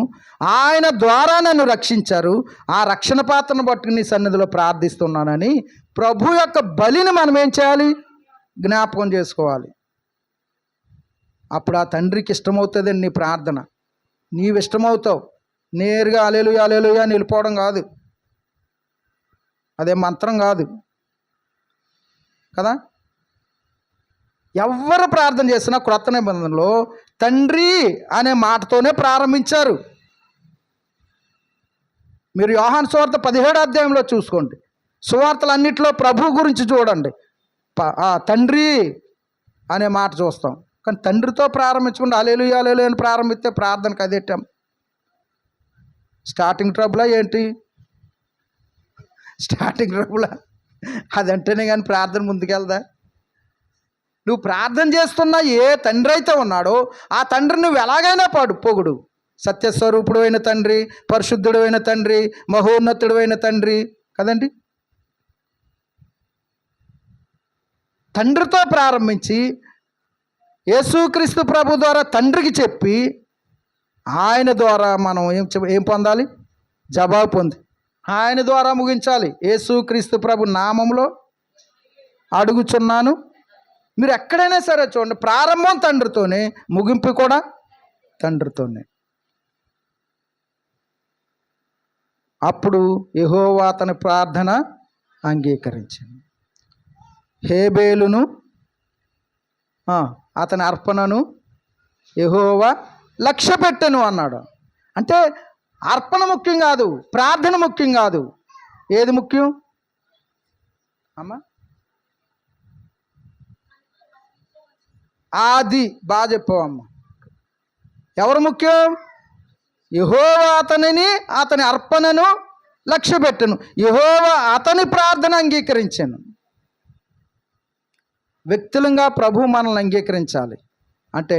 ఆయన ద్వారా నన్ను రక్షించారు, ఆ రక్షణ పాత్రను బట్టి నీ సన్నిధిలో ప్రార్థిస్తున్నానని ప్రభు యొక్క బలిని మనం ఏం చేయాలి? జ్ఞాపకం చేసుకోవాలి. అప్పుడు ఆ తండ్రికి ఇష్టమవుతుందండి నీ ప్రార్థన. నీవు ఇష్టమవుతావు. నేరుగా హల్లెలూయా హల్లెలూయా అని వెళ్ళిపోవడం కాదు, అదే మంత్రం కాదు కదా. ఎవరు ప్రార్థన చేసినా క్రొత్త నిబంధనలో తండ్రి అనే మాటతోనే ప్రారంభించారు. మీరు యోహాను సువార్త 17వ అధ్యాయంలో చూసుకోండి. సువార్తలన్నింటిలో ప్రభు గురించి చూడండి, తండ్రి అనే మాట చూస్తాం. కానీ తండ్రితో ప్రారంభించకుండా హల్లెలూయా హల్లెలూయా అని ప్రారంభిస్తే ప్రార్థనకు అదేటాం. స్టార్టింగ్ ట్రబులా ఏంటి? స్టార్టింగ్ ట్రబులా? అదంటేనే కానీ ప్రార్థన ముందుకెళ్దా? నువ్వు ప్రార్థన చేస్తున్న ఏ తండ్రి అయితే ఉన్నాడో ఆ తండ్రి నువ్వు ఎలాగైనా పొగుడు. సత్యస్వరూపుడు అయిన తండ్రి, పరిశుద్ధుడు అయిన తండ్రి, మహోన్నతుడు అయిన తండ్రి కదండి. తండ్రితో ప్రారంభించి యేసుక్రీస్తు ప్రభు ద్వారా తండ్రికి చెప్పి ఆయన ద్వారా మనం ఏం పొందాలి? జవాబు పొంది ఆయన ద్వారా ముగించాలి. యేసుక్రీస్తు ప్రభు నామంలో అడుగుచున్నాను. మీరు ఎక్కడైనా సరే చూడండి, ప్రారంభం తండ్రితోనే, ముగింపు కూడా తండ్రితోనే. అప్పుడు యెహోవా అతని ప్రార్థన అంగీకరించింది. హేబేలును అతని అర్పణను యెహోవా లక్ష్యపెట్టెను అన్నాడు. అంటే అర్పణ ముఖ్యం కాదు, ప్రార్థన ముఖ్యం కాదు. ఏది ముఖ్యం అమ్మా? అది బాగా చెప్పావమ్మా. ఎవరు ముఖ్యం? యెహోవా అతని అర్పణను లక్ష్యపెట్టెను, యెహోవా అతని ప్రార్థన అంగీకరించాను. వ్యక్తులంగా ప్రభు మనల్ని అంగీకరించాలి అంటే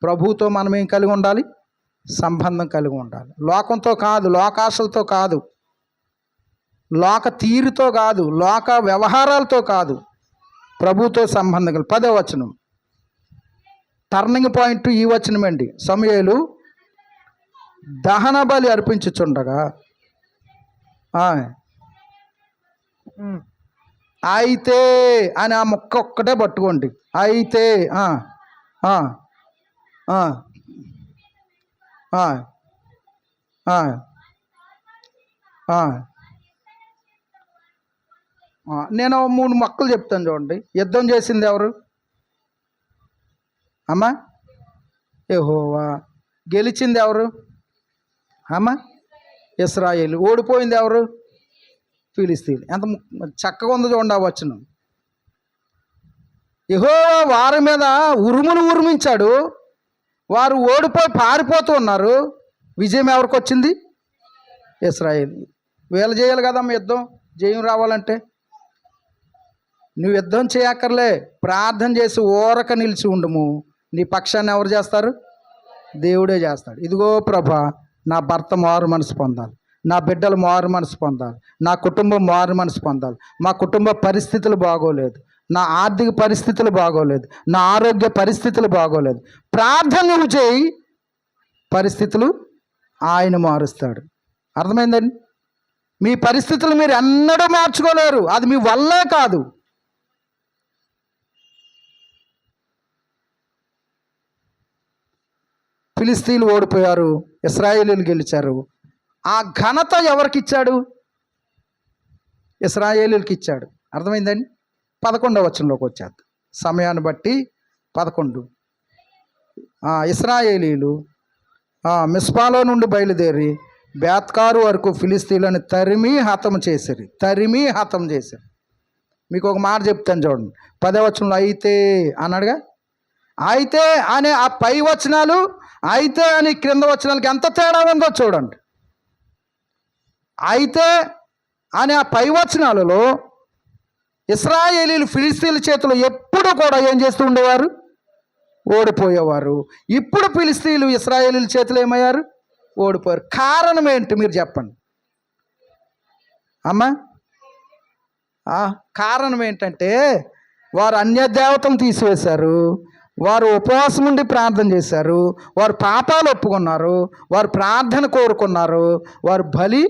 ప్రభువుతో మనం ఏం కలిగి ఉండాలి? సంబంధం కలిగి ఉండాలి. లోకంతో కాదు, లోకాశలతో కాదు, లోక తీరుతో కాదు, లోక వ్యవహారాలతో కాదు, ప్రభుతో సంబంధం కలిగి. 10వ వచనం టర్నింగ్ పాయింట్ ఈ వచనమండి. సమూయేలు దహన బలి అర్పించుచుండగా అయితే అని ఆ ముక్క ఒక్కటే పట్టుకోండి. అయితే నేను 3 మొక్కలు చెప్తాను చూడండి. యుద్ధం చేసింది ఎవరు అమ్మా? యెహోవా. గెలిచింది ఎవరు అమ్మా? ఇశ్రాయేలు. ఓడిపోయింది ఎవరు? ఫిలిస్తీయులు. ఎంత చక్కగా ఉందో చూడండి ఆ వచనం. యెహోవా వారి మీద ఉరుములు ఉరిమించాడు, వారు ఓడిపోయి పారిపోతూ ఉన్నారు. విజయం ఎవరికి వచ్చింది? ఇశ్రాయేలు. వీళ్ళు చేయాలి కదమ్మా యుద్ధం, జయం రావాలంటే. నువ్వు యుద్ధం చేయక్కర్లే, ప్రార్థన చేసి ఊరక నిలిచి ఉండము. నీ పక్షాన్ని ఎవరు చేస్తారు? దేవుడే చేస్తాడు. ఇదిగో ప్రభా, నా భర్త మారు మనసు పొందాలి, నా బిడ్డలు మారు మనసు పొందాలి, నా కుటుంబం మారు మనసు పొందాలి, మా కుటుంబ పరిస్థితులు బాగోలేదు, నా ఆర్థిక పరిస్థితులు బాగోలేదు, నా ఆరోగ్య పరిస్థితులు బాగోలేదు. ప్రార్థన నువ్వు చేయి, పరిస్థితులు ఆయన మారుస్తాడు. అర్థమైందండి? మీ పరిస్థితులు మీరు ఎన్నడూ మార్చుకోలేరు, అది మీ వల్లే కాదు. ఫిలిస్తీన్లు ఓడిపోయారు, ఇశ్రాయేలీలు గెలిచారు. ఆ ఘనత ఎవరికి ఇచ్చాడు? ఇశ్రాయేలీలకి ఇచ్చాడు. అర్థమైందండి? 11వ వచనంలోకి వచ్చేది సమయాన్ని బట్టి 11. ఇశ్రాయేలీలు మిస్పాలో నుండి బయలుదేరి బేత్కారు వరకు ఫిలిస్తీన్లను తరిమి హతం చేశారు. మీకు ఒక మాట చెప్తాను చూడండి. 10వ వచనంలో అయితే అన్నాడుగా. అయితే అనే ఆ పై వచనాలు అయితే అని క్రింద వచనాలకి ఎంత తేడా ఉందో చూడండి. అయితే అనే ఆ పై వచనాలలో ఇశ్రాయేలీలు ఫిలిస్తీన్ల చేతిలో ఎప్పుడు కూడా ఏం చేస్తూ ఉండేవారు? ఓడిపోయేవారు. ఇప్పుడు ఫిలిస్తీన్లు ఇశ్రాయేలీల చేతిలో ఏమయ్యారు? ఓడిపోయారు. కారణం ఏంటి మీరు చెప్పండి అమ్మా? కారణం ఏంటంటే వారు అన్య దేవతలను తీసివేశారు, వారు ఉపవాసం ఉండి ప్రార్థన చేశారు, వారు పాపాలు ఒప్పుకున్నారు, వారు ప్రార్థన కోరుకున్నారు, వారు బలి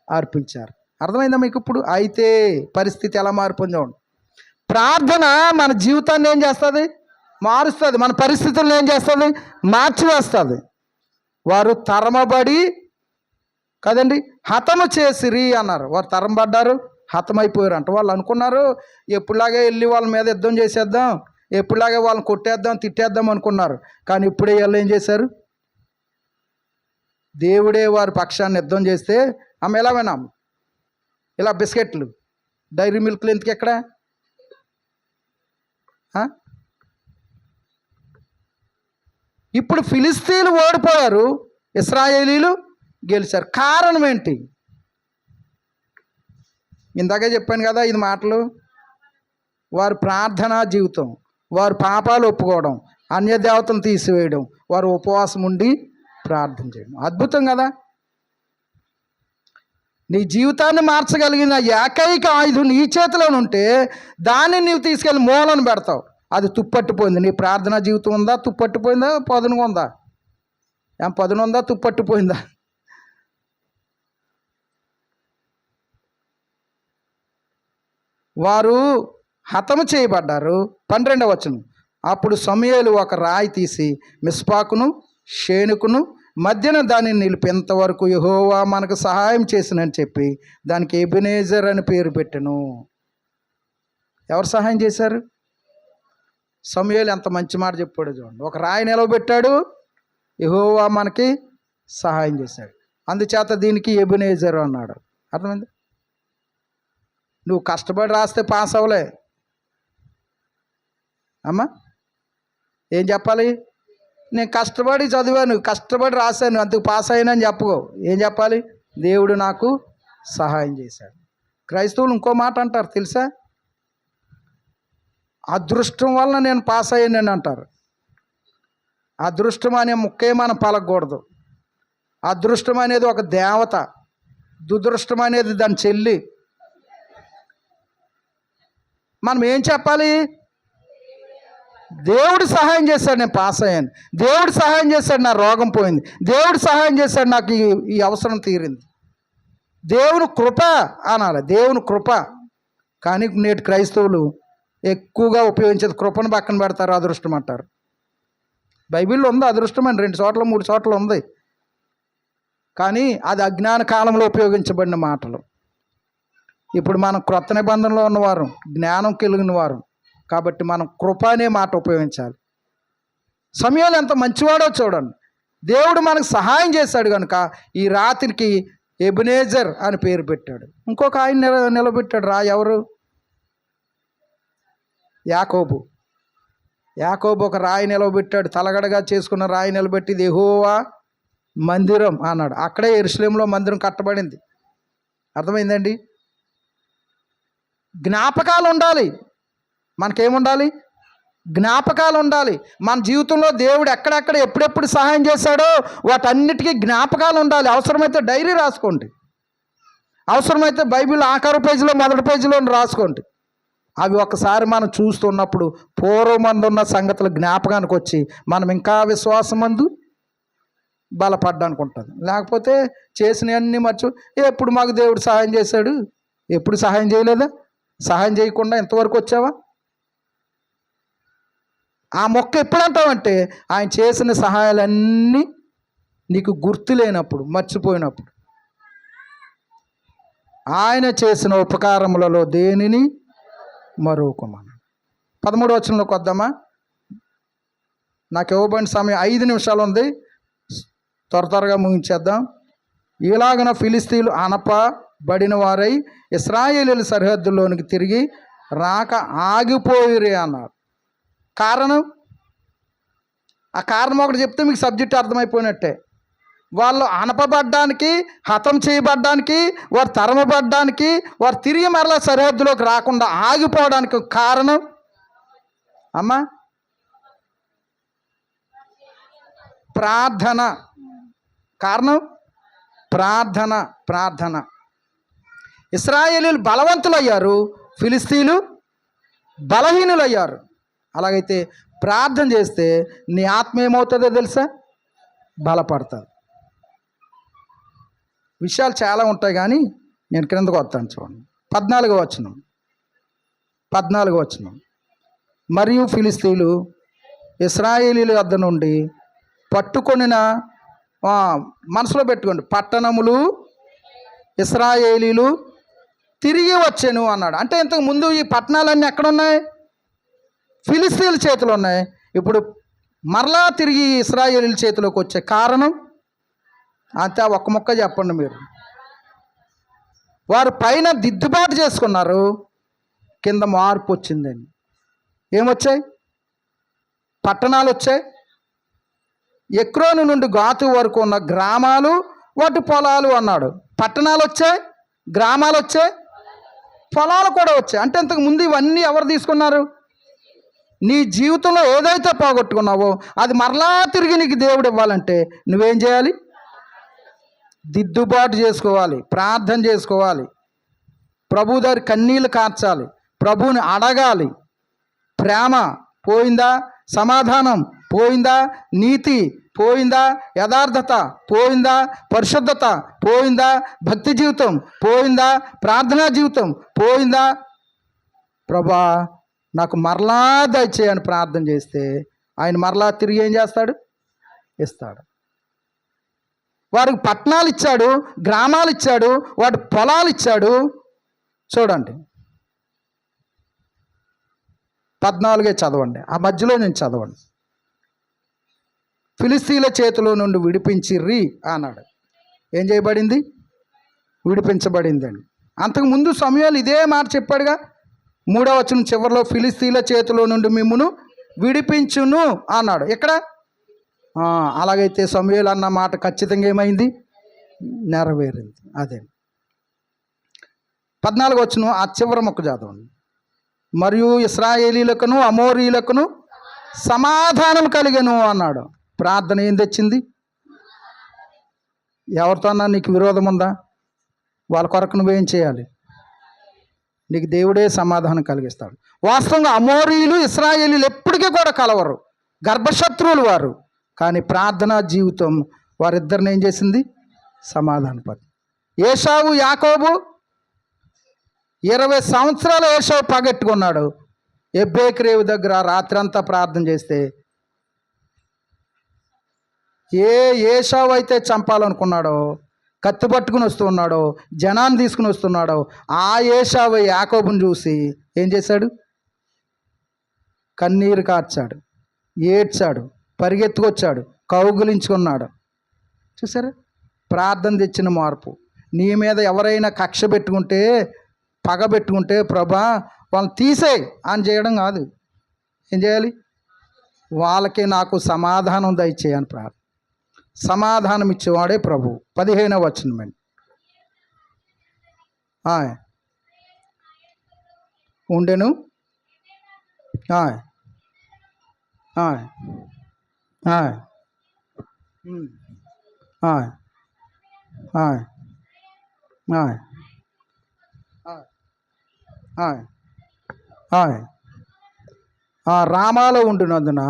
అర్పించారు. అర్థమైందా మీకు? ఇప్పుడు అయితే పరిస్థితి ఎలా మారిపోయిందో. ప్రార్థన మన జీవితాన్ని ఏం చేస్తుంది? మారుస్తుంది. మన పరిస్థితులను ఏం చేస్తుంది? మార్చివేస్తుంది. వారు తరమబడి కదండి హతము చేసిరి అన్నారు. వారు తరంబడ్డారు, హతమైపోయారు అంట. వాళ్ళు అనుకున్నారు ఎప్పుడులాగే వెళ్ళి వాళ్ళ మీద యుద్ధం చేసేద్దాం, ఎప్పుడులాగే వాళ్ళని కొట్టేద్దాం, తిట్టేద్దాం అనుకున్నారు. కానీ ఇప్పుడే వాళ్ళు ఏం చేశారు? దేవుడే వారి పక్షాన్ని యుద్ధం చేస్తే ఆమె ఎలా వినాం? ఇలా బిస్కెట్లు డైరీ మిల్క్లు ఎందుకు ఎక్కడ? ఇప్పుడు ఫిలిస్తీన్లు ఓడిపోయారు, ఇశ్రాయేలీలు గెలిచారు. కారణం ఏంటి? ఇందాకే చెప్పాను కదా 5 మాటలు. వారి ప్రార్థనా జీవితం, వారు పాపాలు ఒప్పుకోవడం, అన్య దేవతలను తీసివేయడం, వారు ఉపవాసం ఉండి ప్రార్థన చేయడం. అద్భుతం కదా? నీ జీవితాన్ని మార్చగలిగిన ఏకైక ఆయుధం నీ చేతిలోనుంటే దాన్ని నీవు తీసుకెళ్ళి మూలను పెడతావు. అది తుప్పట్టిపోయింది. నీ ప్రార్థనా జీవితం ఉందా? తుప్పట్టిపోయిందా? పదునుగా ఉందా? పదునుందా? తుప్పట్టిపోయిందా? వారు హతము చేయబడ్డారు. 12వ వచనం. అప్పుడు సమూయేలు ఒక రాయి తీసి మిస్పాకును షేనుకును మధ్యన దానిని నిలిపేంతవరకు యెహోవా మనకు సహాయం చేసినని చెప్పి దానికి ఎబెనేజర్ అని పేరు పెట్టెను. ఎవరు సహాయం చేశారు? సమూయేలు ఎంత మంచి మాట చెప్పాడు చూడండి. ఒక రాయి నిలవబెట్టాడు, యెహోవా మనకి సహాయం చేశాడు. అందుచేత దీనికి ఎబెనేజర్ అన్నాడు. అర్థమైంది? నువ్వు కష్టపడి రాస్తే పాస్ అవ్వలే అమ్మా. ఏం చెప్పాలి? నేను కష్టపడి చదివాను, కష్టపడి రాశాను, అందుకు పాస్ అయినని చెప్పుకో. ఏం చెప్పాలి? దేవుడు నాకు సహాయం చేశాడు. క్రైస్తవులు ఇంకో మాట అంటారు తెలుసా? అదృష్టం వలన నేను పాస్ అయ్యానని అంటారు. అదృష్టం అనే ముక్కే మనం పలకూడదు. అదృష్టం అనేది ఒక దేవత, దుదృష్టం అనేది దాని చెల్లి. మనం ఏం చెప్పాలి? దేవుడు సహాయం చేశాడు, నేను పాస్ అయ్యాను. దేవుడు సహాయం చేశాడు, నా రోగం పోయింది. దేవుడు సహాయం చేశాడు, నాకు ఈ అవసరం తీరింది. దేవుని కృప అనాలి, దేవుని కృప. కానీ నేటి క్రైస్తవులు ఎక్కువగా ఉపయోగించేది కృపను పక్కన పెడతారు, అదృష్టం అంటారు. బైబిల్లో ఉంది అదృష్టం అని 2 చోట్ల 3 చోట్ల ఉంది. కానీ అది అజ్ఞాన కాలంలో ఉపయోగించబడిన మాటలు. ఇప్పుడు మనం క్రొత్త నిబంధనలో ఉన్నవారు, జ్ఞానం కలిగిన వారు కాబట్టి మనం కృప అనే మాట ఉపయోగించాలి. సమూయేలు ఎంత మంచివాడో చూడండి. దేవుడు మనకు సహాయం చేశాడు కనుక ఈ రాత్రికి ఎబెనేజర్ అని పేరు పెట్టాడు. ఇంకొక ఆయన నిలబెట్టాడు రా. ఎవరు? యాకోబు. యాకోబు ఒక రాయి నిలబెట్టాడు, తలగడగా చేసుకున్న రాయి నిలబెట్టి యెహోవా మందిరం అన్నాడు. అక్కడే యెరూషలేములో మందిరం కట్టబడింది. అర్థమైందండి? జ్ఞాపకాలు ఉండాలి. మనకేముండాలి? జ్ఞాపకాలు ఉండాలి. మన జీవితంలో దేవుడు ఎక్కడెక్కడ ఎప్పుడెప్పుడు సహాయం చేశాడో వాటన్నిటికీ జ్ఞాపకాలు ఉండాలి. అవసరమైతే డైరీ రాసుకోండి, అవసరమైతే బైబిల్ ఆఖరి పేజీలో మొదటి పేజీలో రాసుకోండి. అవి ఒకసారి మనం చూస్తున్నప్పుడు పూర్వమందు ఉన్న సంగతులు జ్ఞాపకానికి వచ్చి మనం ఇంకా విశ్వాసమందు బలపడ్డానికి ఉంటుంది. లేకపోతే చేసినవన్నీ ఎప్పుడు మాకు దేవుడు సహాయం చేశాడు, ఎప్పుడు సహాయం చేయలేదా? సహాయం చేయకుండా ఎంతవరకు వచ్చావా? ఆ మొక్క ఎప్పుడు అంటావంటే ఆయన చేసిన సహాయాలన్నీ నీకు గుర్తు లేనప్పుడు, మర్చిపోయినప్పుడు. ఆయన చేసిన ఉపకారములలో దేనిని మరొకమన్నాడు. 13వ వచనంలోకి వద్దామా? నాకు ఇవ్వబడిన సమయం 5 నిమిషాలు ఉంది, త్వరగా ముగించేద్దాం. ఇలాగన ఫిలిస్తీన్లు అనపబడిన వారై ఇశ్రాయేలీయుల సరిహద్దుల్లోనికి తిరిగి రాక ఆగిపోయిరే అన్నారు. కారణం, ఆ కారణం ఒకటి చెప్తే మీకు సబ్జెక్ట్ అర్థమైపోయినట్టే. వాళ్ళు అనపబడ్డానికి, హతం చేయబడ్డానికి, వారు తరమబడ్డానికి, వారు తిరిగి మరలా సరిహద్దులోకి రాకుండా ఆగిపోవడానికి కారణం అమ్మా ప్రార్థన. కారణం ప్రార్థన. ప్రార్థన. ఇశ్రాయేలీయులు బలవంతులయ్యారు, ఫిలిస్తీన్లు బలహీనులయ్యారు. అలాగైతే ప్రార్థన చేస్తే నీ ఆత్మ ఏమవుతుందో తెలుసా? బలపడుతుంది. విషయాలు చాలా ఉంటాయి కానీ నేను క్రిందకు వస్తాను చూడండి. 14వ వచనం. మరియు ఫిలిస్తీన్లు ఇశ్రాయేలీయుల వద్ద నుండి పట్టుకొనిన, మనసులో పెట్టుకోండి, పట్టణములు ఇశ్రాయేలీయులు తిరిగి వచ్చాను అన్నాడు. అంటే ఇంతకు ముందు ఈ పట్టణాలన్నీ ఎక్కడున్నాయి? ఫిలిస్తీన్ల చేతిలో ఉన్నాయి. ఇప్పుడు మరలా తిరిగి ఇశ్రాయేలీయుల చేతిలోకి వచ్చే కారణం అంతే. ఒక్క ముక్క చెప్పండి మీరు. వారు పైన దిద్దుబాటు చేసుకున్నారు, కింద మార్పు వచ్చిందండి. ఏమొచ్చాయి? పట్టణాలు వచ్చాయి. ఎక్రోను నుండి గాతు వరకు ఉన్న గ్రామాలు, వాటి పొలాలు అన్నాడు. పట్టణాలు వచ్చాయి, గ్రామాలు వచ్చాయి, పొలాలు కూడా వచ్చాయి. అంటే ఇంతకు ముందు ఇవన్నీ ఎవరు తీసుకున్నారు? నీ జీవితంలో ఏదైతే పోగొట్టుకున్నావో అది మరలా తిరిగి నీకు దేవుడు ఇవ్వాలంటే నువ్వేం చేయాలి? దిద్దుబాటు చేసుకోవాలి, ప్రార్థన చేసుకోవాలి, ప్రభు దగ్గర కన్నీళ్ళు కార్చాలి, ప్రభువుని అడగాలి. ప్రేమ పోయిందా? సమాధానం పోయిందా? నీతి పోయిందా? యథార్థత పోయిందా? పరిశుద్ధత పోయిందా? భక్తి జీవితం పోయిందా? ప్రార్థనా జీవితం పోయిందా? ప్రభా నాకు మరలా దయచేయని ప్రార్థన చేస్తే ఆయన మరలా తిరిగి ఏం చేస్తాడు? ఇస్తాడు. వారికి పట్టణాలు ఇచ్చాడు, గ్రామాలు ఇచ్చాడు, వాటి పొలాలు ఇచ్చాడు. చూడండి 14 చదవండి, ఆ మధ్యలో నేను చదవండి. ఫిలిస్తీన్ల చేతిలో నుండి విడిపించిర్రి అన్నాడు. ఏం చేయబడింది? విడిపించబడిందండి. అంతకుముందు సమూయేలు ఇదే మాట చెప్పాడుగా. 3వ వచనం చివరిలో ఫిలిస్తీన్ల చేతిలో నుండి మిమ్మును విడిపించును అన్నాడు. ఇక్కడ అలాగైతే సమూయేలు అన్న మాట ఖచ్చితంగా ఏమైంది? నెరవేరింది. అదే 14వ వచనం ఆ చివరి మొక్క చదవండి. మరియు ఇశ్రాయేలీలకును అమోరీలకును సమాధానం కలిగెను అన్నాడు. ప్రార్థన ఏం తెచ్చింది? ఎవరితో అన్నా నీకు విరోధం ఉందా? వాళ్ళ కొరకు నువ్వేం చేయాలి? నీకు దేవుడే సమాధానం కలిగిస్తాడు. వాస్తవంగా అమోరీలు ఇశ్రాయేలీలు ఎప్పటికీ కూడా కలవరు, గర్భశత్రువులు వారు. కానీ ప్రార్థనా జీవితం వారిద్దరిని ఏం చేసింది? సమాధానపడి. ఏశావు యాకోబు 20 సంవత్సరాలు ఏశావు పగెట్టుకున్నాడు. ఎబ్బేక్రేవు దగ్గర రాత్రంతా ప్రార్థన చేస్తే ఏశావు అయితే చంపాలనుకున్నాడో, కత్తి పట్టుకుని వస్తున్నాడో, జనాన్ని తీసుకుని వస్తున్నాడో, ఆ ఏశావు యాకోబుని చూసి ఏం చేశాడు? కన్నీరు కార్చాడు, ఏడ్చాడు, పరిగెత్తుకొచ్చాడు, కౌగులించుకున్నాడు. చూసారా? ప్రార్థన తెచ్చిన మార్పు. నీ మీద ఎవరైనా కక్ష పెట్టుకుంటే, పగ పెట్టుకుంటే, ప్రభా వాళ్ళని తీసేయి అని చేయడం కాదు. ఏం చేయాలి? వాళ్ళకి నాకు సమాధానం దయచేయని ప్రార్థన. సమాధానం ఇచ్చేవాడే ప్రభు. 15వ వచనం అండి. ఉండెను రామాలో ఉండినందున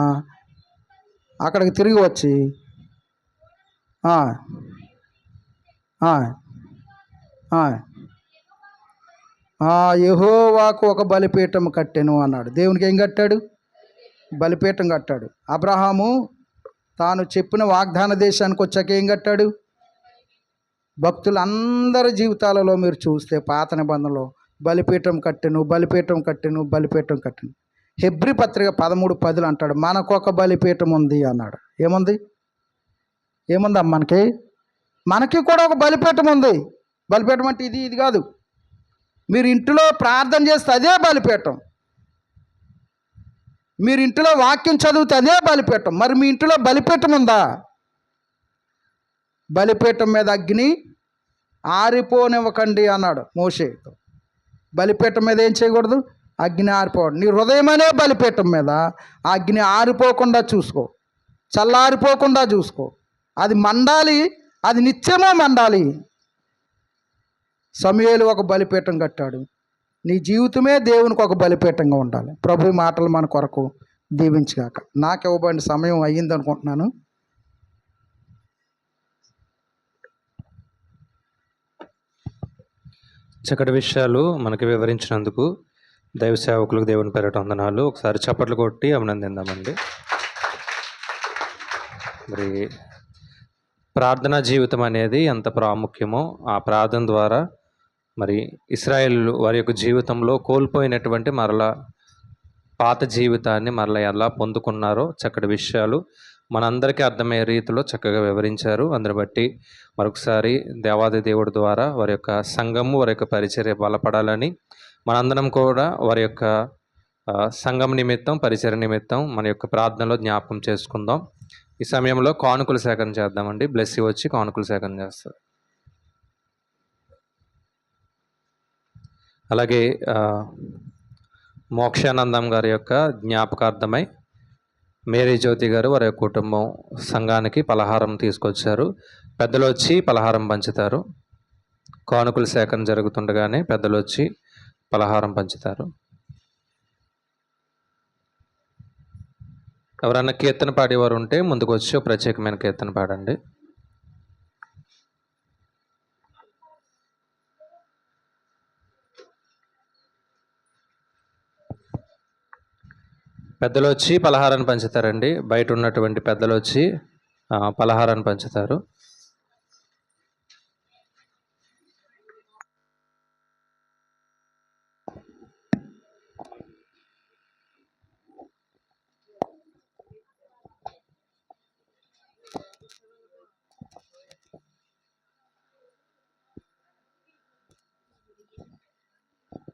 అక్కడికి తిరిగి వచ్చి యెహోవాకు ఒక బలిపీఠం కట్టెను అన్నాడు. దేవునికి ఏం కట్టాడు? బలిపీఠం కట్టాడు. అబ్రహాము తాను చెప్పిన వాగ్దాన దేశానికి వచ్చాక ఏం కట్టాడు? భక్తులందరి జీవితాలలో మీరు చూస్తే పాత నిబంధనలో బలిపీఠం కట్టెను, బలిపీఠం కట్టెను, బలిపీఠం కట్టెను. హెబ్రీ పత్రిక 13:10 అంటాడు, మనకొక బలిపీఠం ఉంది అన్నాడు. ఏముంది? ఏముంది మనకి కూడా ఒక బలిపీఠం ఉంది. బలిపీఠం అంటే ఇది కాదు. మీరు ఇంటిలో ప్రార్థన చేస్తే అదే బలిపీఠం, మీరు ఇంటిలో వాక్యం చదివితే అదే బలిపీఠం. మరి మీ ఇంటిలో బలిపీఠం ఉందా? బలిపీఠం మీద అగ్ని ఆరిపోనివ్వకండి అన్నాడు మోషేతో. బలిపీఠం మీద ఏం చేయకూడదు? అగ్ని ఆరిపోవడం. నీ హృదయం అనే బలిపీఠం మీద ఆ అగ్ని ఆరిపోకుండా చూసుకో, చల్లారిపోకుండా చూసుకో. అది మండాలి, అది నిత్యమే మండాలి. సమూయేలు ఒక బలిపీఠం కట్టాడు. నీ జీవితమే దేవునికి ఒక బలిపీఠంగా ఉండాలి. ప్రభు ఈ మాటలు మన కొరకు దీవించుగాక. నాకు ఇవ్వబడిన సమయం అయ్యింది అనుకుంటున్నాను. చక్కటి విషయాలు మనకి వివరించినందుకు దైవ సేవకులకు దేవుని పేరట వందనాలు. ఒకసారి చప్పట్లు కొట్టి అభినందిద్దామండి. మరి ప్రార్థనా జీవితం అనేది ఎంత ప్రాముఖ్యమో, ఆ ప్రార్థన ద్వారా మరి ఇశ్రాయేల్ వారి యొక్క జీవితంలో కోల్పోయినటువంటి మరలా పాత జీవితాన్ని మరలా ఎలా పొందుకున్నారో చక్కటి విషయాలు మనందరికీ అర్థమయ్యే రీతిలో చక్కగా వివరించారు. అందుని బట్టి మరొకసారి దేవాది దేవుడి ద్వారా వారి యొక్క సంఘము, వారి యొక్క పరిచర్య బలపడాలని మనందరం కూడా వారి యొక్క సంఘం నిమిత్తం, పరిచర్య నిమిత్తం మన యొక్క ప్రార్థనలో జ్ఞాపకం చేసుకుందాం. ఈ సమయంలో కానుకల సేకరణ చేద్దామండి. బ్లెస్సీ వచ్చి కానుకల సేకరణ చేస్తారు. అలాగే మోక్షానందం గారి యొక్క జ్ఞాపకార్థమై మేరీ జ్యోతి గారు వారి యొక్క కుటుంబం సంఘానికి పలహారం తీసుకొచ్చారు. పెద్దలు వచ్చి పలహారం పంచుతారు. కానుకల సేకరణ జరుగుతుండగానే పెద్దలు వచ్చి పలహారం పంచుతారు. ఎవరన్నా కీర్తన పాడేవారు ఉంటే ముందుకు వచ్చి ఒక ప్రత్యేకమైన కీర్తన పాడండి. పెద్దలు వచ్చి పలహారాన్ని పంచుతారండి. బయట ఉన్నటువంటి పెద్దలు వచ్చి పలహారాన్ని పంచుతారు.